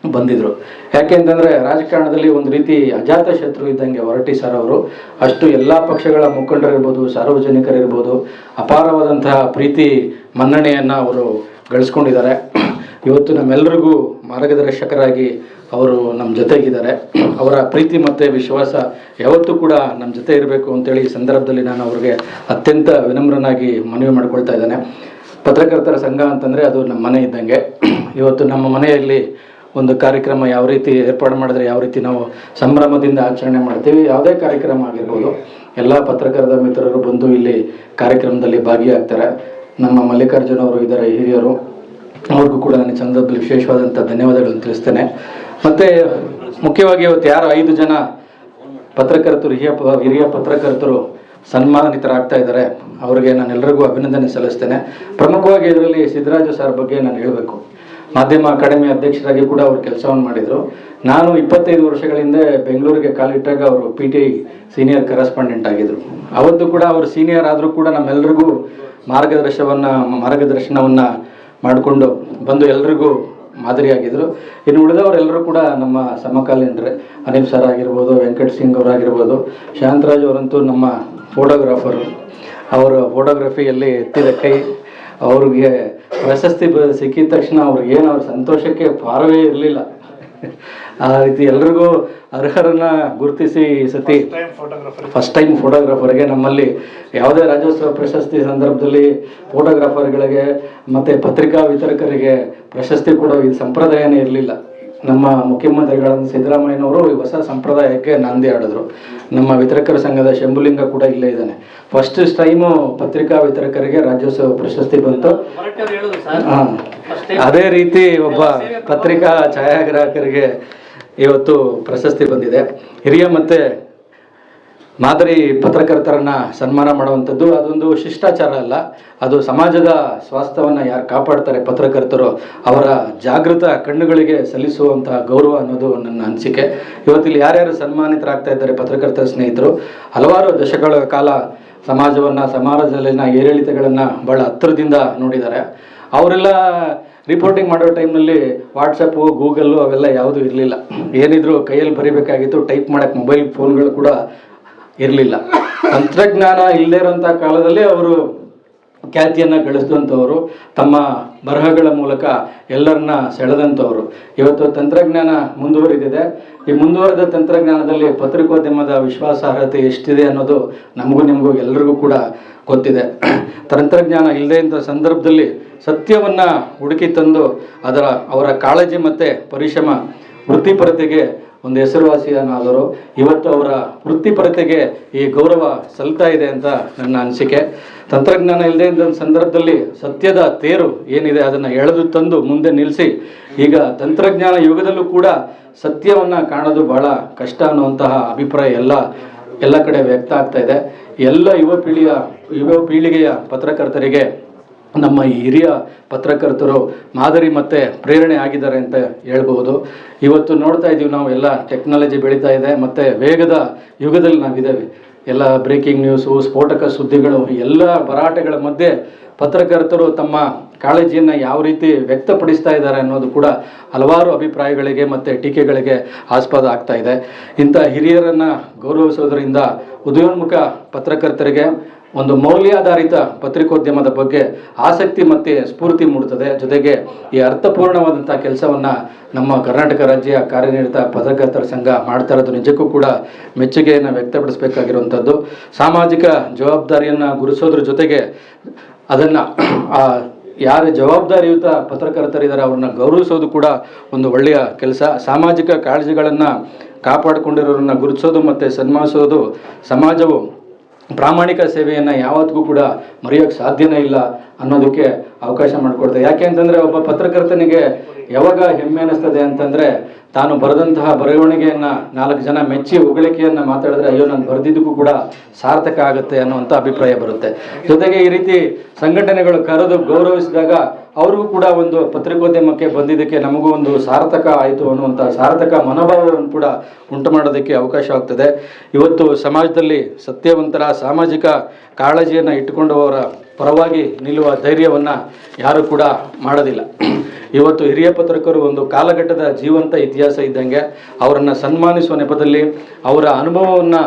ಬಂದಿದ್ರು. ಯಾಕೆ ಅಂತಂದರೆ ರಾಜಕಾರಣದಲ್ಲಿ ಒಂದು ರೀತಿ ಅಜಾತ ಶತ್ರು ಇದ್ದಂಗೆ ಹೊರಟ್ಟಿ ಸರ್ ಅವರು. ಅಷ್ಟು ಎಲ್ಲ ಪಕ್ಷಗಳ ಮುಖಂಡರಿರ್ಬೋದು, ಸಾರ್ವಜನಿಕರಿರ್ಬೋದು, ಅಪಾರವಾದಂತಹ ಪ್ರೀತಿ ಮನ್ನಣೆಯನ್ನು ಅವರು ಗಳಿಸ್ಕೊಂಡಿದ್ದಾರೆ. ಇವತ್ತು ನಮ್ಮೆಲ್ಲರಿಗೂ ಮಾರ್ಗದರ್ಶಕರಾಗಿ ಅವರು ನಮ್ಮ ಜೊತೆಗಿದ್ದಾರೆ. ಅವರ ಪ್ರೀತಿ ಮತ್ತು ವಿಶ್ವಾಸ ಯಾವತ್ತೂ ಕೂಡ ನಮ್ಮ ಜೊತೆ ಇರಬೇಕು ಅಂತೇಳಿ ಈ ಸಂದರ್ಭದಲ್ಲಿ ನಾನು ಅವ್ರಿಗೆ ಅತ್ಯಂತ ವಿನಮ್ರನಾಗಿ ಮನವಿ ಮಾಡ್ಕೊಳ್ತಾ ಇದ್ದೇನೆ. ಪತ್ರಕರ್ತರ ಸಂಘ ಅಂತಂದರೆ ಅದು ನಮ್ಮ ಮನೆ ಇದ್ದಂಗೆ. ಇವತ್ತು ನಮ್ಮ ಮನೆಯಲ್ಲಿ ಒಂದು ಕಾರ್ಯಕ್ರಮ ಯಾವ ರೀತಿ ಏರ್ಪಾಡು ಮಾಡಿದ್ರೆ ಯಾವ ರೀತಿ ನಾವು ಸಂಭ್ರಮದಿಂದ ಆಚರಣೆ ಮಾಡ್ತೀವಿ, ಯಾವುದೇ ಕಾರ್ಯಕ್ರಮ ಆಗಿರ್ಬೋದು, ಎಲ್ಲ ಪತ್ರಕರ್ತರ ಮಿತ್ರರು ಬಂದು ಇಲ್ಲಿ ಕಾರ್ಯಕ್ರಮದಲ್ಲಿ ಭಾಗಿಯಾಗ್ತಾರೆ. ನಮ್ಮ ಮಲ್ಲಿಕಾರ್ಜುನ ಅವರು ಇದ್ದಾರೆ, ಹಿರಿಯರು, ಅವ್ರಿಗೂ ಕೂಡ ನಾನು ಈ ಸಂದರ್ಭದಲ್ಲಿ ವಿಶೇಷವಾದಂಥ ಧನ್ಯವಾದಗಳನ್ನು ತಿಳಿಸ್ತೇನೆ. ಮತ್ತು ಮುಖ್ಯವಾಗಿ ಇವತ್ತು ಯಾರು 5 ಜನ ಪತ್ರಕರ್ತರು ಹಿರಿಯ ಪತ್ರಕರ್ತರು ಸನ್ಮಾನಿತರಾಗ್ತಾ ಇದ್ದಾರೆ, ಅವರಿಗೆ ನಾನೆಲ್ಲರಿಗೂ ಅಭಿನಂದನೆ ಸಲ್ಲಿಸ್ತೇನೆ. ಪ್ರಮುಖವಾಗಿ ಇದರಲ್ಲಿ ಸಿದ್ದರಾಜು ಸರ್ ಬಗ್ಗೆ ನಾನು ಹೇಳಬೇಕು. ಮಾಧ್ಯಮ ಅಕಾಡೆಮಿ ಅಧ್ಯಕ್ಷರಾಗಿ ಕೂಡ ಅವರು ಕೆಲಸವನ್ನು ಮಾಡಿದರು. ನಾನು 25 ವರ್ಷಗಳ ಹಿಂದೆ ಬೆಂಗಳೂರಿಗೆ ಕಾಲಿಟ್ಟಾಗ ಅವರು PTI ಸೀನಿಯರ್ ಕರೆಸ್ಪಾಂಡೆಂಟ್ ಆಗಿದ್ದರು. ಅವತ್ತು ಕೂಡ ಅವರು ಸೀನಿಯರ್ ಆದರೂ ಕೂಡ ನಮ್ಮೆಲ್ಲರಿಗೂ ಮಾರ್ಗದರ್ಶನವನ್ನು ಮಾಡಿಕೊಂಡು ಬಂದು ಎಲ್ರಿಗೂ ಮಾದರಿಯಾಗಿದ್ದರು. ಇನ್ನು ಉಳಿದವರೆಲ್ಲರೂ ಕೂಡ ನಮ್ಮ ಸಮಕಾಲೀನರೇ. ಅನಿಲ್ ಸರ್ ಆಗಿರ್ಬೋದು, ವೆಂಕಟ್ ಸಿಂಗ್ ಅವರಾಗಿರ್ಬೋದು, ಶಾಂತರಾಜ್ ಅವರಂತೂ ನಮ್ಮ ಫೋಟೋಗ್ರಾಫರು. ಅವರ ಫೋಟೋಗ್ರಫಿಯಲ್ಲಿ ಎತ್ತಿದ ಕೈ. ಅವ್ರಿಗೆ ಪ್ರಶಸ್ತಿ ಸಿಕ್ಕಿದ ತಕ್ಷಣ ಅವ್ರಿಗೇನು ಅವ್ರ ಸಂತೋಷಕ್ಕೆ ಪಾರವೇ ಇರಲಿಲ್ಲ. ಆ ರೀತಿ ಎಲ್ರಿಗೂ ಅರ್ಹರನ್ನ ಗುರುತಿಸಿ ಈ ಸತಿ ಫಸ್ಟ್ ಟೈಮ್ ಫೋಟೋಗ್ರಾಫರ್ಗೆ ನಮ್ಮಲ್ಲಿ ಯಾವುದೇ ರಾಜ್ಯೋತ್ಸವ ಪ್ರಶಸ್ತಿ ಸಂದರ್ಭದಲ್ಲಿ ಫೋಟೋಗ್ರಾಫರ್ಗಳಿಗೆ ಮತ್ತು ಪತ್ರಿಕಾ ವಿತರಕರಿಗೆ ಪ್ರಶಸ್ತಿ ಕೊಡೋ ಇದು ಸಂಪ್ರದಾಯನೇ ಇರಲಿಲ್ಲ. ನಮ್ಮ ಮುಖ್ಯಮಂತ್ರಿಗಳಾದ ಸಿದ್ದರಾಮಯ್ಯನವರು ಈ ಹೊಸ ಸಂಪ್ರದಾಯಕ್ಕೆ ನಾಂದಿ ಆಡಿದ್ರು. ನಮ್ಮ ವಿತರಕರ ಸಂಘದ ಶಂಭುಲಿಂಗ ಕೂಡ ಇಲ್ಲೇ ಇದ್ದಾನೆ. ಫಸ್ಟ್ ಟೈಮು ಪತ್ರಿಕಾ ವಿತರಕರಿಗೆ ರಾಜ್ಯೋತ್ಸವ ಪ್ರಶಸ್ತಿ ಬಂತು. ಅದೇ ರೀತಿ ಒಬ್ಬ ಪತ್ರಿಕಾ ಛಾಯಾಗ್ರಾಹಕರಿಗೆ ಇವತ್ತು ಪ್ರಶಸ್ತಿ ಬಂದಿದೆ. ಹಿರಿಯ ಮತ್ತು ಮಾದರಿ ಪತ್ರಕರ್ತರನ್ನ ಸನ್ಮಾನ ಮಾಡುವಂಥದ್ದು ಅದೊಂದು ಶಿಷ್ಟಾಚಾರ ಅಲ್ಲ, ಅದು ಸಮಾಜದ ಸ್ವಾಸ್ಥ್ಯವನ್ನು ಯಾರು ಕಾಪಾಡ್ತಾರೆ ಪತ್ರಕರ್ತರು ಅವರ ಜಾಗೃತ ಕಣ್ಣುಗಳಿಗೆ ಸಲ್ಲಿಸುವಂಥ ಗೌರವ ಅನ್ನೋದು ನನ್ನ ಅನಿಸಿಕೆ. ಇವತ್ತಿಲ್ಲಿ ಯಾರ್ಯಾರು ಸನ್ಮಾನಿತರಾಗ್ತಾ ಇದ್ದಾರೆ ಪತ್ರಕರ್ತರ ಸ್ನೇಹಿತರು, ಹಲವಾರು ದಶಕಗಳ ಕಾಲ ಸಮಾಜದಲ್ಲಿನ ಏರಿಳಿತಗಳನ್ನು ಭಾಳ ಹತ್ತಿರದಿಂದ ನೋಡಿದ್ದಾರೆ. ಅವರೆಲ್ಲ ರಿಪೋರ್ಟಿಂಗ್ ಮಾಡೋ ಟೈಮ್ನಲ್ಲಿ ವಾಟ್ಸಪ್ಪು, ಗೂಗಲ್ಲು ಅವೆಲ್ಲ ಯಾವುದೂ ಇರಲಿಲ್ಲ. ಏನಿದ್ರು ಕೈಯಲ್ಲಿ ಬರೀಬೇಕಾಗಿತ್ತು. ಟೈಪ್ ಮಾಡೋಕ್ಕೆ ಮೊಬೈಲ್ ಫೋನ್ಗಳು ಕೂಡ ಇರಲಿಲ್ಲ. ತಂತ್ರಜ್ಞಾನ ಇಲ್ಲದೇ ಇರೋಂಥ ಕಾಲದಲ್ಲಿ ಅವರು ಖ್ಯಾತಿಯನ್ನು ಗಳಿಸಿದಂಥವರು, ತಮ್ಮ ಬರಹಗಳ ಮೂಲಕ ಎಲ್ಲರನ್ನ ಸೆಳೆದಂಥವರು. ಇವತ್ತು ತಂತ್ರಜ್ಞಾನ ಮುಂದುವರಿದಿದೆ. ಈ ಮುಂದುವರೆದ ತಂತ್ರಜ್ಞಾನದಲ್ಲಿ ಪತ್ರಿಕೋದ್ಯಮದ ವಿಶ್ವಾಸಾರ್ಹತೆ ಎಷ್ಟಿದೆ ಅನ್ನೋದು ನಿಮಗೂ ಎಲ್ಲರಿಗೂ ಕೂಡ ಗೊತ್ತಿದೆ. ತಂತ್ರಜ್ಞಾನ ಇಲ್ಲದೇ ಇದ್ದ ಸಂದರ್ಭದಲ್ಲಿ ಸತ್ಯವನ್ನು ಹುಡುಕಿ ತಂದು ಅವರ ಕಾಳಜಿ ಮತ್ತು ಪರಿಶ್ರಮ ವೃತ್ತಿಪರತೆಗೆ ಒಂದು ಹೆಸರುವಾಸಿಯನ್ನಾದರು. ಇವತ್ತು ಅವರ ವೃತ್ತಿಪರತೆಗೆ ಈ ಗೌರವ ಸಲ್ತಾ ಇದೆ ಅಂತ ನನ್ನ ಅನಿಸಿಕೆ. ತಂತ್ರಜ್ಞಾನ ಇಲ್ಲದೇ ಇದ್ದ ಸಂದರ್ಭದಲ್ಲಿ ಸತ್ಯದ ತೇರು ಏನಿದೆ ಅದನ್ನು ಎಳೆದು ತಂದು ಮುಂದೆ ನಿಲ್ಲಿಸಿ ಈಗ ತಂತ್ರಜ್ಞಾನ ಯುಗದಲ್ಲೂ ಕೂಡ ಸತ್ಯವನ್ನು ಕಾಣೋದು ಬಹಳ ಕಷ್ಟ ಅನ್ನುವಂತಹ ಅಭಿಪ್ರಾಯ ಎಲ್ಲ ಕಡೆ ವ್ಯಕ್ತ ಆಗ್ತಾ ಇದೆ. ಎಲ್ಲ ಯುವ ಪೀಳಿಗೆಯ ಪತ್ರಕರ್ತರಿಗೆ ನಮ್ಮ ಈ ಹಿರಿಯ ಪತ್ರಕರ್ತರು ಮಾದರಿ ಮತ್ತು ಪ್ರೇರಣೆ ಆಗಿದ್ದಾರೆ ಅಂತ ಹೇಳ್ಬೋದು. ಇವತ್ತು ನೋಡ್ತಾ ಇದ್ದೀವಿ ನಾವು, ಎಲ್ಲ ಟೆಕ್ನಾಲಜಿ ಬೆಳೀತಾ ಇದೆ ಮತ್ತು ವೇಗದ ಯುಗದಲ್ಲಿ ನಾವಿದ್ದೇವೆ. ಎಲ್ಲ ಬ್ರೇಕಿಂಗ್ ನ್ಯೂಸು, ಸ್ಫೋಟಕ ಸುದ್ದಿಗಳು, ಎಲ್ಲ ಭರಾಟೆಗಳ ಮಧ್ಯೆ ಪತ್ರಕರ್ತರು ತಮ್ಮ ಕಾಳಜಿಯನ್ನು ಯಾವ ರೀತಿ ವ್ಯಕ್ತಪಡಿಸ್ತಾ ಇದ್ದಾರೆ ಅನ್ನೋದು ಕೂಡ ಹಲವಾರು ಅಭಿಪ್ರಾಯಗಳಿಗೆ ಮತ್ತು ಟೀಕೆಗಳಿಗೆ ಆಸ್ಪದ ಆಗ್ತಾ ಇದೆ. ಇಂಥ ಹಿರಿಯರನ್ನು ಗೌರವಿಸೋದರಿಂದ ಉದಯೋನ್ಮುಖ ಪತ್ರಕರ್ತರಿಗೆ ಒಂದು ಮೌಲ್ಯಾಧಾರಿತ ಪತ್ರಿಕೋದ್ಯಮದ ಬಗ್ಗೆ ಆಸಕ್ತಿ ಮತ್ತು ಸ್ಫೂರ್ತಿ ಮೂಡುತ್ತದೆ. ಜೊತೆಗೆ ಈ ಅರ್ಥಪೂರ್ಣವಾದಂಥ ಕೆಲಸವನ್ನು ನಮ್ಮ ಕರ್ನಾಟಕ ರಾಜ್ಯ ಕಾರ್ಯನಿರತ ಪತ್ರಕರ್ತರ ಸಂಘ ಮಾಡ್ತಾ ಇರೋದು ನಿಜಕ್ಕೂ ಕೂಡ ಮೆಚ್ಚುಗೆಯನ್ನು ವ್ಯಕ್ತಪಡಿಸಬೇಕಾಗಿರುವಂಥದ್ದು. ಸಾಮಾಜಿಕ ಜವಾಬ್ದಾರಿಯನ್ನು ಗುರುಸೋದ್ರ ಜೊತೆಗೆ ಅದನ್ನು ಯಾರು ಜವಾಬ್ದಾರಿಯುತ ಪತ್ರಕರ್ತರಿದ್ದಾರೆ ಅವ್ರನ್ನ ಗೌರವಿಸೋದು ಕೂಡ ಒಂದು ಒಳ್ಳೆಯ ಕೆಲಸ. ಸಾಮಾಜಿಕ ಕಾಳಜಿಗಳನ್ನು ಕಾಪಾಡಿಕೊಂಡಿರೋರನ್ನ ಗುರುತಿಸೋದು ಮತ್ತು ಸನ್ಮಾನಿಸೋದು ಸಮಾಜವು ಪ್ರಾಮಾಣಿಕ ಸೇವೆಯನ್ನು ಯಾವತ್ತಿಗೂ ಕೂಡ ಮರೆಯೋಕ್ಕೆ ಸಾಧ್ಯನೇ ಇಲ್ಲ ಅನ್ನೋದಕ್ಕೆ ಅವಕಾಶ ಮಾಡಿಕೊಡ್ತದೆ. ಯಾಕೆ ಅಂತಂದರೆ ಒಬ್ಬ ಪತ್ರಕರ್ತನಿಗೆ ಯಾವಾಗ ಹೆಮ್ಮೆ ಅನ್ನಿಸ್ತದೆ ಅಂತಂದರೆ ತಾನು ಬರೆದಂತಹ ಬರವಣಿಗೆಯನ್ನು 4 ಜನ ಮೆಚ್ಚಿ ಹೊಗಳಿಕೆಯನ್ನು ಮಾತಾಡಿದ್ರೆ ಅಯ್ಯೋ ನಾನು ಬರೆದಿದ್ದಕ್ಕೂ ಕೂಡ ಸಾರ್ಥಕ ಆಗುತ್ತೆ ಅನ್ನುವಂಥ ಅಭಿಪ್ರಾಯ ಬರುತ್ತೆ. ಜೊತೆಗೆ ಈ ರೀತಿ ಸಂಘಟನೆಗಳು ಕರೆದು ಗೌರವಿಸಿದಾಗ ಅವ್ರಿಗೂ ಕೂಡ ಒಂದು ಪತ್ರಿಕೋದ್ಯಮಕ್ಕೆ ಬಂದಿದ್ದಕ್ಕೆ ನಮಗೂ ಒಂದು ಸಾರ್ಥಕ ಆಯಿತು ಅನ್ನುವಂಥ ಸಾರ್ಥಕ ಮನೋಭಾವವನ್ನು ಕೂಡ ಉಂಟು ಮಾಡೋದಕ್ಕೆ ಅವಕಾಶ ಆಗ್ತದೆ. ಇವತ್ತು ಸಮಾಜದಲ್ಲಿ ಸತ್ಯವಂತರ ಸಾಮಾಜಿಕ ಕಾಳಜಿಯನ್ನು ಇಟ್ಟುಕೊಂಡವರ ಪರವಾಗಿ ನಿಲ್ಲುವ ಧೈರ್ಯವನ್ನು ಯಾರು ಕೂಡ ಮಾಡೋದಿಲ್ಲ. ಇವತ್ತು ಹಿರಿಯ ಪತ್ರಕರು ಒಂದು ಕಾಲಘಟ್ಟದ ಜೀವಂತ ಇತಿಹಾಸ ಇದ್ದಂಗೆ ಅವರನ್ನು ಸನ್ಮಾನಿಸುವ ನೆಪದಲ್ಲಿ ಅವರ ಅನುಭವವನ್ನು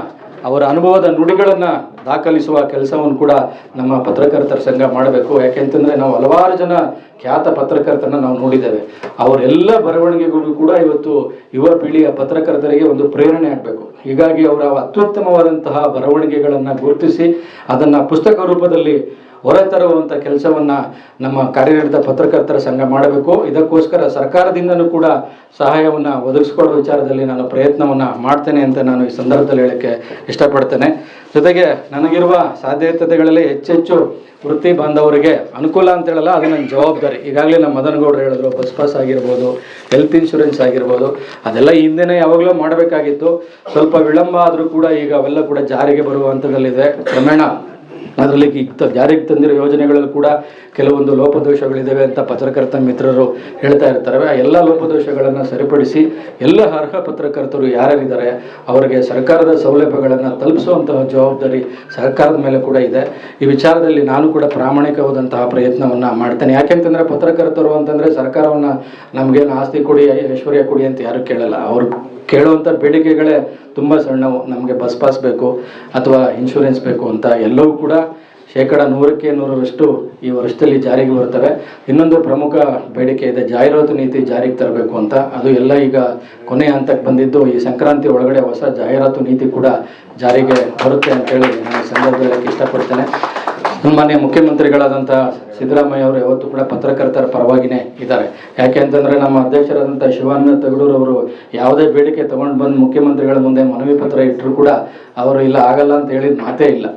ಅವರ ಅನುಭವದ ನುಡಿಗಳನ್ನು ದಾಖಲಿಸುವ ಕೆಲಸವನ್ನು ಕೂಡ ನಮ್ಮ ಪತ್ರಕರ್ತರ ಸಂಘ ಮಾಡಬೇಕು. ಯಾಕೆಂತಂದರೆ ನಾವು ಹಲವಾರು ಜನ ಖ್ಯಾತ ಪತ್ರಕರ್ತರನ್ನ ನಾವು ನೋಡಿದ್ದೇವೆ. ಅವರೆಲ್ಲ ಬರವಣಿಗೆಗಳು ಕೂಡ ಇವತ್ತು ಯುವ ಪೀಳಿಗೆಯ ಪತ್ರಕರ್ತರಿಗೆ ಒಂದು ಪ್ರೇರಣೆ ಆಗಬೇಕು. ಹೀಗಾಗಿ ಅವರ ಅತ್ಯುತ್ತಮವಾದಂತಹ ಬರವಣಿಗೆಗಳನ್ನು ಗುರುತಿಸಿ ಅದನ್ನು ಪುಸ್ತಕ ರೂಪದಲ್ಲಿ ಹೊರತರುವಂಥ ಕೆಲಸವನ್ನು ನಮ್ಮ ಕಾರ್ಯನಿರತ ಪತ್ರಕರ್ತರ ಸಂಘ ಮಾಡಬೇಕು. ಇದಕ್ಕೋಸ್ಕರ ಸರ್ಕಾರದಿಂದನೂ ಕೂಡ ಸಹಾಯವನ್ನು ಒದಗಿಸ್ಕೊಡೋ ವಿಚಾರದಲ್ಲಿ ನಾನು ಪ್ರಯತ್ನವನ್ನು ಮಾಡ್ತೇನೆ ಅಂತ ನಾನು ಈ ಸಂದರ್ಭದಲ್ಲಿ ಹೇಳೋಕ್ಕೆ ಇಷ್ಟಪಡ್ತೇನೆ. ಜೊತೆಗೆ ನನಗಿರುವ ಸಾಧ್ಯತೆಗಳಲ್ಲಿ ಹೆಚ್ಚೆಚ್ಚು ವೃತ್ತಿ ಬಾಂಧವರಿಗೆ ಅನುಕೂಲ ಅಂತ ಹೇಳಲ್ಲ, ಅದು ನನ್ನ ಜವಾಬ್ದಾರಿ. ಈಗಾಗಲೇ ನಮ್ಮ ಮದನ್ ಗೌಡರು ಹೇಳಿದ್ರು, ಬಸ್ ಪಾಸ್ ಆಗಿರ್ಬೋದು, ಹೆಲ್ತ್ ಇನ್ಶೂರೆನ್ಸ್ ಆಗಿರ್ಬೋದು, ಅದೆಲ್ಲ ಹಿಂದೆನೇ ಯಾವಾಗಲೂ ಮಾಡಬೇಕಾಗಿತ್ತು. ಸ್ವಲ್ಪ ವಿಳಂಬ ಆದರೂ ಕೂಡ ಈಗ ಅವೆಲ್ಲ ಕೂಡ ಜಾರಿಗೆ ಬರುವ ಹಂತದಲ್ಲಿದೆ. ಕ್ರಮೇಣ ಅದರಲ್ಲಿ ಜಾರಿಗೆ ತಂದಿರೋ ಯೋಜನೆಗಳಲ್ಲಿ ಕೂಡ ಕೆಲವೊಂದು ಲೋಪದೋಷಗಳಿದ್ದಾವೆ ಅಂತ ಪತ್ರಕರ್ತ ಮಿತ್ರರು ಹೇಳ್ತಾ ಇರ್ತಾರೆ. ಆ ಎಲ್ಲ ಲೋಪದೋಷಗಳನ್ನು ಸರಿಪಡಿಸಿ ಎಲ್ಲ ಅರ್ಹ ಪತ್ರಕರ್ತರು ಯಾರ್ಯಾರಿದ್ದಾರೆ ಅವರಿಗೆ ಸರ್ಕಾರದ ಸೌಲಭ್ಯಗಳನ್ನು ತಲುಪಿಸುವಂತಹ ಜವಾಬ್ದಾರಿ ಸರ್ಕಾರದ ಮೇಲೆ ಕೂಡ ಇದೆ. ಈ ವಿಚಾರದಲ್ಲಿ ನಾನು ಕೂಡ ಪ್ರಾಮಾಣಿಕವಾದಂತಹ ಪ್ರಯತ್ನವನ್ನು ಮಾಡ್ತೇನೆ. ಯಾಕೆಂತಂದರೆ ಪತ್ರಕರ್ತರು ಅಂತಂದರೆ ಸರ್ಕಾರವನ್ನು ನಮಗೇನು ಆಸ್ತಿ ಕೊಡಿ, ಐಶ್ವರ್ಯ ಕೊಡಿ ಅಂತ ಯಾರು ಕೇಳಲ್ಲ. ಅವರು ಕೇಳುವಂಥ ಬೇಡಿಕೆಗಳೇ ತುಂಬ ಸಣ್ಣವು. ನಮಗೆ ಬಸ್ ಪಾಸ್ ಬೇಕು ಅಥವಾ ಇನ್ಶೂರೆನ್ಸ್ ಬೇಕು ಅಂತ ಎಲ್ಲವೂ ಕೂಡ 100% ಈ ವರ್ಷದಲ್ಲಿ ಜಾರಿಗೆ ಬರ್ತವೆ. ಇನ್ನೊಂದು ಪ್ರಮುಖ ಬೇಡಿಕೆ ಇದೆ, ಜಾಹೀರಾತು ನೀತಿ ಜಾರಿಗೆ ತರಬೇಕು ಅಂತ. ಅದು ಎಲ್ಲ ಈಗ ಕೊನೆಯ ಹಂತಕ್ಕೆ ಬಂದಿದ್ದು. ಈ ಸಂಕ್ರಾಂತಿ ಒಳಗಡೆ ಹೊಸ ಜಾಹೀರಾತು ನೀತಿ ಕೂಡ ಜಾರಿಗೆ ಬರುತ್ತೆ ಅಂತೇಳಿ ನಾನು ಸಂದರ್ಭದಲ್ಲಿ ಇಷ್ಟಪಡ್ತೇನೆ. ಮಾನ್ಯ ಮುಖ್ಯಮಂತ್ರಿಗಳಾದಂಥ ಸಿದ್ದರಾಮಯ್ಯ ಅವರು ಯಾವತ್ತೂ ಕೂಡ ಪತ್ರಕರ್ತರ ಪರವಾಗಿಯೇ ಇದ್ದಾರೆ. ಯಾಕೆ ಅಂತಂದರೆ ನಮ್ಮ ಅಧ್ಯಕ್ಷರಾದಂಥ ಶಿವಾನಂದ ತಗಡೂರು ಅವರು ಯಾವುದೇ ಬೇಡಿಕೆ ತೊಗೊಂಡು ಬಂದು ಮುಖ್ಯಮಂತ್ರಿಗಳ ಮುಂದೆ ಮನವಿ ಪತ್ರ ಇಟ್ಟರು ಕೂಡ ಅವರು ಇಲ್ಲ ಆಗಲ್ಲ ಅಂತ ಹೇಳಿದ ಮಾತೇ ಇಲ್ಲ.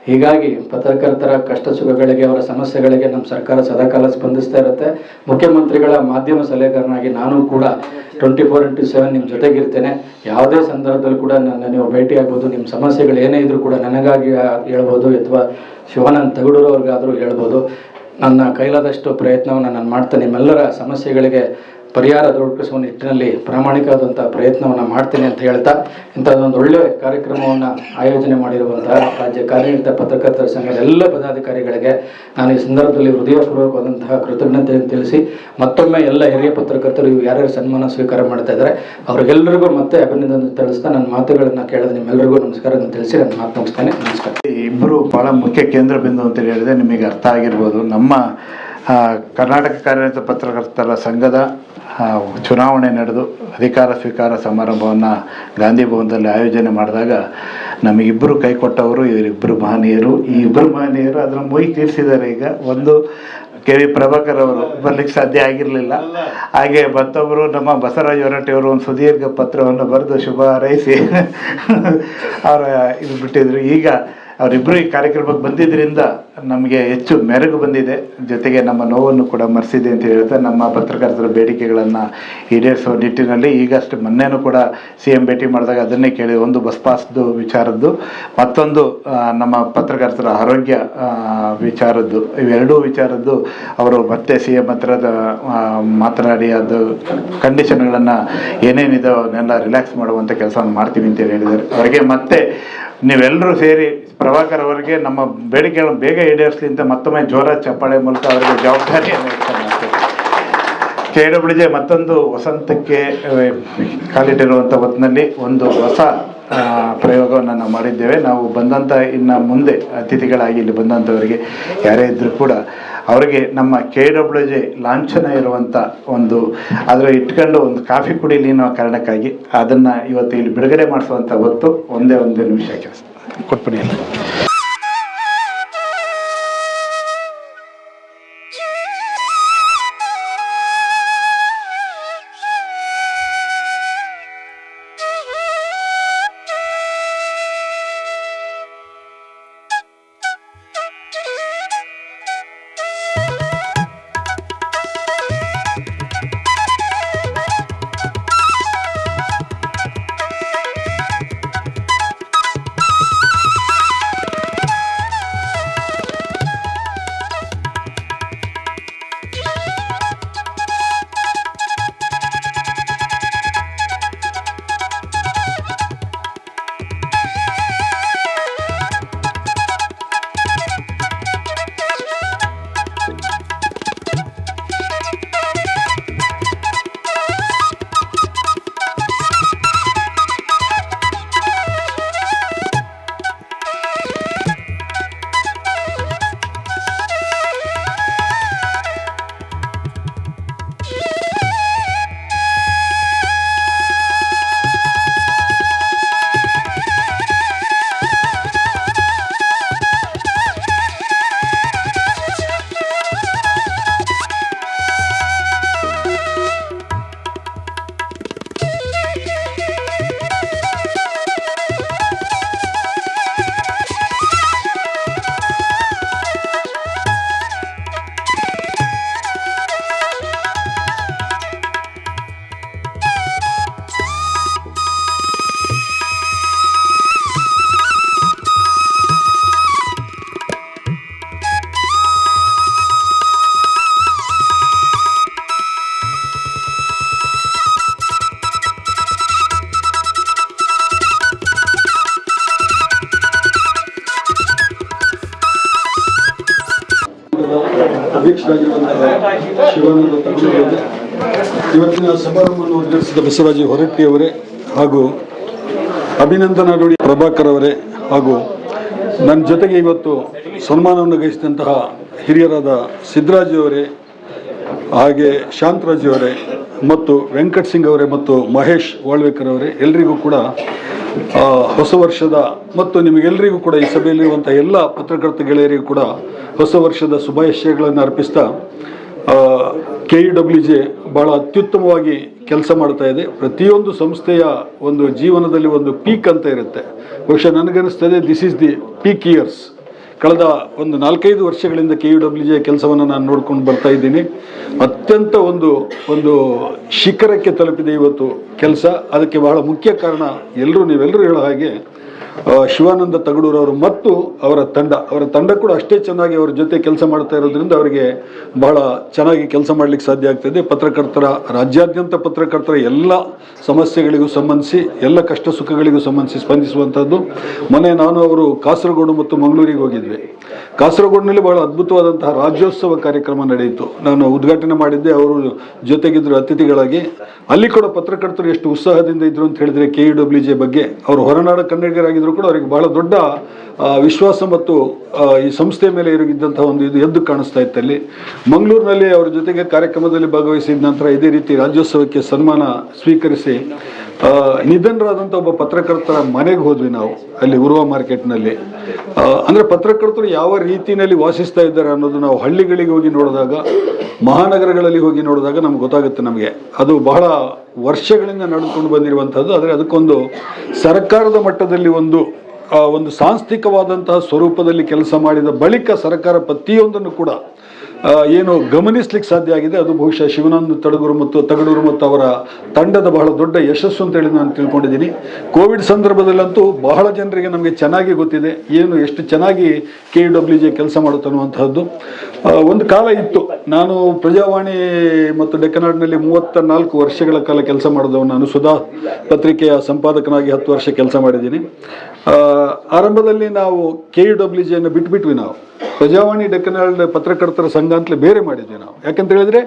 ಹೀಗಾಗಿ ಪತ್ರಕರ್ತರ ಕಷ್ಟ ಸುಖಗಳಿಗೆ, ಅವರ ಸಮಸ್ಯೆಗಳಿಗೆ ನಮ್ಮ ಸರ್ಕಾರ ಸದಾಕಾಲ ಸ್ಪಂದಿಸ್ತಾ ಇರುತ್ತೆ. ಮುಖ್ಯಮಂತ್ರಿಗಳ ಮಾಧ್ಯಮ ಸಲಹೆಗಾರನಾಗಿ ನಾನು ಕೂಡ 24x7 ನಿಮ್ಮ ಜೊತೆಗಿರ್ತೇನೆ. ಯಾವುದೇ ಸಂದರ್ಭದಲ್ಲಿ ಕೂಡ ನೀವು ಭೇಟಿ ಆಗ್ಬೋದು. ನಿಮ್ಮ ಸಮಸ್ಯೆಗಳು ಏನೇ ಇದ್ರೂ ಕೂಡ ನನಗಾಗಿ ಹೇಳ್ಬೋದು ಅಥವಾ ಶಿವಾನಂದ ತಗಡೂರು ಅವ್ರಿಗಾದರೂ ಹೇಳ್ಬೋದು. ನನ್ನ ಕೈಲಾದಷ್ಟು ಪ್ರಯತ್ನವನ್ನು ನಾನು ಮಾಡ್ತೇನೆ. ನಿಮ್ಮೆಲ್ಲರ ಸಮಸ್ಯೆಗಳಿಗೆ ಪರಿಹಾರ ದೊರಕಿಸುವ ನಿಟ್ಟಿನಲ್ಲಿ ಪ್ರಾಮಾಣಿಕವಾದಂಥ ಪ್ರಯತ್ನವನ್ನು ಮಾಡ್ತೇನೆ ಅಂತ ಹೇಳ್ತಾ, ಇಂಥದ್ದೊಂದು ಒಳ್ಳೆಯ ಕಾರ್ಯಕ್ರಮವನ್ನು ಆಯೋಜನೆ ಮಾಡಿರುವಂತಹ ರಾಜ್ಯ ಕಾರ್ಯನಿರತ ಪತ್ರಕರ್ತರ ಸಂಘದ ಎಲ್ಲ ಪದಾಧಿಕಾರಿಗಳಿಗೆ ನಾನು ಈ ಸಂದರ್ಭದಲ್ಲಿ ಹೃದಯಪೂರ್ವಕವಾದಂತಹ ಕೃತಜ್ಞತೆಯನ್ನು ತಿಳಿಸಿ, ಮತ್ತೊಮ್ಮೆ ಎಲ್ಲ ಹಿರಿಯ ಪತ್ರಕರ್ತರು ಯಾರ್ಯಾರು ಸನ್ಮಾನ ಸ್ವೀಕಾರ ಮಾಡ್ತಾ ಇದ್ದಾರೆ ಅವರಿಗೆಲ್ಲರಿಗೂ ಮತ್ತೆ ಅಭಿನಂದನೆ ತಿಳಿಸ್ತಾ ನನ್ನ ಮಾತುಗಳನ್ನು ಕೇಳಿದ ನಿಮ್ಮೆಲ್ಲರಿಗೂ ನಮಸ್ಕಾರವನ್ನು ತಿಳಿಸಿ ನನ್ನ ಮಾತು ಮುಗಿಸ್ತೇನೆ. ನಮಸ್ಕಾರ. ಇಬ್ಬರು ಭಾಳ ಮುಖ್ಯ ಕೇಂದ್ರ ಬಿಂದು ಅಂತೇಳಿ ಹೇಳಿದ್ರೆ ನಿಮಗೆ ಅರ್ಥ ಆಗಿರ್ಬೋದು. ನಮ್ಮ ಕರ್ನಾಟಕ ಕಾರ್ಯನಿರತ ಪತ್ರಕರ್ತರ ಸಂಘದ ಚುನಾವಣೆ ನಡೆದು ಅಧಿಕಾರ ಸ್ವೀಕಾರ ಸಮಾರಂಭವನ್ನು ಗಾಂಧಿ ಭವನದಲ್ಲಿ ಆಯೋಜನೆ ಮಾಡಿದಾಗ ನಮಗಿಬ್ಬರು ಕೈ ಕೊಟ್ಟವರು ಇವರಿಬ್ಬರು ಮಹನೀಯರು. ಈ ಇಬ್ಬರು ಮಹನೀಯರು ಅದರ ಮೊಯ್ ತೀರಿಸಿದ್ದಾರೆ. ಈಗ ಒಂದು ಕೆ ವಿ ಪ್ರಭಾಕರ್ ಅವರು ಬರಲಿಕ್ಕೆ ಸಾಧ್ಯ ಆಗಿರಲಿಲ್ಲ. ಹಾಗೆ ಮತ್ತೊಬ್ಬರು ನಮ್ಮ ಬಸವರಾಜ ಹೊರಟ್ಟಿಯವರು ಒಂದು ಸುದೀರ್ಘ ಪತ್ರವನ್ನು ಬರೆದು ಶುಭ ಹಾರೈಸಿ ಅವರ ಇದು ಬಿಟ್ಟಿದ್ರು. ಈಗ ಅವರಿಬ್ಬರು ಈ ಕಾರ್ಯಕ್ರಮಕ್ಕೆ ಬಂದಿದ್ದರಿಂದ ನಮಗೆ ಹೆಚ್ಚು ಮೆರುಗು ಬಂದಿದೆ, ಜೊತೆಗೆ ನಮ್ಮ ನೋವನ್ನು ಕೂಡ ಮರೆಸಿದೆ ಅಂತ ಹೇಳ್ತಾ ನಮ್ಮ ಪತ್ರಕರ್ತರ ಬೇಡಿಕೆಗಳನ್ನು ಈಡೇರಿಸುವ ನಿಟ್ಟಿನಲ್ಲಿ ಈಗಷ್ಟು ಮೊನ್ನೆನೂ ಕೂಡ CM ಭೇಟಿ ಮಾಡಿದಾಗ ಅದನ್ನೇ ಕೇಳಿ, ಒಂದು ಬಸ್ ಪಾಸ್ದು ವಿಚಾರದ್ದು, ಮತ್ತೊಂದು ನಮ್ಮ ಪತ್ರಕರ್ತರ ಆರೋಗ್ಯ ವಿಚಾರದ್ದು, ಇವೆರಡೂ ವಿಚಾರದ್ದು ಅವರು ಮತ್ತೆ CM ಹತ್ರದ ಮಾತನಾಡಿ ಅದು ಕಂಡೀಷನ್ಗಳನ್ನು ಏನೇನಿದೆ ಅವನ್ನೆಲ್ಲ ರಿಲ್ಯಾಕ್ಸ್ ಮಾಡುವಂಥ ಕೆಲಸವನ್ನು ಮಾಡ್ತೀವಿ ಅಂತೇಳಿ ಹೇಳಿದ್ದಾರೆ. ಅವರಿಗೆ ಮತ್ತೆ ನೀವೆಲ್ಲರೂ ಸೇರಿ ಪ್ರಭಾಕರ್ ಅವರಿಗೆ ನಮ್ಮ ಬೇಡಿಕೆಗಳನ್ನು ಬೇಗ ಈಡೇರಿಸಲಿ ಅಂತ ಮತ್ತೊಮ್ಮೆ ಜೋರ ಚಪ್ಪಾಳೆ ಮೂಲಕ ಅವರಿಗೆ ಜವಾಬ್ದಾರಿಯನ್ನು ಮಾಡ್ತೇವೆ. KWJ ಮತ್ತೊಂದು ವಸಂತಕ್ಕೆ ಕಾಲಿಟ್ಟಿರುವಂಥ ಹೊತ್ತಿನಲ್ಲಿ ಒಂದು ಹೊಸ ಪ್ರಯೋಗವನ್ನು ನಾವು ಮಾಡಿದ್ದೇವೆ. ನಾವು ಬಂದಂಥ ಇನ್ನು ಮುಂದೆ ಅತಿಥಿಗಳಾಗಿ ಇಲ್ಲಿ ಬಂದಂಥವರಿಗೆ ಯಾರೇ ಇದ್ದರೂ ಕೂಡ ಅವರಿಗೆ ನಮ್ಮ KWJ ಲಾಂಛನ ಇರುವಂಥ ಒಂದು ಅದರ ಇಟ್ಕೊಂಡು ಒಂದು ಕಾಫಿ ಕುಡಿಲಿ ಅನ್ನೋ ಕಾರಣಕ್ಕಾಗಿ ಅದನ್ನು ಇವತ್ತು ಇಲ್ಲಿ ಬಿಡುಗಡೆ ಮಾಡಿಸುವಂಥ ಹೊತ್ತು ಒಂದೇ ನಿಮಿಷ ಕೆಲಸ ಕೊಟ್ಬಿಡಿ. ಶಿವಾನಂದ ತಗುಲುರವರೇ, ಇವತ್ತಿನ ಸಮಾರಂಭವನ್ನು ಉದ್ಘಾಟಿಸಿದ ಬಸವರಾಜ ಹೊರಟ್ಟಿಯವರೇ ಹಾಗೂ ಅಭಿನಂದನಾ ನುಡಿ ಪ್ರಭಾಕರ್ ಅವರೇ ಹಾಗೂ ನನ್ನ ಜೊತೆಗೆ ಇವತ್ತು ಸನ್ಮಾನವನ್ನು ಗೈಸಿದಂತಹ ಹಿರಿಯರಾದ ಸಿದ್ದರಾಜು ಅವರೇ, ಹಾಗೆ ಶಾಂತರಾಜು ಅವರೇ ಮತ್ತು ವೆಂಕಟ್ ಸಿಂಗ್ ಅವರೇ ಮತ್ತು ಮಹೇಶ್ ವಾಳ್ವೇಕರ್ ಅವರೇ, ಎಲ್ರಿಗೂ ಕೂಡ ಹೊಸ ವರ್ಷದ ಮತ್ತು ನಿಮಗೆಲ್ಲರಿಗೂ ಕೂಡ ಈ ಸಭೆಯಲ್ಲಿರುವಂಥ ಎಲ್ಲ ಪತ್ರಕರ್ತ ಗೆಳೆಯರಿಗೂ ಕೂಡ ಹೊಸ ವರ್ಷದ ಶುಭಾಶಯಗಳನ್ನು ಅರ್ಪಿಸ್ತಾ, KUWJ ಭಾಳ ಅತ್ಯುತ್ತಮವಾಗಿ ಕೆಲಸ ಮಾಡ್ತಾ ಇದೆ. ಪ್ರತಿಯೊಂದು ಸಂಸ್ಥೆಯ ಒಂದು ಜೀವನದಲ್ಲಿ ಒಂದು ಪೀಕ್ ಅಂತ ಇರುತ್ತೆ. ಬಹುಶಃ ನನಗನ್ನಿಸ್ತದೆ this is the peak years. ಕಳೆದ ಒಂದು 4-5 ವರ್ಷಗಳಿಂದ KUWJ ಕೆಲಸವನ್ನು ನಾನು ನೋಡ್ಕೊಂಡು ಬರ್ತಾ ಇದ್ದೀನಿ. ಅತ್ಯಂತ ಒಂದು ಶಿಖರಕ್ಕೆ ತಲುಪಿದೆ ಇವತ್ತು ಕೆಲಸ. ಅದಕ್ಕೆ ಬಹಳ ಮುಖ್ಯ ಕಾರಣ ನೀವೆಲ್ಲರೂ ಹೇಳೋ ಹಾಗೆ ಶಿವಾನಂದ ತಗಡೂರವರು ಮತ್ತು ಅವರ ತಂಡ ಕೂಡ ಅಷ್ಟೇ ಚೆನ್ನಾಗಿ ಅವರ ಜೊತೆ ಕೆಲಸ ಮಾಡ್ತಾ ಇರೋದ್ರಿಂದ ಅವರಿಗೆ ಬಹಳ ಚೆನ್ನಾಗಿ ಕೆಲಸ ಮಾಡಲಿಕ್ಕೆ ಸಾಧ್ಯ ಆಗ್ತದೆ. ರಾಜ್ಯಾದ್ಯಂತ ಪತ್ರಕರ್ತರ ಎಲ್ಲ ಸಮಸ್ಯೆಗಳಿಗೂ ಸಂಬಂಧಿಸಿ, ಎಲ್ಲ ಕಷ್ಟ ಸುಖಗಳಿಗೂ ಸಂಬಂಧಿಸಿ ಸ್ಪಂದಿಸುವಂಥದ್ದು. ಮೊನ್ನೆ ನಾನು ಅವರು ಕಾಸರಗೋಡು ಮತ್ತು ಮಂಗಳೂರಿಗೆ ಹೋಗಿದ್ವಿ. ಕಾಸರಗೋಡಿನಲ್ಲಿ ಬಹಳ ಅದ್ಭುತವಾದಂತಹ ರಾಜ್ಯೋತ್ಸವ ಕಾರ್ಯಕ್ರಮ ನಡೆಯಿತು. ನಾನು ಉದ್ಘಾಟನೆ ಮಾಡಿದ್ದೆ, ಅವರು ಜೊತೆಗಿದ್ರು ಅತಿಥಿಗಳಾಗಿ. ಅಲ್ಲಿ ಕೂಡ ಪತ್ರಕರ್ತರು ಎಷ್ಟು ಉತ್ಸಾಹದಿಂದ ಇದ್ರು ಅಂತ ಹೇಳಿದ್ರೆ KUWJ ಬಗ್ಗೆ, ಅವರು ಹೊರನಾಡ ಕನ್ನಡಿಗರಾಗಿದ್ರು ಕೂಡ ಅವರಿಗೆ ಬಹಳ ದೊಡ್ಡ ವಿಶ್ವಾಸ ಮತ್ತು ಈ ಸಂಸ್ಥೆ ಮೇಲೆ ಇರುಗಿದ್ದಂತಹ ಒಂದು ಇದು ಎದ್ದು ಕಾಣಿಸ್ತಾ ಇತ್ತು. ಅಲ್ಲಿ ಮಂಗಳೂರಿನಲ್ಲಿ ಅವರ ಜೊತೆಗೆ ಕಾರ್ಯಕ್ರಮದಲ್ಲಿ ಭಾಗವಹಿಸಿದ ನಂತರ ಇದೇ ರೀತಿ ರಾಜ್ಯೋತ್ಸವಕ್ಕೆ ಸನ್ಮಾನ ಸ್ವೀಕರಿಸಿ ನಿಧನರಾದಂಥ ಒಬ್ಬ ಪತ್ರಕರ್ತರ ಮನೆಗೆ ಹೋದ್ವಿ ನಾವು, ಅಲ್ಲಿ ಉರ್ವ ಮಾರ್ಕೆಟ್ನಲ್ಲಿ. ಅಂದರೆ ಪತ್ರಕರ್ತರು ಯಾವ ರೀತಿಯಲ್ಲಿ ವಾಸಿಸ್ತಾ ಇದ್ದಾರೆ ಅನ್ನೋದು ನಾವು ಹಳ್ಳಿಗಳಿಗೆ ಹೋಗಿ ನೋಡಿದಾಗ, ಮಹಾನಗರಗಳಲ್ಲಿ ಹೋಗಿ ನೋಡಿದಾಗ ನಮ್ಗೆ ಗೊತ್ತಾಗುತ್ತೆ. ನಮಗೆ ಅದು ಬಹಳ ವರ್ಷಗಳಿಂದ ನಡೆದುಕೊಂಡು ಬಂದಿರುವಂಥದ್ದು. ಆದರೆ ಅದಕ್ಕೊಂದು ಸರ್ಕಾರದ ಮಟ್ಟದಲ್ಲಿ ಒಂದು ಸಾಂಸ್ಥಿಕವಾದಂತಹ ಸ್ವರೂಪದಲ್ಲಿ ಕೆಲಸ ಮಾಡಿದ ಬಳಿಕ ಸರ್ಕಾರ ಪ್ರತಿಯೊಂದನ್ನು ಕೂಡ ಏನು ಗಮನಿಸ್ಲಿಕ್ಕೆ ಸಾಧ್ಯ ಆಗಿದೆ. ಅದು ಬಹುಶಃ ಶಿವಾನಂದ ತಗಡೂರು ಮತ್ತು ಅವರ ತಂಡದ ಬಹಳ ದೊಡ್ಡ ಯಶಸ್ಸು ಅಂತೇಳಿ ನಾನು ತಿಳ್ಕೊಂಡಿದ್ದೀನಿ. ಕೋವಿಡ್ ಸಂದರ್ಭದಲ್ಲಂತೂ ಬಹಳ ಜನರಿಗೆ ನಮಗೆ ಚೆನ್ನಾಗಿ ಗೊತ್ತಿದೆ ಎಷ್ಟು ಚೆನ್ನಾಗಿ KUWJ ಕೆಲಸ ಮಾಡುತ್ತನ್ನುವಂತಹದ್ದು. ಒಂದು ಕಾಲ ಇತ್ತು, ನಾನು ಪ್ರಜಾವಾಣಿ ಮತ್ತು ಡೆಕ್ಕನಾಡಿನಲ್ಲಿ 34 ವರ್ಷಗಳ ಕಾಲ ಕೆಲಸ ಮಾಡಿದವನು. ನಾನು ಸುಧಾ ಪತ್ರಿಕೆಯ ಸಂಪಾದಕನಾಗಿ 10 ವರ್ಷ ಕೆಲಸ ಮಾಡಿದ್ದೀನಿ. ಆರಂಭದಲ್ಲಿ ನಾವು KUWJಯನ್ನು ಬಿಟ್ಬಿಟ್ವಿ. ನಾವು ಪ್ರಜಾವಾಣಿ ಡೆಕ್ಕನಾಡ್ ಪತ್ರಕರ್ತರ ಸಂಘ ಅಂತಲೇ ಬೇರೆ ಮಾಡಿದ್ವಿ ನಾವು. ಯಾಕಂತ ಹೇಳಿದ್ರೆ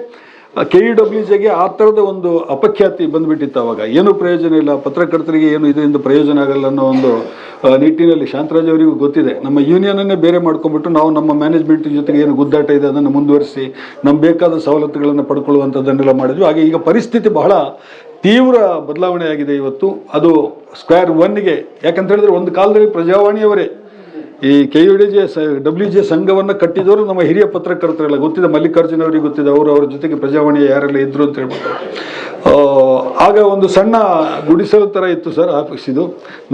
KUWJಗೆ ಆ ಥರದ ಒಂದು ಅಪಖ್ಯಾತಿ ಬಂದ್ಬಿಟ್ಟಿತ್ತು. ಅವಾಗ ಏನೂ ಪ್ರಯೋಜನ ಇಲ್ಲ, ಪತ್ರಕರ್ತರಿಗೆ ಏನು ಇದರಿಂದ ಪ್ರಯೋಜನ ಆಗಲ್ಲ ಅನ್ನೋ ಒಂದು ನಿಟ್ಟಿನಲ್ಲಿ ಶಾಂತರಾಜ್ ಅವರಿಗೂ ಗೊತ್ತಿದೆ. ನಮ್ಮ ಯೂನಿಯನನ್ನೇ ಬೇರೆ ಮಾಡ್ಕೊಂಡ್ಬಿಟ್ಟು ನಾವು ನಮ್ಮ ಮ್ಯಾನೇಜ್ಮೆಂಟ್ ಜೊತೆಗೆ ಏನು ಗುದ್ದಾಟ ಇದೆ ಅದನ್ನು ಮುಂದುವರಿಸಿ ನಮ್ಗೆ ಬೇಕಾದ ಸವಲತ್ತುಗಳನ್ನು ಪಡ್ಕೊಳ್ಳುವಂಥದ್ದನ್ನೆಲ್ಲ ಮಾಡಿದ್ವಿ. ಹಾಗೆ ಈಗ ಪರಿಸ್ಥಿತಿ ಬಹಳ ತೀವ್ರ ಬದಲಾವಣೆ ಆಗಿದೆ ಇವತ್ತು. ಅದು ಸ್ಕ್ವೇರ್ ಒನ್ಗೆ. ಯಾಕಂತ ಹೇಳಿದ್ರೆ ಒಂದು ಕಾಲದಲ್ಲಿ ಪ್ರಜಾವಾಣಿಯವರೇ ಈ KUWJ ಸಂಘವನ್ನು ಕಟ್ಟಿದವರು ನಮ್ಮ ಹಿರಿಯ ಪತ್ರಕರ್ತರೆಲ್ಲ ಗೊತ್ತಿದೆ. ಮಲ್ಲಿಕಾರ್ಜುನ ಅವರಿಗೆ ಗೊತ್ತಿದೆ, ಅವ್ರ ಜೊತೆಗೆ ಪ್ರಜಾವಾಣಿಯ ಯಾರೆಲ್ಲ ಇದ್ರು ಅಂತ ಹೇಳ್ಬಿಟ್ಟು. ಆಗ ಒಂದು ಸಣ್ಣ ಗುಡಿಸಲು ಥರ ಇತ್ತು ಸರ್ ಆಫೀಸ್. ಇದು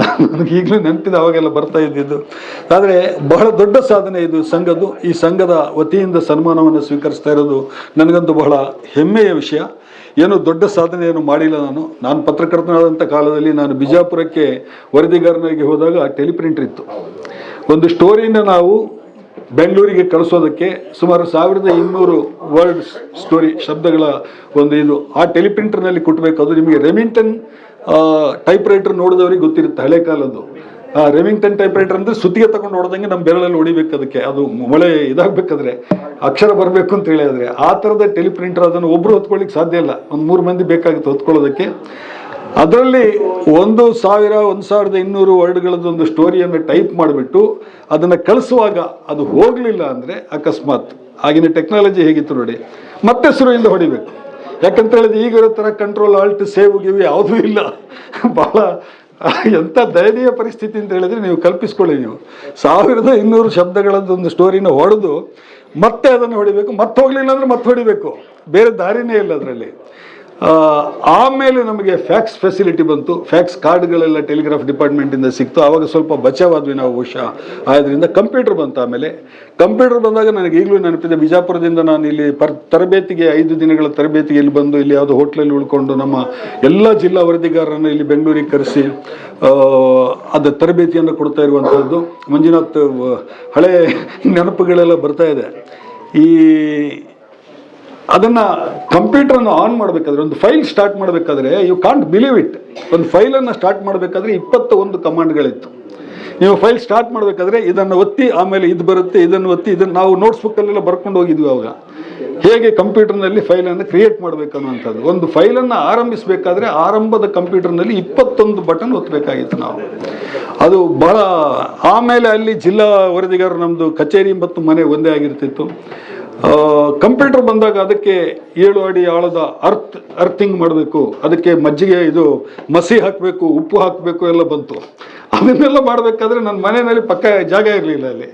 ನನಗೆ ಈಗಲೂ ನೆನಪಿದೆ, ಅವಾಗೆಲ್ಲ ಬರ್ತಾ ಇದ್ದಿದ್ದು. ಆದರೆ ಬಹಳ ದೊಡ್ಡ ಸಾಧನೆ ಇದು ಸಂಘದ್ದು. ಈ ಸಂಘದ ವತಿಯಿಂದ ಸನ್ಮಾನವನ್ನು ಸ್ವೀಕರಿಸ್ತಾ ಇರೋದು ನನಗಂತೂ ಬಹಳ ಹೆಮ್ಮೆಯ ವಿಷಯ. ಏನು ದೊಡ್ಡ ಸಾಧನೆಯನ್ನು ಮಾಡಿಲ್ಲ ನಾನು ಪತ್ರಕರ್ತನಾದಂಥ ಕಾಲದಲ್ಲಿ ನಾನು ಬಿಜಾಪುರಕ್ಕೆ ವರದಿಗಾರನಾಗಿ ಹೋದಾಗ ಟೆಲಿಪ್ರಿಂಟರ್ ಇತ್ತು. ಒಂದು ಸ್ಟೋರಿನ ನಾವು ಬೆಂಗಳೂರಿಗೆ ಕಳಿಸೋದಕ್ಕೆ ಸುಮಾರು 1200 ವರ್ಡ್ ಸ್ಟೋರಿ ಶಬ್ದಗಳ ಒಂದು ಇದು ಆ ಟೆಲಿಪ್ರಿಂಟರ್ನಲ್ಲಿ ಕೊಟ್ಟಬೇಕು. ಅದು ನಿಮಗೆ ರೆಮಿಂಗ್ಟನ್ ಟೈಪ್ರೈಟರ್ ನೋಡಿದವ್ರಿಗೆ ಗೊತ್ತಿರುತ್ತೆ, ಹಳೆ ಕಾಲದ್ದು. ರೆಮಿಂಗ್ಟನ್ ಟೈಪ್ರೈಟರ್ ಅಂದರೆ ಸುತ್ತಿಗೆ ತಗೊಂಡು ಹೊಡೆದಂಗೆ ನಮ್ಮ ಬೆರಳಲ್ಲಿ ಹೊಡಿಬೇಕು. ಅದಕ್ಕೆ ಅದು ಮೊಳೆ ಇದಾಗಬೇಕಾದ್ರೆ ಅಕ್ಷರ ಬರಬೇಕು ಅಂತ ಹೇಳಿದ್ರೆ ಆ ಥರದ ಟೆಲಿಪ್ರಿಂಟರ್. ಅದನ್ನು ಒಬ್ಬರು ಹೊತ್ಕೊಳ್ಳಿಕ್ಕೆ ಸಾಧ್ಯ ಇಲ್ಲ, ಒಂದು 3 ಮಂದಿ ಬೇಕಾಗುತ್ತೆ ಹೊತ್ಕೊಳ್ಳೋದಕ್ಕೆ. ಅದರಲ್ಲಿ 1200 ವರ್ಡ್ಗಳದ್ದು ಒಂದು ಸ್ಟೋರಿಯನ್ನು ಟೈಪ್ ಮಾಡಿಬಿಟ್ಟು ಅದನ್ನು ಕಳಿಸುವಾಗ ಅದು ಹೋಗಲಿಲ್ಲ ಅಂದರೆ ಅಕಸ್ಮಾತ್, ಆಗಿನ ಟೆಕ್ನಾಲಜಿ ಹೇಗಿತ್ತು ನೋಡಿ, ಮತ್ತೆ ಶುರುವಿಂದ ಹೊಡಿಬೇಕು. ಯಾಕಂತ ಹೇಳಿದ್ರೆ ಈಗಿರೋ ಥರ ಕಂಟ್ರೋಲ್ ಆಲ್ಟ್ ಸೇವ್ ಗಿವ್ ಯಾವುದೂ ಇಲ್ಲ. ಬಹಳ ಎಂಥ ದಯನೀಯ ಪರಿಸ್ಥಿತಿ ಅಂತ ಹೇಳಿದ್ರೆ ನೀವು ಕಲ್ಪಿಸ್ಕೊಳ್ಳಿ. ನೀವು 1200 ಶಬ್ದಗಳದ್ದೊಂದು ಸ್ಟೋರಿನ ಹೊಡೆದು ಮತ್ತೆ ಅದನ್ನು ಹೊಡಿಬೇಕು, ಮತ್ತೆ ಹೋಗಲಿಲ್ಲ ಅಂದರೆ ಮತ್ತೆ ಹೊಡಿಬೇಕು, ಬೇರೆ ದಾರಿನೇ ಇಲ್ಲ ಅದರಲ್ಲಿ. ಆಮೇಲೆ ನಮಗೆ ಫ್ಯಾಕ್ಸ್ ಫೆಸಿಲಿಟಿ ಬಂತು. ಫ್ಯಾಕ್ಸ್ ಕಾರ್ಡ್ಗಳೆಲ್ಲ ಟೆಲಿಗ್ರಾಫ್ ಡಿಪಾರ್ಟ್ಮೆಂಟಿಂದ ಸಿಕ್ತು. ಆವಾಗ ಸ್ವಲ್ಪ ಬಚಾವಾದ್ವಿ ನಾವು ಬಹುಶಃ. ಆದ್ದರಿಂದ ಕಂಪ್ಯೂಟರ್ ಬಂತು. ಆಮೇಲೆ ಕಂಪ್ಯೂಟರ್ ಬಂದಾಗ ನನಗೆ ಈಗಲೂ ನೆನಪಿದೆ, ಬಿಜಾಪುರದಿಂದ ನಾನು ಇಲ್ಲಿ ತರಬೇತಿಗೆ 5 ದಿನಗಳ ತರಬೇತಿಗೆ ಇಲ್ಲಿ ಬಂದು ಇಲ್ಲಿ ಯಾವುದೋ ಹೋಟ್ಲಲ್ಲಿ ಉಳ್ಕೊಂಡು ನಮ್ಮ ಎಲ್ಲ ಜಿಲ್ಲಾ ವರದಿಗಾರರನ್ನು ಇಲ್ಲಿ ಬೆಂಗಳೂರಿಗೆ ಕರೆಸಿ ಅದು ತರಬೇತಿಯನ್ನು ಕೊಡ್ತಾ ಇರುವಂಥದ್ದು. ಮಂಜುನಾಥ್ ಹಳೆ ನೆನಪುಗಳೆಲ್ಲ ಬರ್ತಾ ಇದೆ. ಅದನ್ನು ಕಂಪ್ಯೂಟರನ್ನು ಆನ್ ಮಾಡಬೇಕಾದ್ರೆ, ಒಂದು ಫೈಲ್ ಸ್ಟಾರ್ಟ್ ಮಾಡಬೇಕಾದ್ರೆ, ಯು ಕಾಂಟ್ ಬಿಲೀವ್ ಇಟ್, ಒಂದು ಫೈಲನ್ನು ಸ್ಟಾರ್ಟ್ ಮಾಡಬೇಕಾದ್ರೆ 21 ಕಮಾಂಡ್ಗಳಿತ್ತು. ನೀವು ಫೈಲ್ ಸ್ಟಾರ್ಟ್ ಮಾಡಬೇಕಾದ್ರೆ ಇದನ್ನು ಒತ್ತಿ ಆಮೇಲೆ ಇದು ಬರುತ್ತೆ, ಇದನ್ನು ಒತ್ತಿ, ಇದನ್ನು ನಾವು ನೋಟ್ಸ್ ಬುಕ್ಕಲ್ಲೆಲ್ಲ ಬರ್ಕೊಂಡು ಹೋಗಿದ್ವಿ ಅವಾಗ. ಹೇಗೆ ಕಂಪ್ಯೂಟರ್ನಲ್ಲಿ ಫೈಲನ್ನು ಕ್ರಿಯೇಟ್ ಮಾಡಬೇಕನ್ನುವಂಥದ್ದು. ಒಂದು ಫೈಲನ್ನು ಆರಂಭಿಸಬೇಕಾದ್ರೆ ಆರಂಭದ ಕಂಪ್ಯೂಟರ್ನಲ್ಲಿ 21 ಬಟನ್ ಒತ್ತಬೇಕಾಗಿತ್ತು ನಾವು. ಅದು ಬಹಳ, ಆಮೇಲೆ ಅಲ್ಲಿ ಜಿಲ್ಲಾ ವರದಿಗಾರರು, ನಮ್ಮದು ಕಚೇರಿ ಮತ್ತು ಮನೆ ಒಂದೇ ಆಗಿರ್ತಿತ್ತು. ಕಂಪ್ಯೂಟರ್ ಬಂದಾಗ ಅದಕ್ಕೆ 7 ಅಡಿ ಆಳದ ಅರ್ಥಿಂಗ್ ಮಾಡಬೇಕು, ಅದಕ್ಕೆ ಮಜ್ಜಿಗೆ ಇದು ಮಸಿ ಹಾಕಬೇಕು, ಉಪ್ಪು ಹಾಕಬೇಕು ಎಲ್ಲ ಬಂತು. ಅದನ್ನೆಲ್ಲ ಮಾಡಬೇಕಾದ್ರೆ ನನ್ನ ಮನೆಯಲ್ಲಿ ಪಕ್ಕ ಜಾಗ ಇರಲಿಲ್ಲ ಅಲ್ಲಿ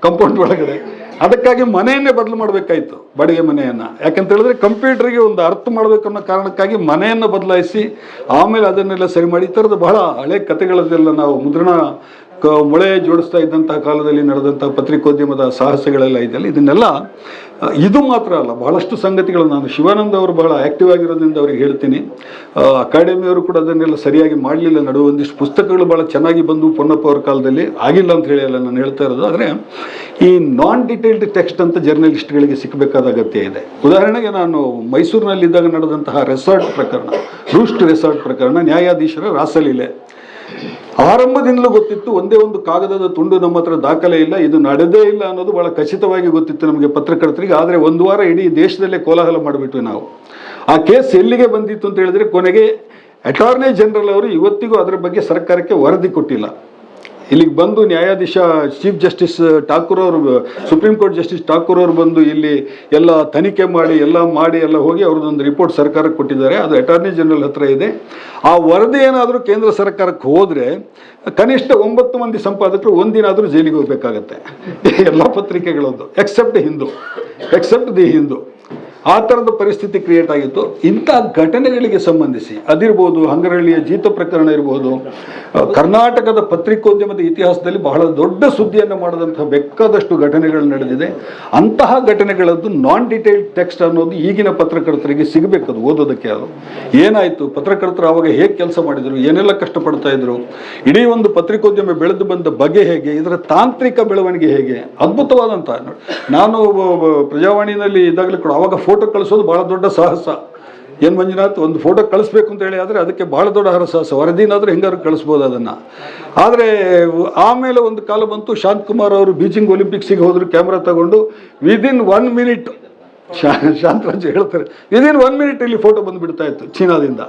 ಕಂಪೌಂಡ್ ಒಳಗಡೆ. ಅದಕ್ಕಾಗಿ ಮನೆಯನ್ನೇ ಬದಲು ಮಾಡಬೇಕಾಯ್ತು, ಬಾಡಿಗೆ ಮನೆಯನ್ನು. ಯಾಕಂತ ಹೇಳಿದ್ರೆ ಕಂಪ್ಯೂಟರ್ಗೆ ಒಂದು ಅರ್ಥ ಮಾಡಬೇಕು ಅನ್ನೋ ಕಾರಣಕ್ಕಾಗಿ ಮನೆಯನ್ನು ಬದಲಾಯಿಸಿ ಆಮೇಲೆ ಅದನ್ನೆಲ್ಲ ಸರಿ ಮಾಡಿ. ಈ ಥರದ ಬಹಳ ಹಳೆ ಕಥೆಗಳನ್ನೆಲ್ಲ ನಾವು ಮುದ್ರಣ ಮೊಳೆ ಜೋಡಿಸ್ತಾ ಇದ್ದಂತಹ ಕಾಲದಲ್ಲಿ ನಡೆದಂಥ ಪತ್ರಿಕೋದ್ಯಮದ ಸಾಹಸಗಳೆಲ್ಲ ಇದೆಯಲ್ಲ, ಇದನ್ನೆಲ್ಲ ಇದು ಮಾತ್ರ ಅಲ್ಲ, ಬಹಳಷ್ಟು ಸಂಗತಿಗಳು. ನಾನು ಶಿವಾನಂದ ಅವರು ಬಹಳ ಆ್ಯಕ್ಟಿವ್ ಆಗಿರೋದ್ರಿಂದ ಅವ್ರಿಗೆ ಹೇಳ್ತೀನಿ. ಅಕಾಡೆಮಿಯವರು ಕೂಡ ಅದನ್ನೆಲ್ಲ ಸರಿಯಾಗಿ ಮಾಡಲಿಲ್ಲ. ನಡುವೆ ಒಂದಿಷ್ಟು ಪುಸ್ತಕಗಳು ಭಾಳ ಚೆನ್ನಾಗಿ ಬಂದು ಪೊನ್ನಪ್ಪ ಅವ್ರ ಕಾಲದಲ್ಲಿ, ಆಗಿಲ್ಲ ಅಂತ ಹೇಳಿ ಅಲ್ಲ ನಾನು ಹೇಳ್ತಾ ಇರೋದು. ಆದರೆ ಈ ನಾನ್ ಡಿಟೇಲ್ಡ್ ಟೆಕ್ಸ್ಟ್ ಅಂತ ಜರ್ನಲಿಸ್ಟ್ಗಳಿಗೆ ಸಿಕ್ಕಬೇಕಾದ ಅಗತ್ಯ ಇದೆ. ಉದಾಹರಣೆಗೆ ನಾನು ಮೈಸೂರಿನಲ್ಲಿದ್ದಾಗ ನಡೆದಂತಹ ರೆಸಾರ್ಟ್ ಪ್ರಕರಣ, ರೂಸ್ಟ್ ರೆಸಾರ್ಟ್ ಪ್ರಕರಣ, ನ್ಯಾಯಾಧೀಶರ ರಾಸಲೀಲೆ ಆರಂಭದಿಂದಲೂ ಗೊತ್ತಿತ್ತು. ಒಂದೇ ಒಂದು ಕಾಗದದ ತುಂಡು ನಮ್ಮ ಹತ್ರ ದಾಖಲೆ ಇಲ್ಲ, ಇದು ನಡೆದೇ ಇಲ್ಲ ಅನ್ನೋದು ಬಹಳ ಖಚಿತವಾಗಿ ಗೊತ್ತಿತ್ತು ನಮಗೆ ಪತ್ರಕರ್ತರಿಗೆ. ಆದರೆ 1 ವಾರ ಇಡೀ ದೇಶದಲ್ಲೇ ಕೋಲಾಹಲ ಮಾಡಿಬಿಟ್ವಿ ನಾವು. ಆ ಕೇಸ್ ಎಲ್ಲಿಗೆ ಬಂದಿತ್ತು ಅಂತ ಹೇಳಿದ್ರೆ, ಕೊನೆಗೆ ಅಟಾರ್ನಿ ಜನರಲ್ ಅವರು ಇವತ್ತಿಗೂ ಅದರ ಬಗ್ಗೆ ಸರ್ಕಾರಕ್ಕೆ ವರದಿ ಕೊಟ್ಟಿಲ್ಲ. ಇಲ್ಲಿಗೆ ಬಂದು ನ್ಯಾಯಾಧೀಶ ಚೀಫ್ ಜಸ್ಟಿಸ್ ಠಾಕೂರ್ ಅವರು, ಸುಪ್ರೀಂ ಕೋರ್ಟ್ ಜಸ್ಟಿಸ್ ಠಾಕೂರ್ ಅವರು ಬಂದು ಇಲ್ಲಿ ಎಲ್ಲ ತನಿಖೆ ಮಾಡಿ ಎಲ್ಲ ಹೋಗಿ ಅವ್ರದ್ದೊಂದು ರಿಪೋರ್ಟ್ ಸರ್ಕಾರಕ್ಕೆ ಕೊಟ್ಟಿದ್ದಾರೆ. ಅದು ಅಟಾರ್ನಿ ಜನರಲ್ ಹತ್ರ ಇದೆ. ಆ ವರದಿ ಏನಾದರೂ ಕೇಂದ್ರ ಸರ್ಕಾರಕ್ಕೆ ಹೋದರೆ ಕನಿಷ್ಠ 9 ಮಂದಿ ಸಂಪಾದಕರು ಒಂದಿನಾದರೂ ಜೈಲಿಗೆ ಹೋಗಬೇಕಾಗತ್ತೆ, ಎಲ್ಲ ಪತ್ರಿಕೆಗಳದ್ದು, ಎಕ್ಸೆಪ್ಟ್ ದಿ ಹಿಂದೂ. ಆ ಥರದ ಪರಿಸ್ಥಿತಿ ಕ್ರಿಯೇಟ್ ಆಗಿತ್ತು. ಇಂಥ ಘಟನೆಗಳಿಗೆ ಸಂಬಂಧಿಸಿ ಅದಿರ್ಬೋದು, ಹಂಗರಹಳ್ಳಿಯ ಜೀತ ಪ್ರಕರಣ ಇರ್ಬೋದು, ಕರ್ನಾಟಕದ ಪತ್ರಿಕೋದ್ಯಮದ ಇತಿಹಾಸದಲ್ಲಿ ಬಹಳ ದೊಡ್ಡ ಸುದ್ದಿಯನ್ನು ಮಾಡಿದಂತಹ ಬೇಕಾದಷ್ಟು ಘಟನೆಗಳು ನಡೆದಿದೆ. ಅಂತಹ ಘಟನೆಗಳದ್ದು ನಾನ್ ಡಿಟೇಲ್ಡ್ ಟೆಕ್ಸ್ಟ್ ಅನ್ನೋದು ಈಗಿನ ಪತ್ರಕರ್ತರಿಗೆ ಸಿಗಬೇಕದು ಓದೋದಕ್ಕೆ. ಅದು ಏನಾಯಿತು, ಪತ್ರಕರ್ತರು ಆವಾಗ ಹೇಗೆ ಕೆಲಸ ಮಾಡಿದರು, ಏನೆಲ್ಲ ಕಷ್ಟಪಡ್ತಾ ಇದ್ರು, ಇಡೀ ಒಂದು ಪತ್ರಿಕೋದ್ಯಮ ಬೆಳೆದು ಬಂದ ಬಗೆ ಹೇಗೆ, ಇದರ ತಾಂತ್ರಿಕ ಬೆಳವಣಿಗೆ ಹೇಗೆ, ಅದ್ಭುತವಾದಂಥ. ನಾನು ಪ್ರಜಾವಾಣಿನಲ್ಲಿ ಇದ್ದಾಗಲೂ ಕೂಡ ಆವಾಗ ಫೋಟೋ ಕಳಿಸೋದು ಬಹಳ ದೊಡ್ಡ ಸಾಹಸ. ಎನ್ ಮಂಜುನಾಥ್ ಒಂದು ಫೋಟೋ ಕಳಿಸ್ಬೇಕು ಅಂತ ಹೇಳಿ ಆದರೆ ಅದಕ್ಕೆ ಭಾಳ ದೊಡ್ಡ ಹರಸಾಹಸ. ವರದಿನಾದರೂ ಹೆಂಗಾದ್ರು ಕಳಿಸ್ಬೋದು ಅದನ್ನು. ಆದರೆ ಆಮೇಲೆ ಒಂದು ಕಾಲ ಬಂತು, ಶಾಂತಕುಮಾರ್ ಅವರು ಬೀಜಿಂಗ್ ಒಲಿಂಪಿಕ್ಸಿಗೆ ಹೋದ್ರು ಕ್ಯಾಮ್ರಾ ತಗೊಂಡು. ವಿದಿನ್ 1 ಮಿನಿಟ್ ಶಾಂತರಾಜ್ ಹೇಳ್ತಾರೆ, ವಿದಿನ್ 1 ಮಿನಿಟ್ ಇಲ್ಲಿ ಫೋಟೋ ಬಂದುಬಿಡ್ತಾ ಇತ್ತು ಚೀನಾದಿಂದ.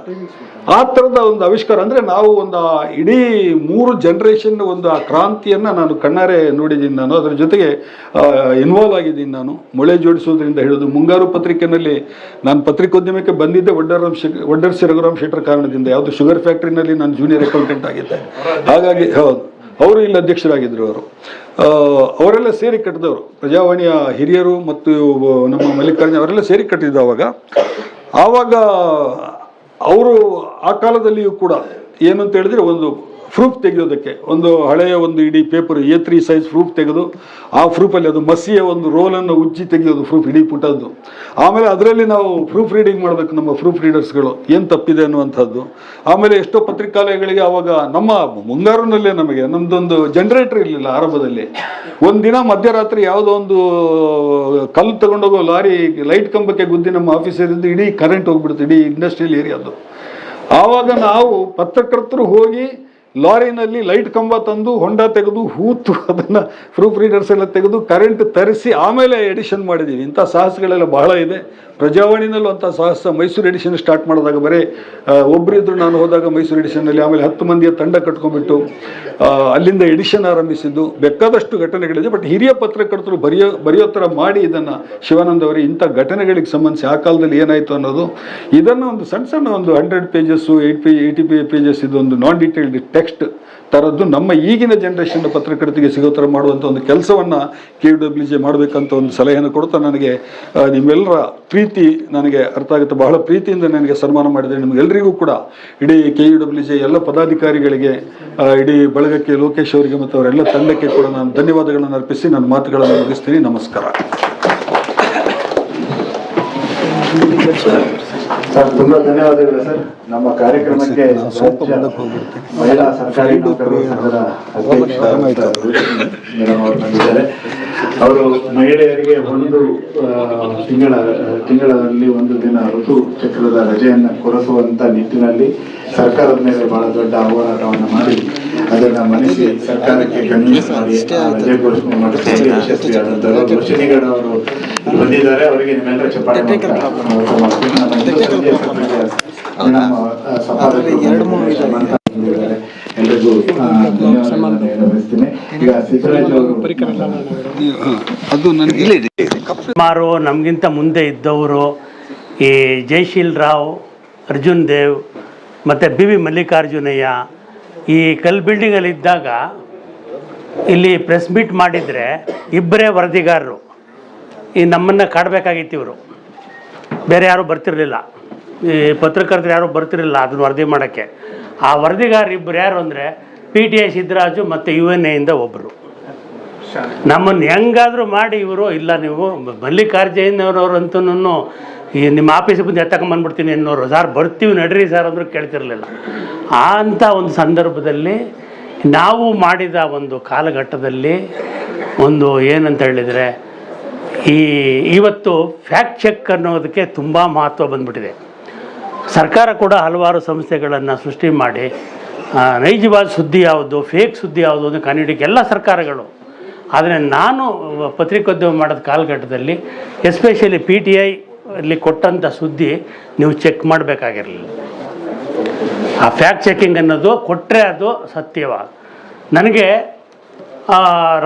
ಆ ಥರದ ಒಂದು ಆವಿಷ್ಕಾರ. ಅಂದರೆ ನಾವು ಒಂದು ಇಡೀ 3 ಜನರೇಷನ್ ಒಂದು ಆ ಕ್ರಾಂತಿಯನ್ನು ನಾನು ಕಣ್ಣಾರೆ ನೋಡಿದ್ದೀನಿ. ನಾನು ಅದರ ಜೊತೆಗೆ ಇನ್ವಾಲ್ವ್ ಆಗಿದ್ದೀನಿ. ನಾನು ಮೊಳೆ ಜೋಡಿಸೋದ್ರಿಂದ ಹಿಡಿದು ಮುಂಗಾರು ಪತ್ರಿಕೆಯಲ್ಲಿ ನಾನು ಪತ್ರಿಕೋದ್ಯಮಕ್ಕೆ ಬಂದಿದ್ದೆ ಒಡ್ಡರ್ಸಿ ರಘುರಾಮ್ ಶೆಟ್ಟರ್ ಕಾರಣದಿಂದ. ಯಾವುದು ಶುಗರ್ ಫ್ಯಾಕ್ಟ್ರಿನಲ್ಲಿ ನಾನು ಜೂನಿಯರ್ ಅಕೌಂಟೆಂಟ್ ಆಗಿದ್ದೆ. ಹಾಗಾಗಿ ಹೌದು, ಅವರು ಇಲ್ಲಿ ಅಧ್ಯಕ್ಷರಾಗಿದ್ದರು. ಅವರೆಲ್ಲ ಸೇರಿ ಕಟ್ಟಿದವರು, ಪ್ರಜಾವಾಣಿಯ ಹಿರಿಯರು ಮತ್ತು ನಮ್ಮ ಮಲ್ಲಿಕಾರ್ಜುನ ಅವರೆಲ್ಲ ಸೇರಿ ಕಟ್ಟಿದ್ದು. ಆವಾಗ ಅವರು ಆ ಕಾಲದಲ್ಲಿಯೂ ಕೂಡ ಏನು ಅಂತ ಹೇಳಿದ್ರೆ, ಒಂದು ಪ್ರೂಫ್ ತೆಗೆಯೋದಕ್ಕೆ ಒಂದು ಹಳೆಯ ಒಂದು ಇಡೀ ಪೇಪರ್ A3 ಸೈಜ್ ಪ್ರೂಫ್ ತೆಗೆದು ಆ ಪ್ರೂಫಲ್ಲಿ ಅದು ಮಸಿಯ ಒಂದು ರೋಲನ್ನು ಉಜ್ಜಿ ತೆಗೆಯೋದು ಪ್ರೂಫ್ ಇಡೀ ಪುಟದ್ದು. ಆಮೇಲೆ ಅದರಲ್ಲಿ ನಾವು ಪ್ರೂಫ್ ರೀಡಿಂಗ್ ಮಾಡಬೇಕು, ನಮ್ಮ ಪ್ರೂಫ್ ರೀಡರ್ಸ್ಗಳು ಏನು ತಪ್ಪಿದೆ ಅನ್ನುವಂಥದ್ದು. ಆಮೇಲೆ ಎಷ್ಟೋ ಪತ್ರಿಕಾಲಯಗಳಿಗೆ ಆವಾಗ ನಮ್ಮ ಮುಂಗಾರಿನಲ್ಲೇ ನಮ್ಮದೊಂದು ಜನರೇಟರ್ ಇರಲಿಲ್ಲ ಆರಂಭದಲ್ಲಿ. ಒಂದಿನ ಮಧ್ಯರಾತ್ರಿ ಯಾವುದೋ ಒಂದು ಕಲ್ಲು ತಗೊಂಡೋಗೋ ಲಾರಿ ಲೈಟ್ ಕಂಬಕ್ಕೆ ಗುದ್ದಿ ನಮ್ಮ ಆಫೀಸರಿಂದ ಇಡೀ ಕರೆಂಟ್ ಹೋಗ್ಬಿಡ್ತು, ಇಡೀ ಇಂಡಸ್ಟ್ರಿಯಲ್ ಏರಿಯಾದ್ದು. ಆವಾಗ ನಾವು ಪತ್ರಕರ್ತರು ಹೋಗಿ ಲಾರಿನಲ್ಲಿ ಲೈಟ್ ಕಂಬ ತಂದು ಹೊಂಡ ತೆಗೆದು ಹೂತು ಅದನ್ನು ಪ್ರೂಫ್ ರೀಡರ್ಸ್ ಎಲ್ಲ ತೆಗೆದು ಕರೆಂಟ್ ತರಿಸಿ ಆಮೇಲೆ ಎಡಿಷನ್ ಮಾಡಿದ್ದೀವಿ. ಇಂಥ ಸಾಹಸಗಳೆಲ್ಲ ಬಹಳ ಇದೆ. ಪ್ರಜಾವಾಣಿನಲ್ಲೂ ಅಂಥ ಸಾಹಸ. ಮೈಸೂರು ಎಡಿಷನ್ ಸ್ಟಾರ್ಟ್ ಮಾಡಿದಾಗ ಬರೀ ಒಬ್ಬರಿದ್ರು, ನಾನು ಹೋದಾಗ ಮೈಸೂರು ಎಡಿಷನ್ನಲ್ಲಿ. ಆಮೇಲೆ 10 ಮಂದಿಯ ತಂಡ ಕಟ್ಕೊಂಡ್ಬಿಟ್ಟು ಅಲ್ಲಿಂದ ಎಡಿಷನ್ ಆರಂಭಿಸಿದ್ದು. ಬೇಕಾದಷ್ಟು ಘಟನೆಗಳಿದೆ. ಬಟ್ ಹಿರಿಯ ಪತ್ರಕರ್ತರು ಬರೆಯೋ ಥರ ಮಾಡಿ ಇದನ್ನು ಶಿವಾನಂದ ಅವರೇ ಇಂಥ ಘಟನೆಗಳಿಗೆ ಸಂಬಂಧಿಸಿ ಆ ಕಾಲದಲ್ಲಿ ಏನಾಯಿತು ಅನ್ನೋದು, ಇದನ್ನು ಒಂದು ಸಣ್ಣ ಒಂದು 100 ಪೇಜಸ್ಸು 80 ಪೇಜಸ್ ಇದೊಂದು ನಾನ್ ಡಿಟೇಲ್ಡ್ ಟೆಕ್ಸ್ಟ್ ಥರದ್ದು ನಮ್ಮ ಈಗಿನ ಜನ್ರೇಷನ್ ಪತ್ರಕರ್ತರಿಗೆ ಸಿಗೋ ಥರ ಮಾಡುವಂಥ ಒಂದು ಕೆಲಸವನ್ನು KUWJ ಮಾಡಬೇಕಂತ ಒಂದು ಸಲಹೆಯನ್ನು ಕೊಡ್ತಾ, ನನಗೆ ನಿಮ್ಮೆಲ್ಲರ ಪ್ರೀತಿ ನನಗೆ ಅರ್ಥ ಆಗುತ್ತೆ. ಬಹಳ ಪ್ರೀತಿಯಿಂದ ನನಗೆ ಸನ್ಮಾನ ಮಾಡಿದರೆ ನಿಮಗೆಲ್ಲರಿಗೂ ಕೂಡ, ಇಡೀ KUWJ ಎಲ್ಲ ಪದಾಧಿಕಾರಿಗಳಿಗೆ, ಇಡೀ ಬಳಗಕ್ಕೆ, ಲೋಕೇಶ್ ಅವರಿಗೆ ಮತ್ತು ಅವರೆಲ್ಲ ತಂಡಕ್ಕೆ ಕೂಡ ನಾನು ಧನ್ಯವಾದಗಳನ್ನು ಅರ್ಪಿಸಿ ನನ್ನ ಮಾತುಗಳನ್ನು ಮುಗಿಸ್ತೀನಿ. ನಮಸ್ಕಾರ. ಸರ್ ತುಂಬಾ ಧನ್ಯವಾದಗಳು ಸರ್. ನಮ್ಮ ಕಾರ್ಯಕ್ರಮಕ್ಕೆ ಮಹಿಳಾ ಸರ್ಕಾರಿ ನೌಕರರ ಸಂಘದ ಅಧ್ಯಕ್ಷ ಮೇಡಮ್ ಅವರು ಬಂದಿದ್ದಾರೆ. ಅವರು ಮಹಿಳೆಯರಿಗೆ ತಿಂಗಳಲ್ಲಿ ಒಂದು ದಿನ ಋತು ಚಕ್ರದ ರಜೆಯನ್ನು ಕೊಡಿಸುವಂತ ನಿಟ್ಟಿನಲ್ಲಿ ಸರ್ಕಾರದ ಮೇಲೆ ಬಹಳ ದೊಡ್ಡ ಹೋರಾಟವನ್ನು ಮಾಡಿ ಅದನ್ನು ಮನಸ್ಸಿ ಸರ್ಕಾರಕ್ಕೆ ಕನ್ವಿನ್ಸ್ ಮಾಡಿ ರಜೆ ಘೋಷಣೆ ಮಾಡಿಕೊಂಡು ಯಶಸ್ವಿಯಾದಂತಹ ರೋಶಿನಿಗೌಡ ಅವರು ಬಂದಿದ್ದಾರೆ. ಅವರಿಗೆ ನಿಮ್ಮೆಲ್ಲರ ಚಪ್ಪಾಳೆ ಎಲ್ಲರಿಗೂ ಧನ್ಯವಾದಗಳು. ಈಗ ಸಿದ್ದರಾಜ್ ಅವರು ಸುಮಾರು ನಮಗಿಂತ ಮುಂದೆ ಇದ್ದವರು ಈ ಜಯಶೀಲ್ ರಾವ್, ಅರ್ಜುನ್ ದೇವ್ ಮತ್ತು ಬಿ ವಿ ಮಲ್ಲಿಕಾರ್ಜುನಯ್ಯ ಈ ಕಲ್ ಬಿಲ್ಡಿಂಗಲ್ಲಿ ಇದ್ದಾಗ ಇಲ್ಲಿ ಪ್ರೆಸ್ ಮೀಟ್ ಮಾಡಿದರೆ ಇಬ್ಬರೇ ವರದಿಗಾರರು ಈ ನಮ್ಮನ್ನು ಕಾಡಬೇಕಾಗಿತ್ತು. ಇವರು ಬೇರೆ ಯಾರೂ ಬರ್ತಿರಲಿಲ್ಲ, ಈ ಪತ್ರಕರ್ತರು ಯಾರೂ ಬರ್ತಿರಲಿಲ್ಲ ಅದನ್ನು ವರದಿ ಮಾಡೋಕ್ಕೆ. ಆ ವರದಿಗಾರರು ಇಬ್ಬರು ಯಾರು ಅಂದರೆ PTI ಸಿದ್ದರಾಜು ಮತ್ತು UNA ಒಬ್ಬರು. ನಮ್ಮನ್ನು ಹೆಂಗಾದರೂ ಮಾಡಿ ಇವರು ಇಲ್ಲ ನೀವು ಮಲ್ಲಿಕಾರ್ಜುನಯ್ಯನವರಂತೂ ಈ ನಿಮ್ಮ ಆಫೀಸಿಗೆ ಬಂದು ಎತ್ತಕೊಂಬಂದ್ಬಿಡ್ತೀನಿ ಅನ್ನೋರು. ಸರ್ ಬರ್ತೀವಿ ನಡ್ರಿ ಸರ್ ಅಂದರೂ ಕೇಳ್ತಿರಲಿಲ್ಲ. ಅಂಥ ಒಂದು ಸಂದರ್ಭದಲ್ಲಿ ನಾವು ಮಾಡಿದ ಒಂದು ಕಾಲಘಟ್ಟದಲ್ಲಿ ಒಂದು ಏನಂತ ಹೇಳಿದರೆ ಇವತ್ತು ಫ್ಯಾಕ್ಟ್ ಚೆಕ್ ಅನ್ನೋದಕ್ಕೆ ತುಂಬ ಮಹತ್ವ ಬಂದ್ಬಿಟ್ಟಿದೆ. ಸರ್ಕಾರ ಕೂಡ ಹಲವಾರು ಸಂಸ್ಥೆಗಳನ್ನು ಸೃಷ್ಟಿ ಮಾಡಿ ನೈಜವಾದ ಸುದ್ದಿ ಯಾವುದು, ಫೇಕ್ ಸುದ್ದಿ ಯಾವುದು ಅಂತ ಕಂಡುಹಿಡಿಯೋಕ್ಕೆ ಎಲ್ಲ ಸರ್ಕಾರಗಳು. ಆದರೆ ನಾನು ಪತ್ರಿಕೋದ್ಯಮ ಮಾಡೋದ ಕಾಲಘಟ್ಟದಲ್ಲಿ ಎಸ್ಪೆಷಲಿ PTI ಅಲ್ಲಿ ಕೊಟ್ಟಂಥ ಸುದ್ದಿ ನೀವು ಚೆಕ್ ಮಾಡಬೇಕಾಗಿರಲಿಲ್ಲ. ಆ ಫ್ಯಾಕ್ಟ್ ಚೆಕಿಂಗ್ ಅನ್ನೋದು ಕೊಟ್ಟರೆ ಅದು ಸತ್ಯವಾಗ. ನನಗೆ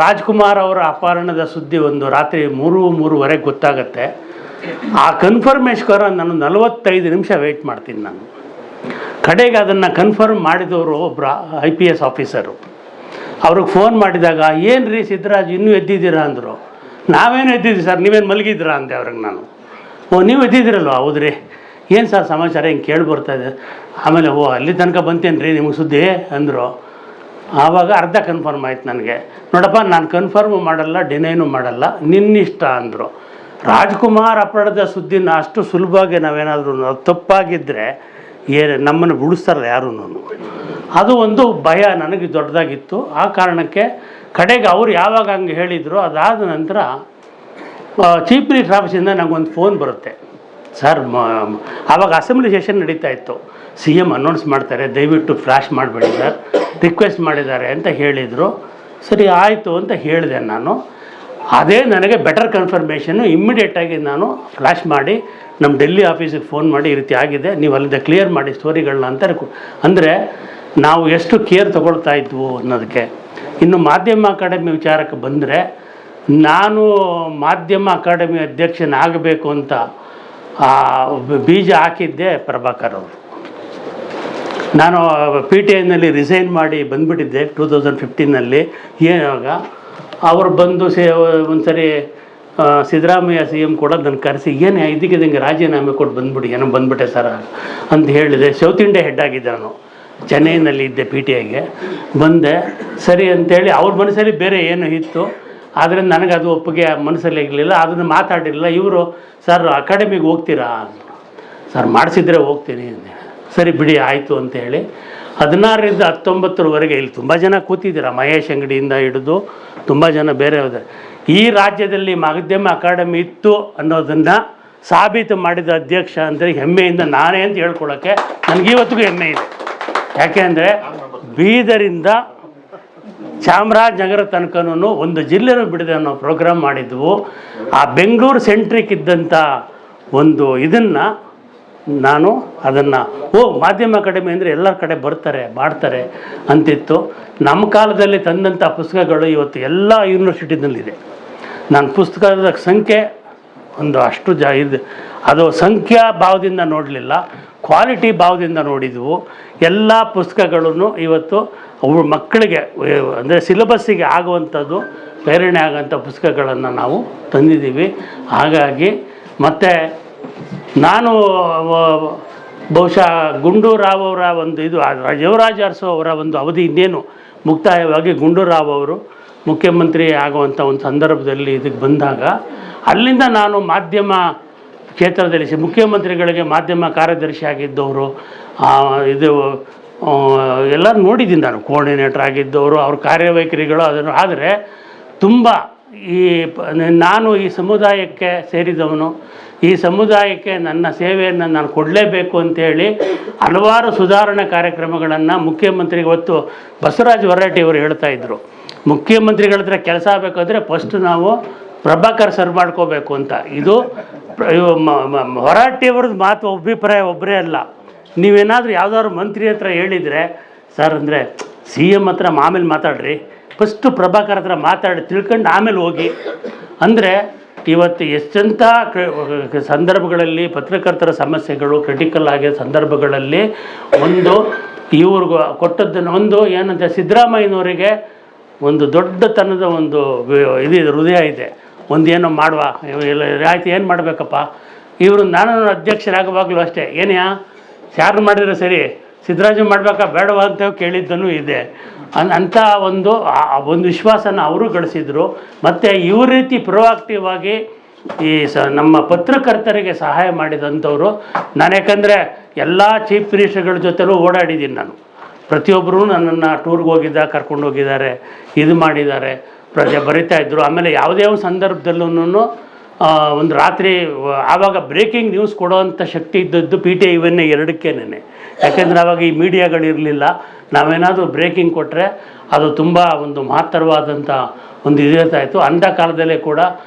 ರಾಜ್ಕುಮಾರ್ ಅವರ ಅಪಹರಣದ ಸುದ್ದಿ ಒಂದು ರಾತ್ರಿ 3:30 ಗೊತ್ತಾಗುತ್ತೆ. ಆ ಕನ್ಫರ್ಮೇಶ್ವರ ನಾನು 45 ನಿಮಿಷ ವೆಯ್ಟ್ ಮಾಡ್ತೀನಿ. ನಾನು ಕಡೆಗೆ ಅದನ್ನು ಕನ್ಫರ್ಮ್ ಮಾಡಿದವರು ಒಬ್ಬರು IPS ಆಫೀಸರು. ಅವ್ರಿಗೆ ಫೋನ್ ಮಾಡಿದಾಗ ಏನು ರೀ ಸಿದ್ದರಾಜ್ ಇನ್ನೂ ಎದ್ದಿದ್ದೀರಾ ಅಂದರು. ನಾವೇನು ಎದ್ದಿದ್ದೀವಿ ಸರ್, ನೀವೇನು ಮಲಗಿದ್ದೀರಾ ಅಂದೆ ಅವ್ರಿಗೆ ನಾನು. ನೀವು ಎದ್ದಿದ್ದೀರಲ್ವ? ಹೌದ್ರಿ. ಏನು ಸರ್ ಸಮಾಚಾರ ಹಿಂಗೆ ಕೇಳಿ ಬರ್ತಾಯಿದೆ. ಆಮೇಲೆ ಅಲ್ಲಿ ತನಕ ಬಂತೇನು ರೀ ನಿಮಗೆ ಸುದ್ದಿ ಅಂದರು. ಆವಾಗ ಅರ್ಧ ಕನ್ಫರ್ಮ್ ಆಯ್ತು ನನಗೆ. ನೋಡಪ್ಪ ನಾನು ಕನ್ಫರ್ಮ್ ಮಾಡಲ್ಲ, ಡಿನೈನು ಮಾಡಲ್ಲ, ನಿನ್ನಿಷ್ಟ ಅಂದರು. ರಾಜ್ಕುಮಾರ್ ಅಪರಾಧದ ಸುದ್ದಿನ ಅಷ್ಟು ಸುಲಭವಾಗಿ ನಾವೇನಾದರೂ ತಪ್ಪಾಗಿದ್ದರೆ ನಮ್ಮನ್ನು ಬಿಡಿಸ್ತಾರಲ್ಲ ಯಾರೂ. ಅದು ಒಂದು ಭಯ ನನಗೆ ದೊಡ್ಡದಾಗಿತ್ತು. ಆ ಕಾರಣಕ್ಕೆ ಕಡೆಗೆ ಅವ್ರು ಯಾವಾಗ ಹಂಗೆ ಹೇಳಿದರು ಅದಾದ ನಂತರ ಚೀಫ್ ಮಿನಿಸ್ಟರ್ ಆಫೀಸಿಂದ ನನಗೊಂದು ಫೋನ್ ಬರುತ್ತೆ. ಸರ್ ಆವಾಗ ಅಸೆಂಬ್ಲಿ ಸೆಷನ್ ನಡೀತಾ ಇತ್ತು. CM ಅನೌನ್ಸ್ ಮಾಡ್ತಾರೆ, ದಯವಿಟ್ಟು ಫ್ಲ್ಯಾಶ್ ಮಾಡಬೇಡಿ ಸರ್, ರಿಕ್ವೆಸ್ಟ್ ಮಾಡಿದ್ದಾರೆ ಅಂತ ಹೇಳಿದರು. ಸರಿ ಆಯಿತು ಅಂತ ಹೇಳಿದೆ ನಾನು. ಅದೇ ನನಗೆ ಬೆಟರ್ ಕನ್ಫರ್ಮೇಷನ್ನು. ಇಮ್ಮಿಡಿಯೇಟಾಗಿ ನಾನು ಫ್ಲ್ಯಾಶ್ ಮಾಡಿ ನಮ್ಮ ಡೆಲ್ಲಿ ಆಫೀಸಿಗೆ ಫೋನ್ ಮಾಡಿ ಈ ರೀತಿ ಆಗಿದೆ, ನೀವು ಅಲ್ಲಿಂದ ಕ್ಲಿಯರ್ ಮಾಡಿ ಸ್ಟೋರಿಗಳನ್ನ ಅಂತ. ಅಂದರೆ ನಾವು ಎಷ್ಟು ಕೇರ್ ತೊಗೊಳ್ತಾ ಇದ್ವು ಅನ್ನೋದಕ್ಕೆ. ಇನ್ನು ಮಾಧ್ಯಮ ಅಕಾಡೆಮಿ ವಿಚಾರಕ್ಕೆ ಬಂದರೆ, ನಾನು ಮಾಧ್ಯಮ ಅಕಾಡೆಮಿ ಅಧ್ಯಕ್ಷನಾಗಬೇಕು ಅಂತ ಬೀಜ ಹಾಕಿದ್ದೆ ಪ್ರಭಾಕರ್ ಅವರು. ನಾನು PTIನಲ್ಲಿ ರಿಸೈನ್ ಮಾಡಿ ಬಂದುಬಿಟ್ಟಿದ್ದೆ 2015ನಲ್ಲಿ. ಏನಾಗ ಅವರು ಬಂದು ಒಂದು ಸರಿ ಸಿದ್ದರಾಮಯ್ಯ CM ಕೂಡ ನನ್ನ ಕರೆಸಿ, ಏನು ಇದಕ್ಕೆ ರಾಜೀನಾಮೆ ಕೊಟ್ಟು ಬಂದುಬಿಡಿ, ಏನೋ ಬಂದುಬಿಟ್ಟೆ ಸರ್ ಅಂತ ಹೇಳಿದೆ. ಸೌತ್ ಇಂಡಿಯಾ ಹೆಡ್ ಆಗಿದ್ದೆ ನಾನು, ಚೆನ್ನೈನಲ್ಲಿ ಇದ್ದೆ. PTIಗೆ ಬಂದೆ. ಸರಿ ಅಂಥೇಳಿ ಅವ್ರ ಮನಸ್ಸಲ್ಲಿ ಬೇರೆ ಏನೋ ಇತ್ತು, ಆದರೆ ನನಗದು ಒಪ್ಪಿಗೆ ಮನಸ್ಸಲ್ಲಿ ಇರಲಿಲ್ಲ, ಅದನ್ನು ಮಾತಾಡಿರಲಿಲ್ಲ. ಇವರು ಸರ್ ಅಕಾಡೆಮಿಗೆ ಹೋಗ್ತೀರಾ? ಸರ್ ಮಾಡಿಸಿದ್ರೆ ಹೋಗ್ತೀನಿ ಅಂದೆ. ಸರಿ ಬಿಡಿ ಆಯಿತು ಅಂತೇಳಿ 16ರಿಂದ 19ರವರೆಗೆ ಇಲ್ಲಿ ತುಂಬ ಜನ ಕೂತಿದ್ದೀರ, ಮಹೇಶ್ ಅಂಗಡಿಯಿಂದ ಹಿಡಿದು ತುಂಬ ಜನ ಬೇರೆ ಹೋದರೆ. ಈ ರಾಜ್ಯದಲ್ಲಿ ಮಾಧ್ಯಮ ಅಕಾಡೆಮಿ ಇತ್ತು ಅನ್ನೋದನ್ನು ಸಾಬೀತು ಮಾಡಿದ ಅಧ್ಯಕ್ಷ ಅಂದರೆ ಹೆಮ್ಮೆಯಿಂದ ನಾನೇ ಅಂತ ಹೇಳ್ಕೊಳ್ಳೋಕ್ಕೆ ನನಗಿವತ್ತಿಗೂ ಹೆಮ್ಮೆ ಇದೆ. ಯಾಕೆ ಅಂದರೆ ಬೀದರಿಂದ ಚಾಮರಾಜನಗರ ತನಕನೂ ಒಂದು ಜಿಲ್ಲೆನೂ ಬಿಡದೆ ಅನ್ನೋ ಪ್ರೋಗ್ರಾಮ್ ಮಾಡಿದ್ವು. ಆ ಬೆಂಗಳೂರು ಸೆಂಟ್ರಿಕ್ ಇದ್ದಂಥ ಒಂದು ಇದನ್ನು ನಾನು ಅದನ್ನು ಮಾಧ್ಯಮ ಅಕಾಡೆಮಿ ಅಂದರೆ ಎಲ್ಲರ ಕಡೆ ಬರ್ತಾರೆ ಮಾಡ್ತಾರೆ ಅಂತಿತ್ತು. ನಮ್ಮ ಕಾಲದಲ್ಲಿ ತಂದಂಥ ಪುಸ್ತಕಗಳು ಇವತ್ತು ಎಲ್ಲ ಯೂನಿವರ್ಸಿಟಿನಲ್ಲಿದೆ. ನಾನು ಪುಸ್ತಕದ ಸಂಖ್ಯೆ ಒಂದು ಅಷ್ಟು ಇದು, ಅದು ಸಂಖ್ಯಾ ಭಾವದಿಂದ ನೋಡಲಿಲ್ಲ, ಕ್ವಾಲಿಟಿ ಭಾವದಿಂದ ನೋಡಿದ್ವು. ಎಲ್ಲ ಪುಸ್ತಕಗಳನ್ನು ಇವತ್ತು ಅವು ಮಕ್ಕಳಿಗೆ ಅಂದರೆ ಸಿಲೆಬಸ್ಸಿಗೆ ಆಗುವಂಥದ್ದು, ಪ್ರೇರಣೆ ಆಗೋಂಥ ಪುಸ್ತಕಗಳನ್ನು ನಾವು ತಂದಿದ್ದೀವಿ. ಹಾಗಾಗಿ ಮತ್ತು ನಾನು ಬಹುಶಃ ಗುಂಡೂರಾವ್ ಅವರ ಒಂದು ಇದು ಯುವರಾಜ್ ಅರಸು ಅವರ ಒಂದು ಅವಧಿ ಇನ್ನೇನು ಮುಕ್ತಾಯವಾಗಿ ಗುಂಡೂರಾವ್ ಅವರು ಮುಖ್ಯಮಂತ್ರಿ ಆಗುವಂಥ ಒಂದು ಸಂದರ್ಭದಲ್ಲಿ ಇದಕ್ಕೆ ಬಂದಾಗ ಅಲ್ಲಿಂದ ನಾನು ಮಾಧ್ಯಮ ಕ್ಷೇತ್ರದಲ್ಲಿ ಮುಖ್ಯಮಂತ್ರಿಗಳಿಗೆ ಮಾಧ್ಯಮ ಕಾರ್ಯದರ್ಶಿ ಆಗಿದ್ದವರು, ಇದು ಎಲ್ಲ ನೋಡಿದ್ದೀನಿ ನಾನು, ಕೋಆರ್ಡಿನೇಟರ್ ಆಗಿದ್ದವರು, ಅವ್ರ ಕಾರ್ಯವೈಖರಿಗಳು ಅದನ್ನು. ಆದರೆ ತುಂಬ ನಾನು ಈ ಸಮುದಾಯಕ್ಕೆ ಸೇರಿದವನು, ಈ ಸಮುದಾಯಕ್ಕೆ ನನ್ನ ಸೇವೆಯನ್ನು ನಾನು ಕೊಡಲೇಬೇಕು ಅಂತೇಳಿ ಹಲವಾರು ಸುಧಾರಣೆ ಕಾರ್ಯಕ್ರಮಗಳನ್ನು ಮುಖ್ಯಮಂತ್ರಿಗೆ ಹೊತ್ತು ಬಸವರಾಜ ಹೊರಟ್ಟಿ ಅವರು ಹೇಳ್ತಾಯಿದ್ರು. ಮುಖ್ಯಮಂತ್ರಿಗಳ ಹತ್ರ ಕೆಲಸ ಆಗಬೇಕಾದ್ರೆ ಫಸ್ಟ್ ನಾವು ಪ್ರಭಾಕರ್ ಸರ್ ಮಾಡ್ಕೋಬೇಕು ಅಂತ. ಇದು ಹೊರಟ್ಟಿಯವ್ರದ್ದು ಮಾತು ಅಭಿಪ್ರಾಯ ಒಬ್ಬರೇ ಅಲ್ಲ. ನೀವೇನಾದರೂ ಯಾವುದಾದ್ರು ಮಂತ್ರಿ ಹತ್ರ ಹೇಳಿದರೆ, ಸರ್ ಅಂದರೆ CM ಹತ್ರ ಆಮೇಲೆ ಮಾತಾಡ್ರಿ, ಫಸ್ಟು ಪ್ರಭಾಕರ್ ಹತ್ರ ಮಾತಾಡಿ ತಿಳ್ಕೊಂಡು ಆಮೇಲೆ ಹೋಗಿ. ಅಂದರೆ ಇವತ್ತು ಎಷ್ಟಂಥ ಸಂದರ್ಭಗಳಲ್ಲಿ ಪತ್ರಕರ್ತರ ಸಮಸ್ಯೆಗಳು ಕ್ರಿಟಿಕಲ್ ಆಗಿರೋ ಸಂದರ್ಭಗಳಲ್ಲಿ ಒಂದು ಇವ್ರಿಗೂ ಕೊಟ್ಟದ್ದನ್ನು ಒಂದು ಏನಂತ ಸಿದ್ದರಾಮಯ್ಯನವರಿಗೆ ಒಂದು ದೊಡ್ಡತನದ ಒಂದು ಇದು ಹೃದಯ ಇದೆ. ಒಂದೇನೋ ಮಾಡುವ ಆಯ್ತು, ಏನು ಮಾಡಬೇಕಪ್ಪ ಇವರು. ನಾನು ಅಧ್ಯಕ್ಷರಾಗುವಾಗಲೂ ಅಷ್ಟೇ, ಏನ್ಯಾ ಯಾರು ಮಾಡಿದ್ರೆ ಸರಿ, ಸಿದ್ದರಾಮಯ್ಯ ಮಾಡಬೇಕಾ ಬೇಡವಾ ಅಂತ ಕೇಳಿದ್ದನೂ ಇದೆ. ಅಂಥ ಒಂದು ವಿಶ್ವಾಸನ ಅವರು ಗಳಿಸಿದರು. ಮತ್ತು ಇವ್ರ ರೀತಿ ಪ್ರೊಆಕ್ಟಿವ್ ಆಗಿ ಈ ನಮ್ಮ ಪತ್ರಕರ್ತರಿಗೆ ಸಹಾಯ ಮಾಡಿದಂಥವ್ರು ನಾನು. ಯಾಕಂದರೆ ಎಲ್ಲ ಚೀಫ್ ಮಿನಿಸ್ಟರ್ಗಳ ಜೊತೆಲೂ ಓಡಾಡಿದ್ದೀನಿ ನಾನು. ಪ್ರತಿಯೊಬ್ಬರೂ ನನ್ನನ್ನು ಟೂರ್ಗೆ ಕರ್ಕೊಂಡು ಹೋಗಿದ್ದಾರೆ, ಇದು ಮಾಡಿದ್ದಾರೆ, ಬರಿತಾಯಿದ್ರು. ಆಮೇಲೆ ಯಾವುದೇ ಒಂದು ಸಂದರ್ಭದಲ್ಲೂ ಒಂದು ರಾತ್ರಿ ಆವಾಗ ಬ್ರೇಕಿಂಗ್ ನ್ಯೂಸ್ ಕೊಡೋವಂಥ ಶಕ್ತಿ ಇದ್ದದ್ದು PTI ಇವನ್ನೇ 2ಕ್ಕೇನೆ. ಯಾಕೆಂದರೆ ಆವಾಗ ಈ ಮೀಡಿಯಾಗಳಿರಲಿಲ್ಲ. ನಾವೇನಾದರೂ ಬ್ರೇಕಿಂಗ್ ಕೊಟ್ಟರೆ ಅದು ತುಂಬ ಒಂದು ಮಹತ್ತರವಾದಂಥ ಒಂದು ಇದಿರ್ತಾಯಿತ್ತು. ಅಂಥ ಕಾಲದಲ್ಲೇ ಕೂಡ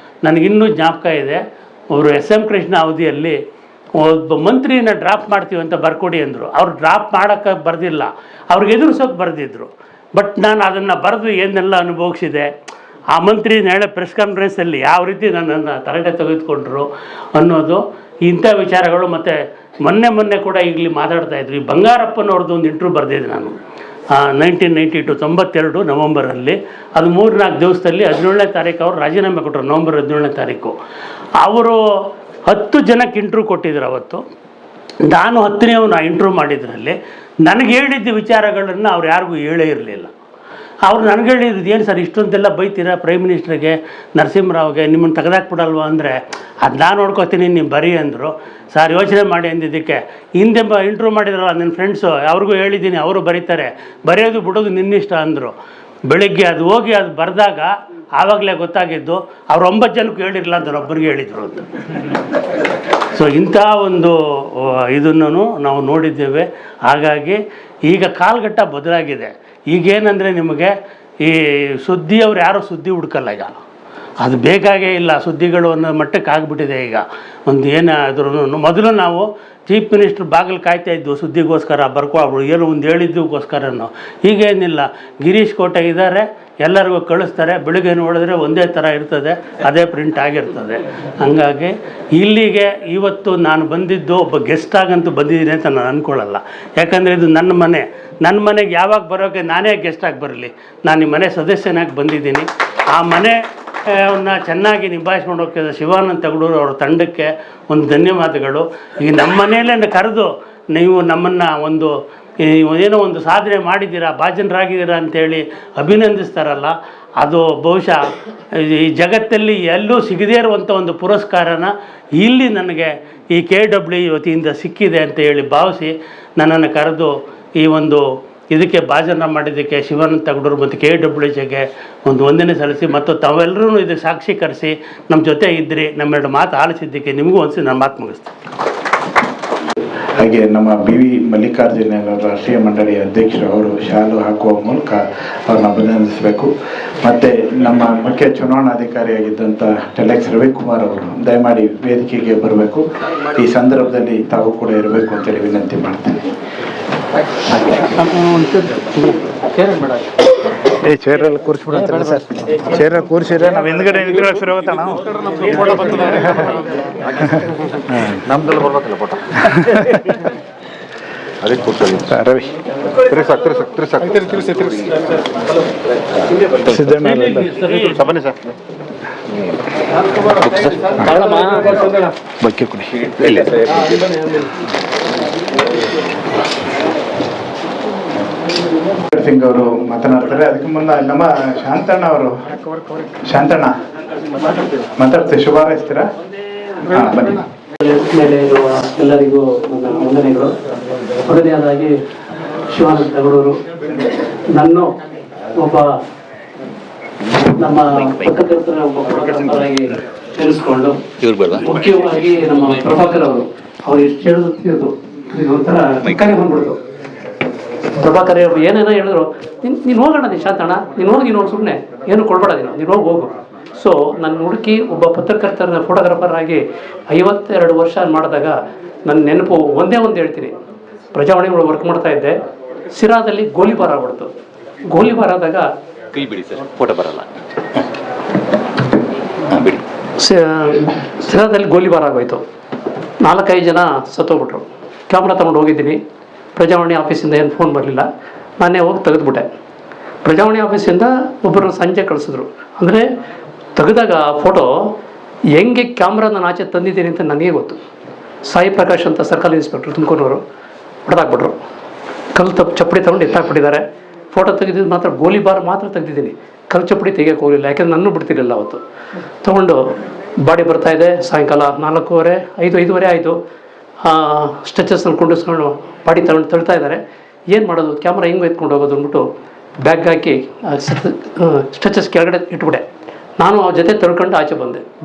ನನಗಿನ್ನೂ ಜ್ಞಾಪಕ ಇದೆ, ಅವರು SM ಕೃಷ್ಣ ಅವಧಿಯಲ್ಲಿ ಒಬ್ಬ ಮಂತ್ರಿನ ಡ್ರಾಪ್ ಮಾಡ್ತೀವಿ ಅಂತ ಬರ್ಕೊಡಿ ಅಂದರು. ಅವ್ರು ಡ್ರಾಪ್ ಮಾಡೋಕ್ಕೆ ಬರೆದಿಲ್ಲ, ಅವ್ರಿಗೆ ಎದುರಿಸೋಕೆ ಬರೆದಿದ್ರು. ಬಟ್ ನಾನು ಅದನ್ನು ಬರೆದು ಏನೆಲ್ಲ ಅನುಭವಿಸಿದೆ, ಆ ಮಂತ್ರಿ ನಾಳೆ ಪ್ರೆಸ್ ಕಾನ್ಫರೆನ್ಸಲ್ಲಿ ಯಾವ ರೀತಿ ನನ್ನನ್ನು ತರಟೆ ತೆಗೆದುಕೊಂಡ್ರು ಅನ್ನೋದು, ಇಂಥ ವಿಚಾರಗಳು. ಮತ್ತು ಮೊನ್ನೆ ಕೂಡ ಇಲ್ಲಿ ಮಾತಾಡ್ತಾಯಿದ್ರು, ಈ ಬಂಗಾರಪ್ಪನವ್ರದ್ದು ಒಂದು ಇಂಟ್ರ್ಯೂ ಬರೆದಿದ್ದೆ ನಾನು 1992 92 ನವಂಬರಲ್ಲಿ. ಅದು 3-4 ದಿವಸದಲ್ಲಿ 17ನೇ ತಾರೀಕು ಅವರು ರಾಜೀನಾಮೆ ಕೊಟ್ಟರು, ನವಂಬರ್ 17ನೇ ತಾರೀಕು. ಅವರು 10 ಜನಕ್ಕೆ ಇಂಟ್ರ್ಯೂ ಕೊಟ್ಟಿದ್ರು ಅವತ್ತು. ನಾನು 10ನೇವನು ಇಂಟ್ರ್ಯೂ ಮಾಡಿದ್ರಲ್ಲಿ ನನಗೆ ಹೇಳಿದ್ದ ವಿಚಾರಗಳನ್ನು ಅವ್ರು ಯಾರಿಗೂ ಹೇಳೇ ಇರಲಿಲ್ಲ. ಅವ್ರು ನನಗೆ ಹೇಳಿದ್ದು, ಏನು ಸರ್ ಇಷ್ಟೊಂದೆಲ್ಲ ಬೈತೀರಾ ಪ್ರೈಮ್ ಮಿನಿಸ್ಟ್ರಿಗೆ, ನರಸಿಂಹರಾವ್ಗೆ, ನಿಮ್ಮನ್ನು ತೆಗೆದಾಕ್ಬಿಡಲ್ವ ಅಂದರೆ, ಅದು ನಾನು ನೋಡ್ಕೋತೀನಿ ನೀವು ಬರೀ ಅಂದರು. ಸರ್ ಯೋಚನೆ ಮಾಡಿ ಅಂದಿದ್ದಕ್ಕೆ, ಹಿಂದೆ ಇಂಟ್ರ್ಯೂ ಮಾಡಿದ್ರಲ್ಲ ನನ್ನ ಫ್ರೆಂಡ್ಸು, ಅವ್ರಿಗೂ ಹೇಳಿದ್ದೀನಿ, ಅವರು ಬರೀತಾರೆ, ಬರೆಯೋದು ಬಿಡೋದು ನಿನ್ನಿಷ್ಟ ಅಂದರು. ಬೆಳಿಗ್ಗೆ ಅದು ಹೋಗಿ ಅದು ಬರೆದಾಗ ಆವಾಗಲೇ ಗೊತ್ತಾಗಿದ್ದು ಅವ್ರು 9 ಜನಕ್ಕೂ ಹೇಳಿರಲಿಲ್ಲ ಅಂತ ಒಬ್ಬರಿಗೆ ಹೇಳಿದರು ಅಂತ. ಸೊ ಇಂಥ ಒಂದು ಇದನ್ನು ನಾವು ನೋಡಿದ್ದೇವೆ. ಹಾಗಾಗಿ ಈಗ ಕಾಲಘಟ್ಟ ಬದಲಾಗಿದೆ. ಈಗೇನೆಂದರೆ ನಿಮಗೆ ಈ ಸುದ್ದಿಯವ್ರು ಯಾರೂ ಸುದ್ದಿ ಹುಡ್ಕಲ್ಲ ಈಗ, ಅದು ಬೇಕಾಗೇ ಇಲ್ಲ. ಸುದ್ದಿಗಳು ಅನ್ನೋ ಮಟ್ಟಕ್ಕೆ ಆಗಿಬಿಟ್ಟಿದೆ ಈಗ. ಒಂದು ಏನಾದ್ರೂ ಮೊದಲು ನಾವು ಚೀಫ್ ಮಿನಿಸ್ಟ್ರ್ ಬಾಗಿಲು ಕಾಯ್ತಾ ಇದ್ವು ಸುದ್ದಿಗೋಸ್ಕರ, ಬರ್ಕೊಳ್ಬಿಡು ಏನೋ ಒಂದು ಹೇಳಿದ್ದಕ್ಕೋಸ್ಕರನೋ. ಈಗೇನಿಲ್ಲ, ಗಿರೀಶ್ ಕೋಟೆ ಇದ್ದಾರೆ, ಎಲ್ಲರಿಗೂ ಕಳಿಸ್ತಾರೆ, ಬೆಳಿಗ್ಗೆ ನೋಡಿದ್ರೆ ಒಂದೇ ಥರ ಇರ್ತದೆ, ಅದೇ ಪ್ರಿಂಟ್ ಆಗಿರ್ತದೆ. ಹಂಗಾಗಿ ಇಲ್ಲಿಗೆ ಇವತ್ತು ನಾನು ಬಂದಿದ್ದು ಒಬ್ಬ ಗೆಸ್ಟಾಗಂತೂ ಬಂದಿದ್ದೀನಿ ಅಂತ ನಾನು ಅಂದ್ಕೊಳ್ಳಲ್ಲ. ಯಾಕಂದರೆ ಇದು ನನ್ನ ಮನೆಗೆ ಯಾವಾಗ ಬರೋಕ್ಕೆ ನಾನೇ ಗೆಸ್ಟಾಗಿ ಬರಲಿ, ನಾನು ಈ ಮನೆ ಸದಸ್ಯನಾಗಿ ಬಂದಿದ್ದೀನಿ. ಆ ಮನೆಯನ್ನು ಚೆನ್ನಾಗಿ ನಿಭಾಯಿಸ್ಕೊಂಡು ಹೋಗ್ತಿದ್ದ ಶಿವಾನಂದ ತಗಡೂರು ಅವರ ತಂಡಕ್ಕೆ ಒಂದು ಧನ್ಯವಾದಗಳು. ಈಗ ನಮ್ಮ ಮನೆಯಲ್ಲೇ ಕರೆದು ನೀವು ನಮ್ಮನ್ನು ಒಂದು ಏನೋ ಒಂದು ಸಾಧನೆ ಮಾಡಿದ್ದೀರಾ, ಭಾಜನರಾಗಿದ್ದೀರಾ ಅಂಥೇಳಿ ಅಭಿನಂದಿಸ್ತಾರಲ್ಲ, ಅದು ಬಹುಶಃ ಈ ಜಗತ್ತಲ್ಲಿ ಎಲ್ಲೂ ಸಿಗದೇ ಇರುವಂಥ ಒಂದು ಪುರಸ್ಕಾರನ ಇಲ್ಲಿ ನನಗೆ ಈ KW ವತಿಯಿಂದ ಸಿಕ್ಕಿದೆ ಅಂತ ಹೇಳಿ ಭಾವಿಸಿ ನನ್ನನ್ನು ಕರೆದು ಈ ಒಂದು ಇದಕ್ಕೆ ಭಾಜನ ಮಾಡಿದ್ದಕ್ಕೆ ಶಿವಾನಂದ ತಗಡೂರು ಮತ್ತು KWJಗೆ ಒಂದು ವಂದನೆ ಸಲ್ಲಿಸಿ, ಮತ್ತು ತಾವೆಲ್ಲರೂ ಇದಕ್ಕೆ ಸಾಕ್ಷೀಕರಿಸಿ ನಮ್ಮ ಜೊತೆ ಇದ್ದಿರಿ, ನಮ್ಮೆರಡು ಮಾತು ಆಲಿಸಿದ್ದಕ್ಕೆ ನಿಮಗೂ ಅನಿಸಿ ನನ್ನ ಮಾತು ಮುಗಿಸ್ತೀನಿ. ಹಾಗೆ ನಮ್ಮ BV ಮಲ್ಲಿಕಾರ್ಜುನ ರಾಷ್ಟ್ರೀಯ ಮಂಡಳಿಯ ಅಧ್ಯಕ್ಷರು ಅವರು ಶಾಲು ಹಾಕುವ ಮೂಲಕ ಅವ್ರನ್ನ ಅಭಿನಂದಿಸಬೇಕು. ಮತ್ತು ನಮ್ಮ ಮುಖ್ಯ ಚುನಾವಣಾಧಿಕಾರಿಯಾಗಿದ್ದಂಥ ಟೆಲೆಕ್ಸ್ ರವಿಕುಮಾರ್ ಅವರು ದಯಮಾಡಿ ವೇದಿಕೆಗೆ ಬರಬೇಕು. ಈ ಸಂದರ್ಭದಲ್ಲಿ ತಾವು ಕೂಡ ಇರಬೇಕು ಅಂತೇಳಿ ವಿನಂತಿ ಮಾಡ್ತೇನೆ. ಚೇರಲ್ಲಿ ಕೂರಿಸ್ಬಿಡುತ್ತಲ್ಲ ಸರ್, ಚೇರಲ್ಲಿ ಕೂರಿಸಿದ್ರೆ ನಾವು ಹಿಂದ್ಗಡೆ ನಿಂತ್ಕೊಳ್ಳೋಕೆ ಶುರು ಆಗುತ್ತಾ ನಾವು ನಮ್ದಲ್ಲಿ ಬರ್ಬೇಕಲ್ಲ ಫೋಟೋ ಅದಕ್ಕೆ ಕೂರ್ಸೋದು. ರವಿ ಸಿದ್ದಣ್ಣ ಬನ್ನಿ ಸರ್, ಬಕ್ಕೆ ಕುಡಿ. ಸಿಂಗ್ ಅವರು ಮಾತನಾಡ್ತಾರೆ. ಅದಕ್ಕೆ ಮುಂದೆ ನಮ್ಮ ಶಾಂತಣ್ಣ ಅವರು, ಶಾಂತಣ್ಣ ಮಾತಾಡ್ತೀವಿ, ಶುಭ ಹಾರೈಸ್ತೀರಾ? ಹಾಂ ಬನ್ನಿ. ಮೇಲೆ ಇರುವ ಎಲ್ಲರಿಗೂ ನನ್ನ ವಂದನೆಗಳು. ಮೊದಲನೆಯದಾಗಿ ಶಿವಾನಂದ ತಗಡೂರು ನನ್ನ ಒಬ್ಬ ನಮ್ಮ ಪತ್ರಕರ್ತರ ಒಬ್ಬ ಪತ್ರಕರ್ತರಾಗಿ ಸೇರಿಸ್ಕೊಂಡು, ಮುಖ್ಯವಾಗಿ ನಮ್ಮ ಪ್ರಭಾಕರ್ ಅವರು ಎಷ್ಟು ಹೇಳೋದು ಒಂಥರ ಕರೆ ಬಂದ್ಬಿಡ್ತು. ಪ್ರಭಾಕರ್ ಅವರು ಏನೇನೋ ಹೇಳಿದ್ರು, ನೀನು ಹೋಗೋಣ, ನೀನು ಶಾಂತಣ್ಣ, ನೀನು ಹೋಗಿ ನೋಡಿ, ಸುಮ್ಮನೆ ಏನು ಕೊಡ್ಬೇಡ, ನೀನು ಹೋಗು. ಸೊ ನನ್ನ ಹುಡುಕಿ ಒಬ್ಬ ಪತ್ರಕರ್ತರ ಫೋಟೋಗ್ರಾಫರ್ ಆಗಿ 52 ವರ್ಷ ಮಾಡಿದಾಗ ನನ್ನ ನೆನಪು ಒಂದೇ ಒಂದು ಹೇಳ್ತೀನಿ. ಪ್ರಜಾವಾಣಿಗಳು ವರ್ಕ್ ಮಾಡ್ತಾ ಇದ್ದೆ, ಸಿರಾದಲ್ಲಿ ಗೋಲಿಬಾರ್ ಆಗ್ಬಿಡ್ತು. ಗೋಲಿಬಾರ್ ಆದಾಗ ಫೋಟೋ ಬರಲ್ಲ, ಸಿರಾದಲ್ಲಿ ಗೋಲಿಬಾರ್ ಆಗೋಯ್ತು. 4-5 ಜನ ಸತ್ತೋಗ್ಬಿಟ್ರು. ಕ್ಯಾಮ್ರಾ ತೊಗೊಂಡು ಹೋಗಿದ್ದೀನಿ. ಪ್ರಜಾವಾಣಿ ಆಫೀಸಿಂದ ಏನು ಫೋನ್ ಬರಲಿಲ್ಲ, ನಾನೇ ಹೋಗಿ ತೆಗೆದುಬಿಟ್ಟೆ. ಪ್ರಜಾವಾಣಿ ಆಫೀಸಿಂದ ಒಬ್ಬರು ಸಂಜೆ ಕಳಿಸಿದ್ರು. ಅಂದರೆ ತೆಗೆದಾಗ ಫೋಟೋ ಹೆಂಗೆ ಕ್ಯಾಮ್ರಾ ನಾನು ಆಚೆ ತಂದಿದ್ದೀನಿ ಅಂತ ನನಗೆ ಗೊತ್ತು. ಸಾಯಿ ಪ್ರಕಾಶ್ ಅಂತ ಸರ್ಕಲ್ ಇನ್ಸ್ಪೆಕ್ಟ್ರು ತುಮಕೂರಿನವರು ಹೊಡೆದಾಕ್ಬಿಟ್ರು. ಚಪ್ಪಡಿ ತೊಗೊಂಡು ಎತ್ತಾಕ್ಬಿಟ್ಟಿದ್ದಾರೆ. ಫೋಟೋ ತೆಗೆದಿದ್ದು ಮಾತ್ರ ಗೋಲಿಬಾರ್ ಮಾತ್ರ ತೆಗೆದಿದ್ದೀನಿ, ಕಲ್ಲು ಚಪ್ಪಡಿ ತೆಗಿಯೋಕೆ ಹೋಗಲಿಲ್ಲ, ಯಾಕೆಂದ್ರೆ ನನ್ನೂ ಬಿಡ್ತಿರಲಿಲ್ಲ ಅವತ್ತು. ತೊಗೊಂಡು ಬಾಡಿ ಬರ್ತಾಯಿದೆ. ಸಾಯಂಕಾಲ 4:15, 5:05 ಆಯಿತು. ಸ್ಟ್ರೆಚರ್ಸನ್ನು ಕುಂಡಿಸ್ಕೊಂಡು ಬಾಡಿ ತಳ್ತಾ ಇದ್ದಾರೆ. ಏನು ಮಾಡೋದು, ಕ್ಯಾಮ್ರಾ ಹಿಂಗೆ ಎತ್ಕೊಂಡು ಹೋಗೋದು ಅಂದ್ಬಿಟ್ಟು ಬ್ಯಾಗ್ ಹಾಕಿ ಸ್ಟ್ರೆಚರ್ಸ್ ಕೆಳಗಡೆ ಇಟ್ಬಿಟ್ಟೆ. ನಾನು ಅವ್ರ ಜೊತೆ ತಳ್ಕೊಂಡು ಆಚೆ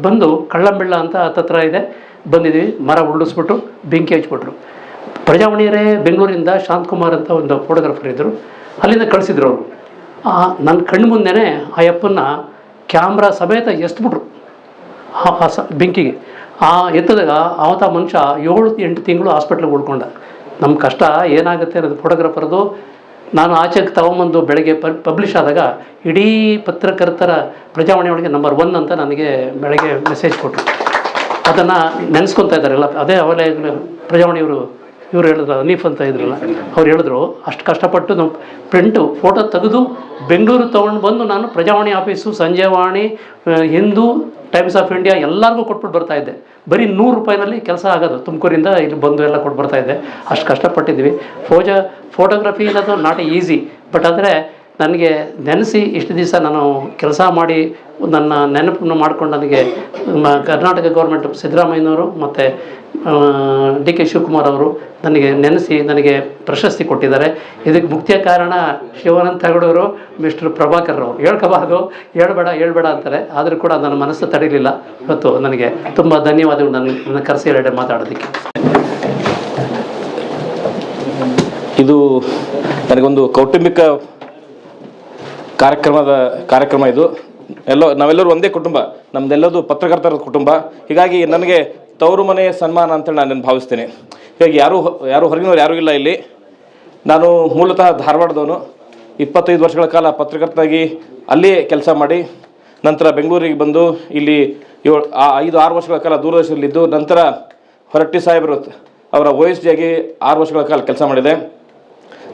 ಬಂದು ಕಳ್ಳಂಬೆಳ್ಳ ಅಂತ ಹತ್ತತ್ರ ಇದೆ, ಬಂದಿದ್ವಿ. ಮರ ಉರುಳಿಸ್ಬಿಟ್ಟು ಬೆಂಕಿ ಹಚ್ಬಿಟ್ರು. ಪ್ರಜಾವಾಣಿಯರೇ ಬೆಂಗಳೂರಿಂದ ಶಾಂತಕುಮಾರ್ ಅಂತ ಒಂದು ಫೋಟೋಗ್ರಾಫರ್ ಇದ್ದರು, ಅಲ್ಲಿಂದ ಕಳಿಸಿದ್ರು ಅವರು. ನನ್ನ ಕಣ್ಣು ಮುಂದೆನೇ ಆ ಯಪ್ಪನ್ನ ಕ್ಯಾಮ್ರಾ ಸಮೇತ ಎಸ್ಬಿಟ್ರು ಬೆಂಕಿಗೆ. ಎತ್ತದಾಗ ಆವತ್ತ ಮನುಷ್ಯ 7-8 ತಿಂಗಳು ಹಾಸ್ಪಿಟ್ಲಿಗೆ ಉಳ್ಕೊಂಡ. ನಮ್ಮ ಕಷ್ಟ ಏನಾಗುತ್ತೆ ಅನ್ನೋದು ಫೋಟೋಗ್ರಾಫರ್ದು. ನಾನು ಆಚೆಗೆ ತಗೊಂಬಂದು ಬೆಳಗ್ಗೆ ಪಬ್ಲಿಷ್ ಆದಾಗ ಇಡೀ ಪತ್ರಕರ್ತರ ಪ್ರಜಾವಾಣಿ ಒಳಗೆ ನಂಬರ್ 1 ಅಂತ ನನಗೆ ಬೆಳಗ್ಗೆ ಮೆಸೇಜ್ ಕೊಟ್ಟರು. ಅದನ್ನು ನೆನೆಸ್ಕೊತಾ ಇದ್ದಾರೆ ಎಲ್ಲ. ಅದೇ ಅವಲೇ ಪ್ರಜಾವಾಣಿಯವರು ಇವರು ಹೇಳಿದ್ರು, ಅನೀಫ್ ಅಂತ ಇದ್ರಲ್ಲ, ಅವ್ರು ಹೇಳಿದ್ರು ಅಷ್ಟು ಕಷ್ಟಪಟ್ಟು ನಾವು ಪ್ರಿಂಟು ಫೋಟೋ ತೆಗೆದು ಬೆಂಗಳೂರು ತೊಗೊಂಡು ಬಂದು ನಾನು ಪ್ರಜಾವಾಣಿ ಆಫೀಸು, ಸಂಜಯವಾಣಿ, ಹಿಂದೂ, ಟೈಮ್ಸ್ ಆಫ್ ಇಂಡಿಯಾ ಎಲ್ಲರಿಗೂ ಕೊಟ್ಬಿಟ್ಟು ಬರ್ತಾಯಿದ್ದೆ. ಬರೀ 100 ರೂಪಾಯಿನಲ್ಲಿ ಕೆಲಸ ಆಗೋದು. ತುಮಕೂರಿಂದ ಇಲ್ಲಿ ಬಂದು ಎಲ್ಲ ಕೊಟ್ಟು ಬರ್ತಾಯಿದ್ದೆ. ಅಷ್ಟು ಕಷ್ಟಪಟ್ಟಿದ್ವಿ. ಫೋಟೋಗ್ರಫಿ ಅನ್ನೋದು ನಾಟ್ ಈಸಿ. ಬಟ್ ಆದರೆ ನನಗೆ ನೆನೆಸಿ ಇಷ್ಟು ದಿವಸ ನಾನು ಕೆಲಸ ಮಾಡಿ ನನ್ನ ನೆನಪನ್ನು ಮಾಡ್ಕೊಂಡು ನನಗೆ ಕರ್ನಾಟಕ ಗೌರ್ಮೆಂಟ್ ಸಿದ್ದರಾಮಯ್ಯನವರು ಮತ್ತು DK ಶಿವಕುಮಾರ್ ಅವರು ನನಗೆ ನೆನೆಸಿ ನನಗೆ ಪ್ರಶಸ್ತಿ ಕೊಟ್ಟಿದ್ದಾರೆ. ಇದಕ್ಕೆ ಮುಖ್ಯ ಕಾರಣ ಶಿವಾನಂದ ತಗಡೂರು, ಮಿಸ್ಟರ್ ಪ್ರಭಾಕರ್ ಅವರು. ಹೇಳ್ಕೋಬಾರ್ದು, ಹೇಳ್ಬೇಡ ಅಂತಾರೆ, ಆದರೂ ಕೂಡ ನನ್ನ ಮನಸ್ಸು ತಡೀಲಿಲ್ಲ. ಇವತ್ತು ನನಗೆ ತುಂಬ ಧನ್ಯವಾದಗಳು ನನ್ನ ಕರೆಸಿ ಎರಡೆ ಮಾತಾಡೋದಕ್ಕೆ. ಇದು ನನಗೊಂದು ಕೌಟುಂಬಿಕ ಕಾರ್ಯಕ್ರಮ ಇದು. ನಾವೆಲ್ಲರೂ ಒಂದೇ ಕುಟುಂಬ, ನಮ್ದೆಲ್ಲದು ಪತ್ರಕರ್ತರ ಕುಟುಂಬ. ಹೀಗಾಗಿ ನನಗೆ ತವರು ಮನೆಯ ಸನ್ಮಾನ ಅಂತೇಳಿ ನಾನು ಭಾವಿಸ್ತೇನೆ. ಹೀಗಾಗಿ ಯಾರು ಹೊರಗಿನವ್ರು ಯಾರೂ ಇಲ್ಲ ಇಲ್ಲಿ. ನಾನು ಮೂಲತಃ ಧಾರವಾಡದವನು. 25 ವರ್ಷಗಳ ಕಾಲ ಪತ್ರಕರ್ತನಾಗಿ ಅಲ್ಲಿಯೇ ಕೆಲಸ ಮಾಡಿ ನಂತರ ಬೆಂಗಳೂರಿಗೆ ಬಂದು ಇಲ್ಲಿ 5-6 ವರ್ಷಗಳ ಕಾಲ ದೂರದರ್ಶನದಲ್ಲಿದ್ದು, ನಂತರ ಹೊರಟ್ಟಿ ಸಾಹೇಬರು ಅವರ OSD ಆಗಿ 6 ವರ್ಷಗಳ ಕಾಲ ಕೆಲಸ ಮಾಡಿದೆ.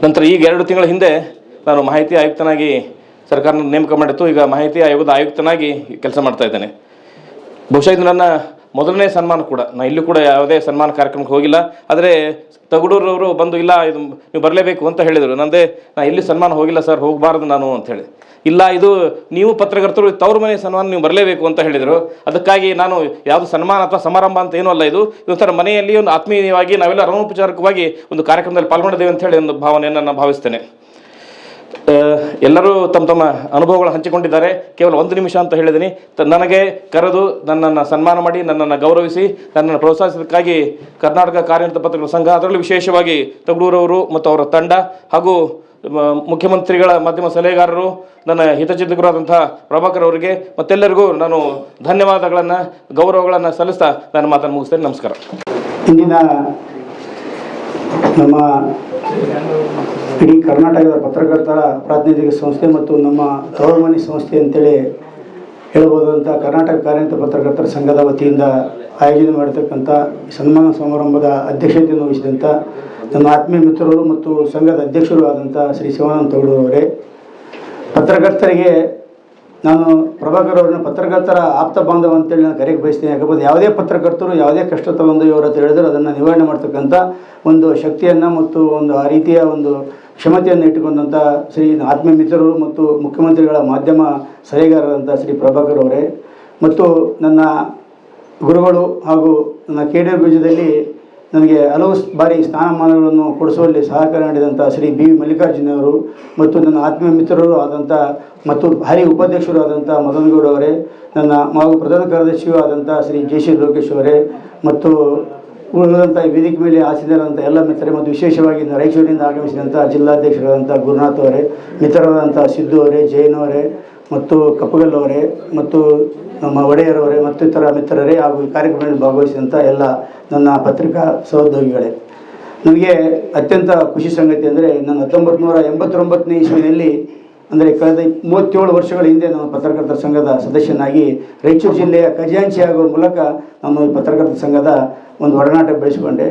ನಂತರ ಈಗ 2 ತಿಂಗಳ ಹಿಂದೆ ನಾನು ಮಾಹಿತಿ ಆಯುಕ್ತನಾಗಿ ಸರ್ಕಾರ ನೇಮಕ ಮಾಡಿತ್ತು. ಈಗ ಮಾಹಿತಿ ಆಯೋಗದ ಆಯುಕ್ತನಾಗಿ ಕೆಲಸ ಮಾಡ್ತಾ ಇದ್ದೇನೆ. ಬಹುಶಃ ಇದು ನನ್ನ ಮೊದಲನೇ ಸನ್ಮಾನ ಕೂಡ. ನಾನು ಇಲ್ಲೂ ಕೂಡ ಯಾವುದೇ ಸನ್ಮಾನ ಕಾರ್ಯಕ್ರಮಕ್ಕೆ ಹೋಗಿಲ್ಲ. ಆದರೆ ತಗಡೂರವರು ಬಂದು ಇಲ್ಲ ಇದು ನೀವು ಬರಲೇಬೇಕು ಅಂತ ಹೇಳಿದರು. ನಾನು ಇಲ್ಲಿ ಸನ್ಮಾನ ಹೋಗಿಲ್ಲ ಸರ್, ಹೋಗಬಾರ್ದು ನಾನು ಅಂಥೇಳಿ. ಇಲ್ಲ, ಇದು ನೀವು ಪತ್ರಕರ್ತರು ತವ್ರ ಮನೆ ಸನ್ಮಾನ ನೀವು ಬರಲೇಬೇಕು ಅಂತ ಹೇಳಿದರು. ಅದಕ್ಕಾಗಿ ನಾನು ಯಾವುದು ಸನ್ಮಾನ ಅಥವಾ ಸಮಾರಂಭ ಅಂತ ಏನೂ ಅಲ್ಲ, ಇದು ಒಂಥರ ಮನೆಯಲ್ಲಿ ಒಂದು ಆತ್ಮೀಯವಾಗಿ ನಾವೆಲ್ಲ ಅನೌಪಚಾರಿಕವಾಗಿ ಒಂದು ಕಾರ್ಯಕ್ರಮದಲ್ಲಿ ಪಾಲ್ಗೊಂಡಿದ್ದೇವೆ ಅಂತ ಹೇಳಿ ಒಂದು ಭಾವನೆಯನ್ನು ನಾನು ಭಾವಿಸ್ತೇನೆ. ಎಲ್ಲರೂ ತಮ್ಮ ಅನುಭವಗಳು ಹಂಚಿಕೊಂಡಿದ್ದಾರೆ. ಕೇವಲ 1 ನಿಮಿಷ ಅಂತ ಹೇಳಿದ್ದೀನಿ. ನನಗೆ ಕರೆದು ನನ್ನನ್ನು ಸನ್ಮಾನ ಮಾಡಿ ನನ್ನನ್ನು ಗೌರವಿಸಿ ನನ್ನನ್ನು ಪ್ರೋತ್ಸಾಹಿಸೋದಕ್ಕಾಗಿ ಕರ್ನಾಟಕ ಕಾರ್ಯನಿರತ ಪತ್ರಕರ್ತರ ಸಂಘ, ಅದರಲ್ಲೂ ವಿಶೇಷವಾಗಿ ತಗಡೂರವರು ಮತ್ತು ಅವರ ತಂಡ ಹಾಗೂ ಮುಖ್ಯಮಂತ್ರಿಗಳ ಮಾಧ್ಯಮ ಸಲಹೆಗಾರರು, ನನ್ನ ಹಿತಚಿಂತಕರಾದಂಥ ಪ್ರಭಾಕರ್ ಅವರಿಗೆ ಮತ್ತೆಲ್ಲರಿಗೂ ನಾನು ಧನ್ಯವಾದಗಳನ್ನು ಗೌರವಗಳನ್ನು ಸಲ್ಲಿಸ್ತಾ ನಾನು ಮಾತನ್ನು ಮುಗಿಸ್ತೇನೆ. ನಮಸ್ಕಾರ. ಇಂದಿನ ನಮ್ಮ ಇಡೀ ಕರ್ನಾಟಕದ ಪತ್ರಕರ್ತರ ಪ್ರಾತಿನಿಧಿಕ ಸಂಸ್ಥೆ ಮತ್ತು ನಮ್ಮ ತವರುಮನೆ ಸಂಸ್ಥೆ ಅಂತೇಳಿ ಹೇಳ್ಬೋದಂಥ ಕರ್ನಾಟಕ ಕಾರ್ಯನಿರತ ಪತ್ರಕರ್ತರ ಸಂಘದ ವತಿಯಿಂದ ಆಯೋಜನೆ ಮಾಡಿರ್ತಕ್ಕಂಥ ಸನ್ಮಾನ ಸಮಾರಂಭದ ಅಧ್ಯಕ್ಷತೆಯನ್ನು ವಹಿಸಿದಂಥ ನನ್ನ ಆತ್ಮೀಯ ಮಿತ್ರರು ಮತ್ತು ಸಂಘದ ಅಧ್ಯಕ್ಷರು ಆದಂಥ ಶ್ರೀ ಶಿವಾನಂದ ತಗಡೂರವರೇ, ಪತ್ರಕರ್ತರಿಗೆ ನಾನು ಪ್ರಭಾಕರ್ ಅವರನ್ನ ಪತ್ರಕರ್ತರ ಆಪ್ತ ಬಾಂಧವ ಅಂತೇಳಿ ನಾನು ಕರೆಗೆ ಬಯಸ್ತೀನಿ. ಯಾಕಂದರೆ ಯಾವುದೇ ಪತ್ರಕರ್ತರು ಯಾವುದೇ ಕಷ್ಟ ತಗೊಂಡು ಇವರು ಅಂತ ಹೇಳಿದ್ರು ಅದನ್ನು ನಿವಾರಣೆ ಮಾಡ್ತಕ್ಕಂಥ ಒಂದು ಶಕ್ತಿಯನ್ನು ಮತ್ತು ಒಂದು ಆ ರೀತಿಯ ಒಂದು ಕ್ಷಮತೆಯನ್ನು ಇಟ್ಟುಕೊಂಡಂಥ ಶ್ರೀ ಆತ್ಮೀಯ ಮಿತ್ರರು ಮತ್ತು ಮುಖ್ಯಮಂತ್ರಿಗಳ ಮಾಧ್ಯಮ ಸಲಹೆಗಾರರಂಥ ಶ್ರೀ ಪ್ರಭಾಕರ್ ಅವರೇ, ಮತ್ತು ನನ್ನ ಗುರುಗಳು ಹಾಗೂ ನನ್ನ ಕೇಡರ್ ಬೀಜದಲ್ಲಿ ನನಗೆ ಹಲವು ಬಾರಿ ಸ್ಥಾನಮಾನಗಳನ್ನು ಕೊಡಿಸುವಲ್ಲಿ ಸಹಕಾರ ನೀಡಿದಂಥ ಶ್ರೀ ಬಿ ವಿ ಮಲ್ಲಿಕಾರ್ಜುನ ಅವರು ಮತ್ತು ನನ್ನ ಆತ್ಮೀಯ ಮಿತ್ರರು ಆದಂಥ ಮತ್ತು ಹಾಲಿ ಉಪಾಧ್ಯಕ್ಷರು ಆದಂಥ ಮದನಗೌಡ ಅವರೇ, ನನ್ನ ಹಾಗೂ ಪ್ರಧಾನ ಕಾರ್ಯದರ್ಶಿಯೂ ಆದಂಥ ಶ್ರೀ ಜೆ.ಸಿ. ಲೋಕೇಶ್ ಅವರೇ ಮತ್ತು ಉಳಿದಂಥ ವೇದಿಕೆ ಮೇಲೆ ಆಸೀನರಾದಂಥ ಎಲ್ಲ ಮಿತ್ರರೇ ಮತ್ತು ವಿಶೇಷವಾಗಿ ರಾಯಚೂರಿನಿಂದ ಆಗಮಿಸಿದಂಥ ಜಿಲ್ಲಾಧ್ಯಕ್ಷರಾದಂಥ ಗುರುನಾಥ್ ಅವರೇ, ಮಿತ್ರರಾದಂಥ ಸಿದ್ದು ಅವರೇ, ಜೈನ್ ಅವರೇ ಮತ್ತು ಕಪ್ಪಗಲ್ ಅವರೇ ಮತ್ತು ನಮ್ಮ ಒಡೆಯರವರೇ ಮತ್ತು ಇತರ ಮಿತ್ರರೇ ಹಾಗೂ ಈ ಕಾರ್ಯಕ್ರಮದಲ್ಲಿ ಭಾಗವಹಿಸಿದಂಥ ಎಲ್ಲ ನನ್ನ ಪತ್ರಿಕಾ ಸಹೋದ್ಯೋಗಿಗಳೇ, ನನಗೆ ಅತ್ಯಂತ ಖುಷಿ ಸಂಗತಿ ಅಂದರೆ ನಾನು 1989ನೇ ಇಸ್ವಿನಲ್ಲಿ ಅಂದರೆ ಕಳೆದ 37 ವರ್ಷಗಳ ಹಿಂದೆ ನಾನು ಪತ್ರಕರ್ತರ ಸಂಘದ ಸದಸ್ಯನಾಗಿ ರಾಯಚೂರು ಜಿಲ್ಲೆಯ ಖಜಾಂಚಿ ಆಗುವ ಮೂಲಕ ನಾನು ಈ ಪತ್ರಕರ್ತರ ಸಂಘದ ಒಂದು ಒಡನಾಟ ಬೆಳೆಸಿಕೊಂಡೆ.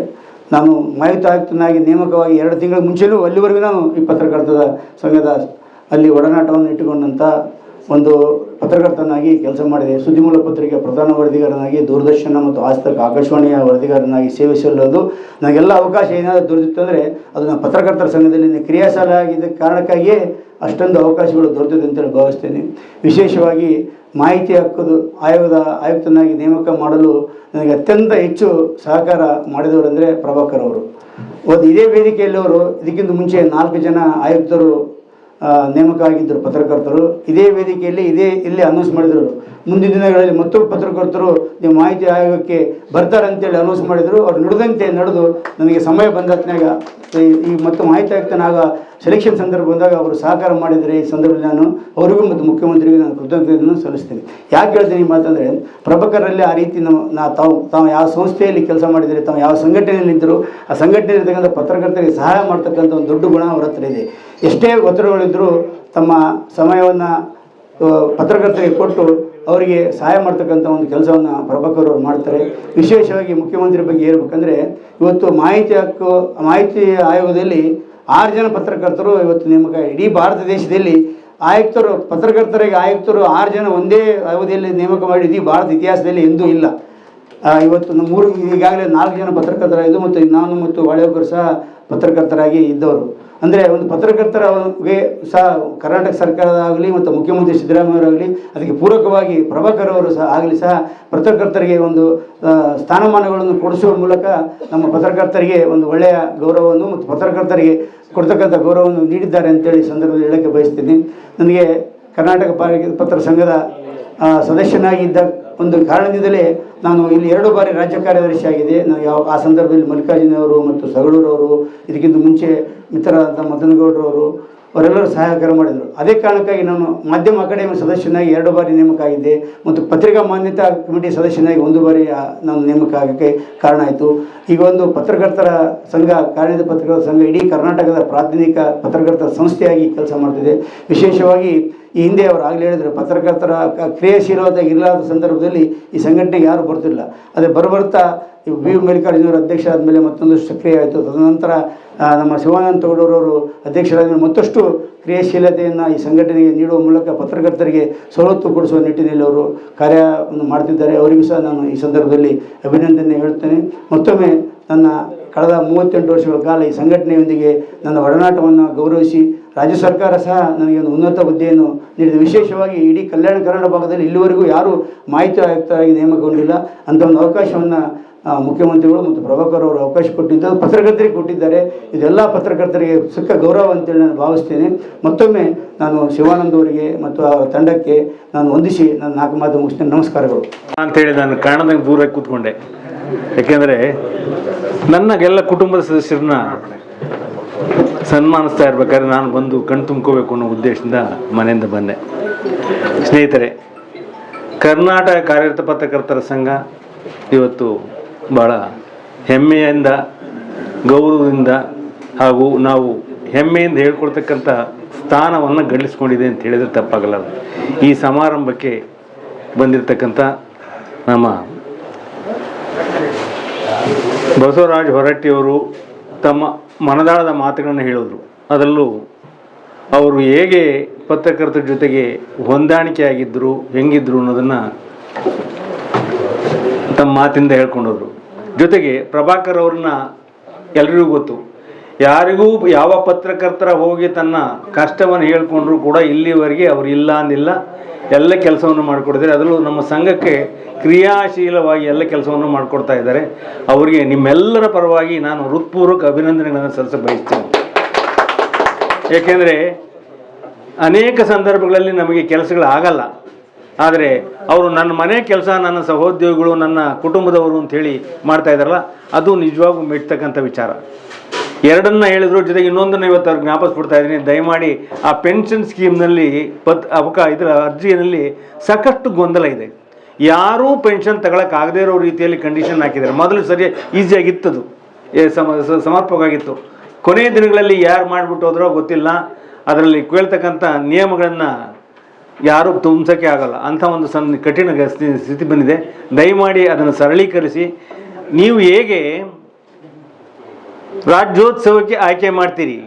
ನಾನು ಮಾಹಿತಿ ಆಯುಕ್ತನಾಗಿ ನೇಮಕವಾಗಿ 2 ತಿಂಗಳ ಮುಂಚೆಯೂ ಅಲ್ಲಿವರೆಗೂ ನಾನು ಈ ಪತ್ರಕರ್ತರ ಸಂಘದ ಅಲ್ಲಿ ಒಡನಾಟವನ್ನು ಇಟ್ಟುಕೊಂಡಂಥ ಒಂದು ಪತ್ರಕರ್ತನಾಗಿ ಕೆಲಸ ಮಾಡಿದೆ. ಸುದ್ದಿಮೂಲ ಪತ್ರಿಕೆ ಪ್ರಧಾನ ವರದಿಗಾರನಾಗಿ, ದೂರದರ್ಶನ ಮತ್ತು ಆಸ್ತಕ ಆಕಾಶವಾಣಿಯ ವರದಿಗಾರನಾಗಿ ಸೇವೆ ಸಲ್ಲೋದು ನನಗೆಲ್ಲ ಅವಕಾಶ ಏನಾದರೂ ದೊರೆತಿತ್ತಂದರೆ ಅದು ನಾನು ಪತ್ರಕರ್ತರ ಸಂಘದಲ್ಲಿ ಕ್ರಿಯಾಶಾಲ ಆಗಿದ್ದ ಕಾರಣಕ್ಕಾಗಿಯೇ ಅಷ್ಟೊಂದು ಅವಕಾಶಗಳು ದೊರೆತಿದೆ ಅಂತೇಳಿ ಭಾವಿಸ್ತೇನೆ. ವಿಶೇಷವಾಗಿ ಮಾಹಿತಿ ಹಕ್ಕುದು ಆಯೋಗದ ಆಯುಕ್ತನಾಗಿ ನೇಮಕ ಮಾಡಲು ನನಗೆ ಅತ್ಯಂತ ಹೆಚ್ಚು ಸಹಕಾರ ಮಾಡಿದವರೆಂದರೆ ಪ್ರಭಾಕರ್ ಅವರು. ಇದೇ ವೇದಿಕೆಯಲ್ಲಿ ಅವರು ಇದಕ್ಕಿಂತ ಮುಂಚೆ 4 ಜನ ಆಯುಕ್ತರು ನೇಮಕ ಆಗಿದ್ದರು ಪತ್ರಕರ್ತರು. ಇದೇ ವೇದಿಕೆಯಲ್ಲಿ ಇಲ್ಲಿ ಅನೌನ್ಸ್ ಮಾಡಿದರು, ಮುಂದಿನ ದಿನಗಳಲ್ಲಿ ಮತ್ತೊಬ್ಬ ಪತ್ರಕರ್ತರು ನೀವು ಮಾಹಿತಿ ಆಯೋಗಕ್ಕೆ ಬರ್ತಾರೆ ಅಂತೇಳಿ ಅನೌನ್ಸ್ ಮಾಡಿದರು. ಅವ್ರು ನುಡಿದಂತೆ ನಡೆದು ನನಗೆ ಸಮಯ ಬಂದಾತ್ನಾಗ ಈ ಮತ್ತು ಮಾಹಿತಿ ಆಯುಕ್ತನಾಗ ಸೆಲೆಕ್ಷನ್ ಸಂದರ್ಭ ಬಂದಾಗ ಅವರು ಸಹಕಾರ ಮಾಡಿದರೆ ಈ ಸಂದರ್ಭದಲ್ಲಿ ನಾನು ಅವರಿಗೂ ಮತ್ತು ಮುಖ್ಯಮಂತ್ರಿಗೂ ನಾನು ಕೃತಜ್ಞತೆಯನ್ನು ಸಲ್ಲಿಸ್ತೀನಿ. ಯಾಕೆ ಹೇಳ್ತೀನಿ ಮಾತಂದರೆ ಪ್ರಭಾಕರಲ್ಲಿ ಆ ರೀತಿ ತಾವು ಯಾವ ಸಂಸ್ಥೆಯಲ್ಲಿ ಕೆಲಸ ಮಾಡಿದರೆ, ತಾವು ಯಾವ ಸಂಘಟನೆಯಲ್ಲಿ ಇದ್ದರು ಆ ಸಂಘಟನೆಯಲ್ಲಿ ಇರ್ತಕ್ಕಂಥ ಪತ್ರಕರ್ತರಿಗೆ ಸಹಾಯ ಮಾಡ್ತಕ್ಕಂಥ ಒಂದು ದೊಡ್ಡ ಗುಣ ಅವರ ಹತ್ರ ಇದೆ. ಎಷ್ಟೇ ಒತ್ತಡಗಳಿದ್ದರೂ ತಮ್ಮ ಸಮಯವನ್ನು ಪತ್ರಕರ್ತರಿಗೆ ಕೊಟ್ಟು ಅವರಿಗೆ ಸಹಾಯ ಮಾಡ್ತಕ್ಕಂಥ ಒಂದು ಕೆಲಸವನ್ನು ಪ್ರಭಾಕರ್ ಅವರು ಮಾಡ್ತಾರೆ. ವಿಶೇಷವಾಗಿ ಮುಖ್ಯಮಂತ್ರಿ ಬಗ್ಗೆ ಹೇಳ್ಬೇಕಂದ್ರೆ ಇವತ್ತು ಮಾಹಿತಿ ಆಯೋಗದಲ್ಲಿ 6 ಜನ ಪತ್ರಕರ್ತರು ಇವತ್ತು ನೇಮಕ. ಇಡೀ ಭಾರತ ದೇಶದಲ್ಲಿ ಪತ್ರಕರ್ತರಿಗೆ ಆಯುಕ್ತರು 6 ಜನ ಒಂದೇ ಅವಧಿಯಲ್ಲಿ ನೇಮಕ ಮಾಡಿ ಇಡೀ ಭಾರತ ಇತಿಹಾಸದಲ್ಲಿ ಎಂದೂ ಇಲ್ಲ. ಇವತ್ತು ನಮ್ಮ ಈಗಾಗಲೇ 4 ಜನ ಪತ್ರಕರ್ತರಾಗಿದ್ದು ಮತ್ತು ನಾನು ಮತ್ತು ವಾಳೆಯವರು ಸಹ ಪತ್ರಕರ್ತರಾಗಿ ಇದ್ದವರು. ಅಂದರೆ ಒಂದು ಪತ್ರಕರ್ತರಿಗೆ ಸಹ ಕರ್ನಾಟಕ ಸರ್ಕಾರದಾಗಲಿ ಮತ್ತು ಮುಖ್ಯಮಂತ್ರಿ ಸಿದ್ದರಾಮಯ್ಯವರಾಗಲಿ ಅದಕ್ಕೆ ಪೂರಕವಾಗಿ ಪ್ರಭಾಕರ್ ಅವರು ಸಹ ಆಗಲಿ ಸಹ ಪತ್ರಕರ್ತರಿಗೆ ಒಂದು ಸ್ಥಾನಮಾನಗಳನ್ನು ಕೊಡಿಸುವ ಮೂಲಕ ನಮ್ಮ ಪತ್ರಕರ್ತರಿಗೆ ಒಂದು ಒಳ್ಳೆಯ ಗೌರವವನ್ನು ಮತ್ತು ಪತ್ರಕರ್ತರಿಗೆ ಕೊಡ್ತಕ್ಕಂಥ ಗೌರವವನ್ನು ನೀಡಿದ್ದಾರೆ ಅಂತೇಳಿ ಸಂದರ್ಭದಲ್ಲಿ ಹೇಳೋಕ್ಕೆ ಬಯಸ್ತೀನಿ. ನನಗೆ ಕರ್ನಾಟಕ ಪತ್ರ ಸಂಘದ ಸದಸ್ಯನಾಗಿದ್ದ ಒಂದು ಕಾರಣದಿಂದಲೇ ನಾನು ಇಲ್ಲಿ 2 ಬಾರಿ ರಾಜ್ಯ ಕಾರ್ಯದರ್ಶಿ ಆಗಿದೆ. ನಾನು ಆ ಸಂದರ್ಭದಲ್ಲಿ ಮಲ್ಲಿಕಾರ್ಜುನ ಅವರು ಮತ್ತು ಸಗಳೂರವರು, ಇದಕ್ಕಿಂತ ಮುಂಚೆ ಮಿತ್ರರಾದಂಥ ಮದನಗೌಡರವರು ಅವರೆಲ್ಲರೂ ಸಹಕಾರ ಮಾಡಿದರು. ಅದೇ ಕಾರಣಕ್ಕಾಗಿ ನಾನು ಮಾಧ್ಯಮ ಅಕಾಡೆಮಿ ಸದಸ್ಯನಾಗಿ 2 ಬಾರಿ ನೇಮಕ ಆಗಿದ್ದೆ ಮತ್ತು ಪತ್ರಿಕಾ ಮಾನ್ಯತಾ ಕಮಿಟಿ ಸದಸ್ಯನಾಗಿ 1 ಬಾರಿ ನಾನು ನೇಮಕ ಆಗೋಕ್ಕೆ ಕಾರಣ ಆಯಿತು. ಈಗ ಒಂದು ಪತ್ರಕರ್ತರ ಸಂಘ, ಕಾರ್ಯನಿರತ ಪತ್ರಕರ್ತರ ಸಂಘ ಇಡೀ ಕರ್ನಾಟಕದ ಪ್ರಾತಿನಿಧಿಕ ಪತ್ರಕರ್ತರ ಸಂಸ್ಥೆಯಾಗಿ ಕೆಲಸ ಮಾಡ್ತಿದೆ. ವಿಶೇಷವಾಗಿ ಈ ಹಿಂದೆ ಅವರು ಆಗಲೇ ಹೇಳಿದರು, ಪತ್ರಕರ್ತರ ಕ್ರಿಯಾಶೀಲತೆ ಇರಲಾದ ಸಂದರ್ಭದಲ್ಲಿ ಈ ಸಂಘಟನೆಗೆ ಯಾರು ಬರ್ತಿಲ್ಲ. ಅದೇ ಬರ್ತಾ ಬಿ ವಿ ಮಲ್ಲಿಕಾರ್ಜುನವರು ಅಧ್ಯಕ್ಷರಾದ ಮೇಲೆ ಮತ್ತೊಂದು ಸಕ್ರಿಯ ಆಯಿತು. ತದನಂತರ ನಮ್ಮ ಶಿವಾನಂದ ತೌಡೂರವರು ಅಧ್ಯಕ್ಷರಾದ ಮೇಲೆ ಮತ್ತಷ್ಟು ಕ್ರಿಯಾಶೀಲತೆಯನ್ನು ಈ ಸಂಘಟನೆಗೆ ನೀಡುವ ಮೂಲಕ ಪತ್ರಕರ್ತರಿಗೆ ಸವಲತ್ತು ಕೊಡಿಸುವ ನಿಟ್ಟಿನಲ್ಲಿ ಅವರು ಕಾರ್ಯವನ್ನು ಮಾಡ್ತಿದ್ದಾರೆ. ಅವರಿಗೂ ಸಹ ನಾನು ಈ ಸಂದರ್ಭದಲ್ಲಿ ಅಭಿನಂದನೆ ಹೇಳ್ತೇನೆ. ಮತ್ತೊಮ್ಮೆ ನನ್ನ ಕಳೆದ 38 ವರ್ಷಗಳ ಕಾಲ ಈ ಸಂಘಟನೆಯೊಂದಿಗೆ ನನ್ನ ಒಡನಾಟವನ್ನು ಗೌರವಿಸಿ ರಾಜ್ಯ ಸರ್ಕಾರ ಸಹ ನನಗೆ ಒಂದು ಉನ್ನತ ಹುದ್ದೆಯನ್ನು ನೀಡಿದೆ. ವಿಶೇಷವಾಗಿ ಇಡೀ ಕಲ್ಯಾಣ ಕರ್ನಾಟಕ ಭಾಗದಲ್ಲಿ ಇಲ್ಲಿವರೆಗೂ ಯಾರೂ ಮಾಹಿತಿ ಆಯುಕ್ತರಾಗಿ ನೇಮಕಗೊಂಡಿಲ್ಲ. ಅಂಥ ಒಂದು ಅವಕಾಶವನ್ನು ಮುಖ್ಯಮಂತ್ರಿಗಳು ಮತ್ತು ಪ್ರಭಾಕರ್ ಅವರು ಅವಕಾಶ ಕೊಟ್ಟಿದ್ದು ಪತ್ರಕರ್ತರಿಗೆ ಕೊಟ್ಟಿದ್ದಾರೆ. ಇದೆಲ್ಲ ಪತ್ರಕರ್ತರಿಗೆ ಸಿಕ್ಕ ಗೌರವ ಅಂತೇಳಿ ನಾನು ಭಾವಿಸ್ತೇನೆ. ಮತ್ತೊಮ್ಮೆ ನಾನು ಶಿವಾನಂದ್ ಅವರಿಗೆ ಮತ್ತು ಅವರ ತಂಡಕ್ಕೆ ನಾನು ವಂದಿಸಿ ನಾನು 4 ಮಾತು ಮುಗಿಸ್ತೇನೆ. ನಮಸ್ಕಾರಗಳು ಅಂತೇಳಿ ನಾನು ಕಾರಣದಾಗ ದೂರ ಕೂತ್ಕೊಂಡೆ. ಯಾಕೆಂದರೆ ನನ್ನಗೆಲ್ಲ ಕುಟುಂಬದ ಸದಸ್ಯರನ್ನ ಸನ್ಮಾನಿಸ್ತಾ ಇರ್ಬೇಕಾದ್ರೆ ನಾನು ಬಂದು ಕಣ್ ತುಂಬ್ಕೋಬೇಕು ಅನ್ನೋ ಉದ್ದೇಶದಿಂದ ಮನೆಯಿಂದ ಬಂದೆ. ಸ್ನೇಹಿತರೆ, ಕರ್ನಾಟಕ ಕಾರ್ಯನಿರತ ಪತ್ರಕರ್ತರ ಸಂಘ ಇವತ್ತು ಭಾಳ ಹೆಮ್ಮೆಯಿಂದ, ಗೌರವದಿಂದ ಹಾಗೂ ನಾವು ಹೆಮ್ಮೆಯಿಂದ ಹೇಳ್ಕೊಳ್ತಕ್ಕಂಥ ಸ್ಥಾನವನ್ನು ಗಳಿಸ್ಕೊಂಡಿದೆ ಅಂತ ಹೇಳಿದರೆ ತಪ್ಪಾಗಲ್ಲ. ಈ ಸಮಾರಂಭಕ್ಕೆ ಬಂದಿರತಕ್ಕಂಥ ನಮ್ಮ ಬಸವರಾಜ ಹೊರಟ್ಟಿಯವರು ತಮ್ಮ ಮನದಾಳದ ಮಾತುಗಳನ್ನು ಹೇಳಿದರು. ಅದರಲ್ಲೂ ಅವರು ಹೇಗೆ ಪತ್ರಕರ್ತರ ಜೊತೆಗೆ ಹೊಂದಾಣಿಕೆ ಆಗಿದ್ದರು, ಹೆಂಗಿದ್ರು ಅನ್ನೋದನ್ನು ತಮ್ಮ ಮಾತಿಂದ ಹೇಳ್ಕೊಂಡೋದ್ರು. ಜೊತೆಗೆ ಪ್ರಭಾಕರ್ ಅವ್ರನ್ನ ಎಲ್ರಿಗೂ ಗೊತ್ತು. ಯಾರಿಗೂ ಯಾವ ಪತ್ರಕರ್ತರ ಹೋಗಿ ತನ್ನ ಕಷ್ಟವನ್ನು ಹೇಳ್ಕೊಂಡ್ರೂ ಕೂಡ ಇಲ್ಲಿವರೆಗೆ ಅವರು ಇಲ್ಲ ಅಂದಿಲ್ಲ. ಎಲ್ಲ ಕೆಲಸವನ್ನು ಮಾಡಿಕೊಡ್ತಾರೆ. ಅದರಲ್ಲೂ ನಮ್ಮ ಸಂಘಕ್ಕೆ ಕ್ರಿಯಾಶೀಲವಾಗಿ ಎಲ್ಲ ಕೆಲಸವನ್ನು ಮಾಡಿಕೊಡ್ತಾ ಇದ್ದಾರೆ. ಅವರಿಗೆ ನಿಮ್ಮೆಲ್ಲರ ಪರವಾಗಿ ನಾನು ಹೃತ್ಪೂರ್ವಕ ಅಭಿನಂದನೆಗಳನ್ನು ಸಲ್ಲಿಸ ಬಯಸ್ತೇನೆ. ಏಕೆಂದರೆ ಅನೇಕ ಸಂದರ್ಭಗಳಲ್ಲಿ ನಮಗೆ ಕೆಲಸಗಳಾಗಲ್ಲ, ಆದರೆ ಅವರು ನನ್ನ ಮನೆ ಕೆಲಸ, ನನ್ನ ಸಹೋದ್ಯೋಗಿಗಳು, ನನ್ನ ಕುಟುಂಬದವರು ಅಂಥೇಳಿ ಮಾಡ್ತಾ ಇದ್ದಾರಲ್ಲ, ಅದು ನಿಜವಾಗೂ ಮೆಚ್ಚತಕ್ಕಂಥ ವಿಚಾರ. ಎರಡನ್ನ ಹೇಳಿದ್ರು, ಜೊತೆಗೆ ಇನ್ನೊಂದನ್ನು ಇವತ್ತು ಅವ್ರಿಗೆ ಜ್ಞಾಪಿಸ್ಬಿಡ್ತಾ ಇದ್ದೀನಿ. ದಯಮಾಡಿ ಆ ಪೆನ್ಷನ್ ಸ್ಕೀಮ್ನಲ್ಲಿ ಇದರ ಅರ್ಜಿಯಲ್ಲಿ ಸಾಕಷ್ಟು ಗೊಂದಲ ಇದೆ. ಯಾರೂ ಪೆನ್ಷನ್ ತಗೊಳಕ್ಕಾಗದೇ ಇರೋ ರೀತಿಯಲ್ಲಿ ಕಂಡೀಷನ್ ಹಾಕಿದ್ದಾರೆ. ಮೊದಲು ಸರಿ ಈಸಿಯಾಗಿತ್ತದು, ಸಮರ್ಪಕವಾಗಿತ್ತು. ಕೊನೆಯ ದಿನಗಳಲ್ಲಿ ಯಾರು ಮಾಡಿಬಿಟ್ಟು ಹೋದ್ರೋ ಗೊತ್ತಿಲ್ಲ. ಅದರಲ್ಲಿ ಕೇಳ್ತಕ್ಕಂಥ ನಿಯಮಗಳನ್ನು ಯಾರೂ ತುಂಬಿಸೋಕ್ಕೆ ಆಗಲ್ಲ, ಅಂಥ ಒಂದು ಕಠಿಣ ಸ್ಥಿತಿ ಬಂದಿದೆ. ದಯಮಾಡಿ ಅದನ್ನು ಸರಳೀಕರಿಸಿ. ನೀವು ಹೇಗೆ ರಾಜ್ಯೋತ್ಸವಕ್ಕೆ ಆಯ್ಕೆ ಮಾಡ್ತೀರಿ,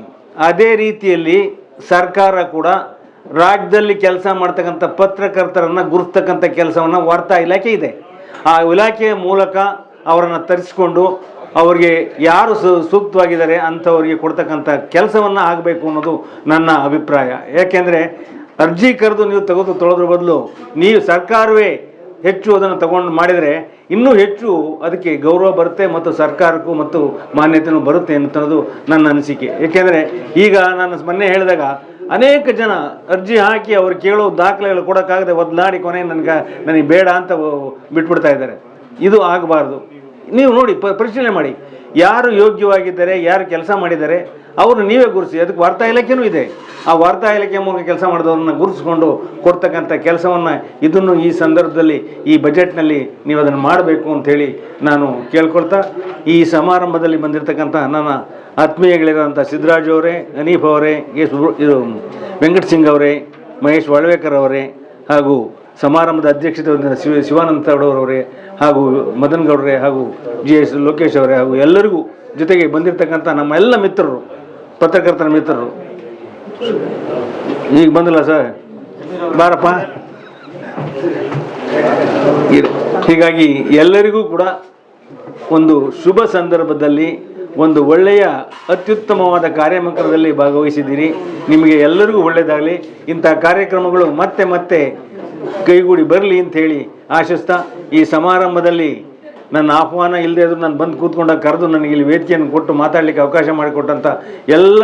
ಅದೇ ರೀತಿಯಲ್ಲಿ ಸರ್ಕಾರ ಕೂಡ ರಾಜ್ಯದಲ್ಲಿ ಕೆಲಸ ಮಾಡ್ತಕ್ಕಂಥ ಪತ್ರಕರ್ತರನ್ನು ಗುರುಸ್ತಕ್ಕಂಥ ಕೆಲಸವನ್ನು ವಾರ್ತಾ ಇಲಾಖೆ ಇದೆ. ಆ ಇಲಾಖೆಯ ಮೂಲಕ ಅವರನ್ನು ತರಿಸಿಕೊಂಡು ಅವರಿಗೆ ಯಾರು ಸೂಕ್ತವಾಗಿದ್ದಾರೆ ಅಂಥವರಿಗೆ ಕೊಡ್ತಕ್ಕಂಥ ಕೆಲಸವನ್ನು ಆಗಬೇಕು ಅನ್ನೋದು ನನ್ನ ಅಭಿಪ್ರಾಯ. ಯಾಕೆಂದರೆ ಅರ್ಜಿ ಕರೆದು ನೀವು ತೊಳೆದ್ರ ಬದಲು ನೀವು ಸರ್ಕಾರವೇ ಹೆಚ್ಚು ಅದನ್ನು ತಗೊಂಡು ಮಾಡಿದರೆ ಇನ್ನೂ ಹೆಚ್ಚು ಅದಕ್ಕೆ ಗೌರವ ಬರುತ್ತೆ ಮತ್ತು ಸರ್ಕಾರಕ್ಕೂ ಮತ್ತು ಮಾನ್ಯತೆಯೂ ಬರುತ್ತೆ ಅನ್ನೋದು ನನ್ನ ಅನಿಸಿಕೆ. ಏಕೆಂದರೆ ಈಗ ನಾನು ಮೊನ್ನೆ ಹೇಳಿದಾಗ ಅನೇಕ ಜನ ಅರ್ಜಿ ಹಾಕಿ ಅವ್ರು ಕೇಳೋ ದಾಖಲೆಗಳು ಕೊಡೋಕ್ಕಾಗದೆ ಒದ್ಲಾಡಿ ಕೊನೆ ನನಗೆ ಬೇಡ ಅಂತ ಬಿಟ್ಬಿಡ್ತಾ ಇದ್ದಾರೆ. ಇದು ಆಗಬಾರ್ದು. ನೀವು ನೋಡಿ, ಪರಿಶೀಲನೆ ಮಾಡಿ, ಯಾರು ಯೋಗ್ಯವಾಗಿದ್ದಾರೆ, ಯಾರು ಕೆಲಸ ಮಾಡಿದ್ದಾರೆ ಅವರು ನೀವೇ ಗುರುಸಿ. ಅದಕ್ಕೆ ವಾರ್ತಾ ಇಲಾಖೆನೂ ಇದೆ. ಆ ವಾರ್ತಾ ಇಲಾಖೆ ಮೂಲಕ ಕೆಲಸ ಮಾಡಿದವ್ರನ್ನ ಗುರುತಿಸ್ಕೊಂಡು ಕೊಡ್ತಕ್ಕಂಥ ಕೆಲಸವನ್ನು ಇದನ್ನು ಈ ಸಂದರ್ಭದಲ್ಲಿ ಈ ಬಜೆಟ್ನಲ್ಲಿ ನೀವು ಅದನ್ನು ಮಾಡಬೇಕು ಅಂಥೇಳಿ ನಾನು ಕೇಳ್ಕೊಳ್ತಾ, ಈ ಸಮಾರಂಭದಲ್ಲಿ ಬಂದಿರತಕ್ಕಂಥ ನನ್ನ ಆತ್ಮೀಯಗಳಿರೋಂಥ ಸಿದ್ದರಾಜು ಅವರೇ, ಹನೀಫ್ ಅವರೇ, ಇದು ವೆಂಕಟ ಸಿಂಗ್ ಅವರೇ, ಮಹೇಶ್ ವಳ್ವೇಕರ್ ಅವರೇ, ಹಾಗೂ ಸಮಾರಂಭದ ಅಧ್ಯಕ್ಷತೆ ಶಿವಾನಂದ ಗೌಡರವರೇ, ಹಾಗೂ ಮದನ್ ಗೌಡ್ರೆ, ಹಾಗೂ GS ಲೋಕೇಶ್ ಅವರೇ, ಹಾಗೂ ಎಲ್ಲರಿಗೂ ಜೊತೆಗೆ ಬಂದಿರತಕ್ಕಂಥ ನಮ್ಮ ಎಲ್ಲ ಮಿತ್ರರು, ಪತ್ರಕರ್ತರ ಮಿತ್ರರು. ಈಗ ಬಂದಿಲ್ಲ ಸರ್, ಬಾರಪ್ಪ. ಹೀಗಾಗಿ ಎಲ್ಲರಿಗೂ ಕೂಡ ಒಂದು ಶುಭ ಸಂದರ್ಭದಲ್ಲಿ ಒಂದು ಒಳ್ಳೆಯ ಅತ್ಯುತ್ತಮವಾದ ಕಾರ್ಯಕ್ರಮದಲ್ಲಿ ಭಾಗವಹಿಸಿದ್ದೀರಿ. ನಿಮಗೆ ಎಲ್ಲರಿಗೂ ಒಳ್ಳೆಯದಾಗಲಿ. ಇಂಥ ಕಾರ್ಯಕ್ರಮಗಳು ಮತ್ತೆ ಮತ್ತೆ ಕೈಗೂಡಿ ಬರಲಿ ಅಂಥೇಳಿ ಆಶಿಸ್ತಾ, ಈ ಸಮಾರಂಭದಲ್ಲಿ ನನ್ನ ಆಹ್ವಾನ ಇಲ್ಲದೆ ಇದ್ರೂ ನಾನು ಬಂದು ಕೂತ್ಕೊಂಡಾಗ ಕರೆದು ನನಗೆ ಇಲ್ಲಿ ವೇದಿಕೆಯನ್ನು ಕೊಟ್ಟು ಮಾತಾಡಲಿಕ್ಕೆ ಅವಕಾಶ ಮಾಡಿಕೊಟ್ಟಂಥ ಎಲ್ಲ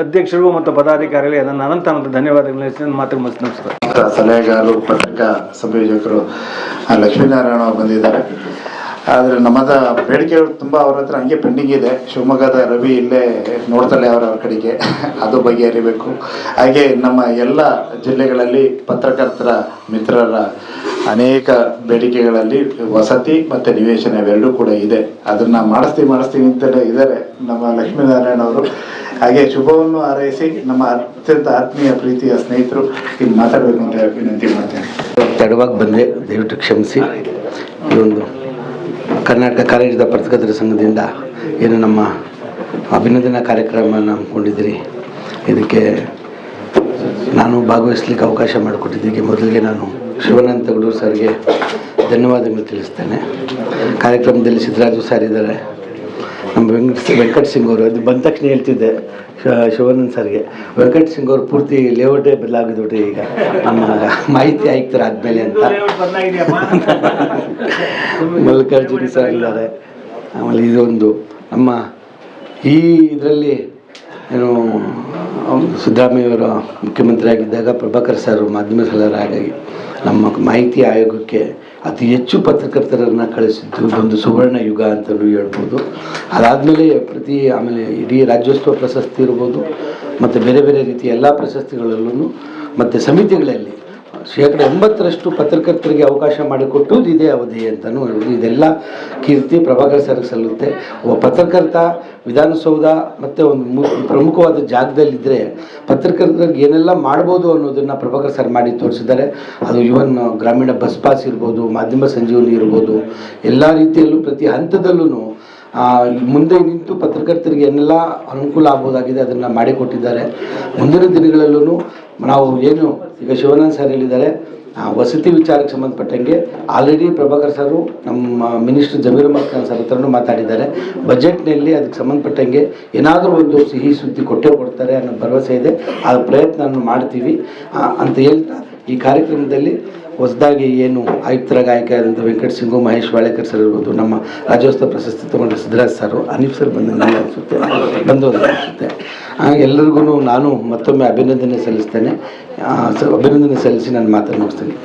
ಅಧ್ಯಕ್ಷರಿಗೂ ಮತ್ತು ಪದಾಧಿಕಾರಿಗಳಿಗೆ ನನ್ನ ಅನಂತ ಧನ್ಯವಾದಗಳು ಮಾತು ನಮಸ್ಕಾರ. ಸಲಹೆಗಾರರು, ಪತ್ರಿಕಾ ಸಂಯೋಜಕರು ಲಕ್ಷ್ಮೀನಾರಾಯಣ ಬಂದಿದ್ದಾರೆ. ಆದರೆ ನಮ್ಮದ ಬೇಡಿಕೆಗಳು ತುಂಬ ಅವ್ರ ಹತ್ರ ಹಂಗೆ ಪೆಂಡಿಂಗ್ ಇದೆ. ಶಿವಮೊಗ್ಗದ ರವಿ ಇಲ್ಲೇ ನೋಡ್ತಾಳೆ ಅವ್ರ ಕಡೆಗೆ, ಅದು ಬಗೆಹರಿಬೇಕು. ಹಾಗೆ ನಮ್ಮ ಎಲ್ಲ ಜಿಲ್ಲೆಗಳಲ್ಲಿ ಪತ್ರಕರ್ತರ ಮಿತ್ರರ ಅನೇಕ ಬೇಡಿಕೆಗಳಲ್ಲಿ ವಸತಿ ಮತ್ತು ನಿವೇಶನ ಇವೆರಡೂ ಕೂಡ ಇದೆ. ಅದನ್ನು ಮಾಡಿಸ್ತೀನಿ ಅಂತಲೇ ಇದ್ದಾರೆ ನಮ್ಮ ಲಕ್ಷ್ಮೀನಾರಾಯಣ ಅವರು. ಹಾಗೆ ಶುಭವನ್ನು ಹಾರೈಸಿ ನಮ್ಮ ಅತ್ಯಂತ ಆತ್ಮೀಯ ಪ್ರೀತಿಯ ಸ್ನೇಹಿತರು ಇಲ್ಲಿ ಮಾತಾಡಬೇಕು ಅಂತ ವಿನಂತಿ ಮಾಡ್ತೇನೆ. ತಡವಾಗಿ ಬಂದೆ, ದಯವಿಟ್ಟು ಕ್ಷಮಿಸಿ. ಈ ಒಂದು ಕರ್ನಾಟಕ ಕಾಲೇಜಿನ ಪತ್ರಕರ್ತರ ಸಂಘದಿಂದ ಏನು ನಮ್ಮ ಅಭಿನಂದನಾ ಕಾರ್ಯಕ್ರಮವನ್ನು ಹಮ್ಮಿಕೊಂಡಿದ್ದೀರಿ, ಇದಕ್ಕೆ ನಾನು ಭಾಗವಹಿಸಲಿಕ್ಕೆ ಅವಕಾಶ ಮಾಡಿಕೊಟ್ಟಿದ್ದಕ್ಕೆ ಮೊದಲಿಗೆ ನಾನು ಶಿವಾನಂದ ಗೌಡರು ಸರ್ಗೆ ಧನ್ಯವಾದಗಳು ತಿಳಿಸ್ತೇನೆ. ಕಾರ್ಯಕ್ರಮದಲ್ಲಿ ಸಿದ್ದರಾಜು ಸರ್ ಇದ್ದಾರೆ, ನಮ್ಮ ವೆಂಕಟ ಸಿಂಗ್ ಅವರು. ಅದು ಬಂದ ತಕ್ಷಣ ಹೇಳ್ತಿದ್ದೆ ಶಿವಾನಂದ್ ಸರ್ಗೆ, ವೆಂಕಟ ಸಿಂಗ್ ಅವರು ಪೂರ್ತಿ ಲೇಔಟೇ ಬದಲಾಗಿದ್ಬಿಟ್ಟು ಈಗ ನಮ್ಮ ಮಾಹಿತಿ ಆಯುಕ್ತರು ಆದಮೇಲೆ ಅಂತ. ಮಲ್ಲಿಕಾರ್ಜುನ ಸರ್ ಇದ್ದಾರೆ. ಆಮೇಲೆ ಇದೊಂದು ನಮ್ಮ ಈ ಇದರಲ್ಲಿ ಏನು ಸಿದ್ದರಾಮಯ್ಯವರ ಮುಖ್ಯಮಂತ್ರಿ ಆಗಿದ್ದಾಗ ಪ್ರಭಾಕರ್ ಸರ್ ಮಾಧ್ಯಮ ಸಲಹೆಯಾಗಿ ನಮ್ಮ ಮಾಹಿತಿ ಆಯೋಗಕ್ಕೆ ಅತಿ ಹೆಚ್ಚು ಪತ್ರಕರ್ತರನ್ನು ಕಳಿಸಿದ್ದು ಇದೊಂದು ಸುವರ್ಣ ಯುಗ ಅಂತಲೂ ಹೇಳ್ಬೋದು. ಅದಾದಮೇಲೆ ಆಮೇಲೆ ಇಡೀ ರಾಜ್ಯೋತ್ಸವ ಪ್ರಶಸ್ತಿ ಇರ್ಬೋದು ಮತ್ತು ಬೇರೆ ಬೇರೆ ರೀತಿಯ ಎಲ್ಲ ಪ್ರಶಸ್ತಿಗಳಲ್ಲೂ ಮತ್ತು ಸಮಿತಿಗಳಲ್ಲಿ 80% ಪತ್ರಕರ್ತರಿಗೆ ಅವಕಾಶ ಮಾಡಿಕೊಟ್ಟುದು ಇದೇ ಅವಧಿ ಅಂತಲೂ ಹೇಳ್ಬೋದು. ಇದೆಲ್ಲ ಕೀರ್ತಿ ಪ್ರಭಾಕರ್ ಸರ್ಗೆ ಸಲ್ಲುತ್ತೆ. ಒಬ್ಬ ಪತ್ರಕರ್ತ ವಿಧಾನಸೌಧ ಮತ್ತು ಒಂದು ಪ್ರಮುಖವಾದ ಜಾಗದಲ್ಲಿದ್ದರೆ ಪತ್ರಕರ್ತರಿಗೆ ಏನೆಲ್ಲ ಮಾಡ್ಬೋದು ಅನ್ನೋದನ್ನು ಪ್ರಭಾಕರ್ ಸರ್ ಮಾಡಿ ತೋರಿಸಿದ್ದಾರೆ. ಅದು ಇವನ್ ಗ್ರಾಮೀಣ ಬಸ್ ಪಾಸ್ ಇರ್ಬೋದು, ಮಾಧ್ಯಮ ಸಂಜೀವನಿ ಇರ್ಬೋದು, ಎಲ್ಲ ರೀತಿಯಲ್ಲೂ ಪ್ರತಿ ಹಂತದಲ್ಲೂ ಮುಂದೆ ನಿಂತು ಪತ್ರಕರ್ತರಿಗೆ ಏನೆಲ್ಲ ಅನುಕೂಲ ಆಗ್ಬೋದಾಗಿದೆ ಅದನ್ನು ಮಾಡಿಕೊಟ್ಟಿದ್ದಾರೆ. ಮುಂದಿನ ದಿನಗಳಲ್ಲೂ ನಾವು ಏನು ಈಗ ಶಿವಾನಂದ್ ಸರ್ ಹೇಳಿದ್ದಾರೆ, ವಸತಿ ವಿಚಾರಕ್ಕೆ ಸಂಬಂಧಪಟ್ಟಂಗೆ ಆಲ್ರೆಡಿ ಪ್ರಭಾಕರ್ ಸರು ನಮ್ಮ ಮಿನಿಸ್ಟರ್ ಜಮೀರ್ ಅಹ್ಮದ್ ಖಾನ್ ಸರ್ ಹತ್ರನೂ ಮಾತಾಡಿದ್ದಾರೆ. ಬಜೆಟ್ನಲ್ಲಿ ಅದಕ್ಕೆ ಸಂಬಂಧಪಟ್ಟಂಗೆ ಏನಾದರೂ ಒಂದು ಸಿಹಿ ಸುದ್ದಿ ಕೊಟ್ಟೇ ಕೊಡ್ತಾರೆ ಅನ್ನೋ ಭರವಸೆ ಇದೆ. ಆ ಪ್ರಯತ್ನ ಮಾಡ್ತೀವಿ ಅಂತ ಹೇಳ್ತಾ ಈ ಕಾರ್ಯಕ್ರಮದಲ್ಲಿ ಹೊಸದಾಗಿ ಏನು ಆಯುಕ್ತರಾಗಿ ಆಯ್ಕೆಯಾದಂಥ ವೆಂಕಟ ಸಿಂಗು, ಮಹೇಶ್ ವಾಳೇಕರ್ ಸರ್ ಇರ್ಬೋದು, ನಮ್ಮ ರಾಜ್ಯೋತ್ಸವ ಪ್ರಶಸ್ತಿ ತಗೊಂಡ ಸಿದ್ದರಾಜ್ ಸರ್, ಅನೀಫ್ ಸರ್ ಬಂದಂಗೆ ಅನಿಸುತ್ತೆ, ಅನಿಸುತ್ತೆ. ಎಲ್ಲರಿಗೂ ನಾನು ಮತ್ತೊಮ್ಮೆ ಅಭಿನಂದನೆ ಸಲ್ಲಿಸ್ತೇನೆ. ಅಭಿನಂದನೆ ಸಲ್ಲಿಸಿ ನಾನು ಮಾತನ್ನು ಮುಗಿಸ್ತೇನೆ.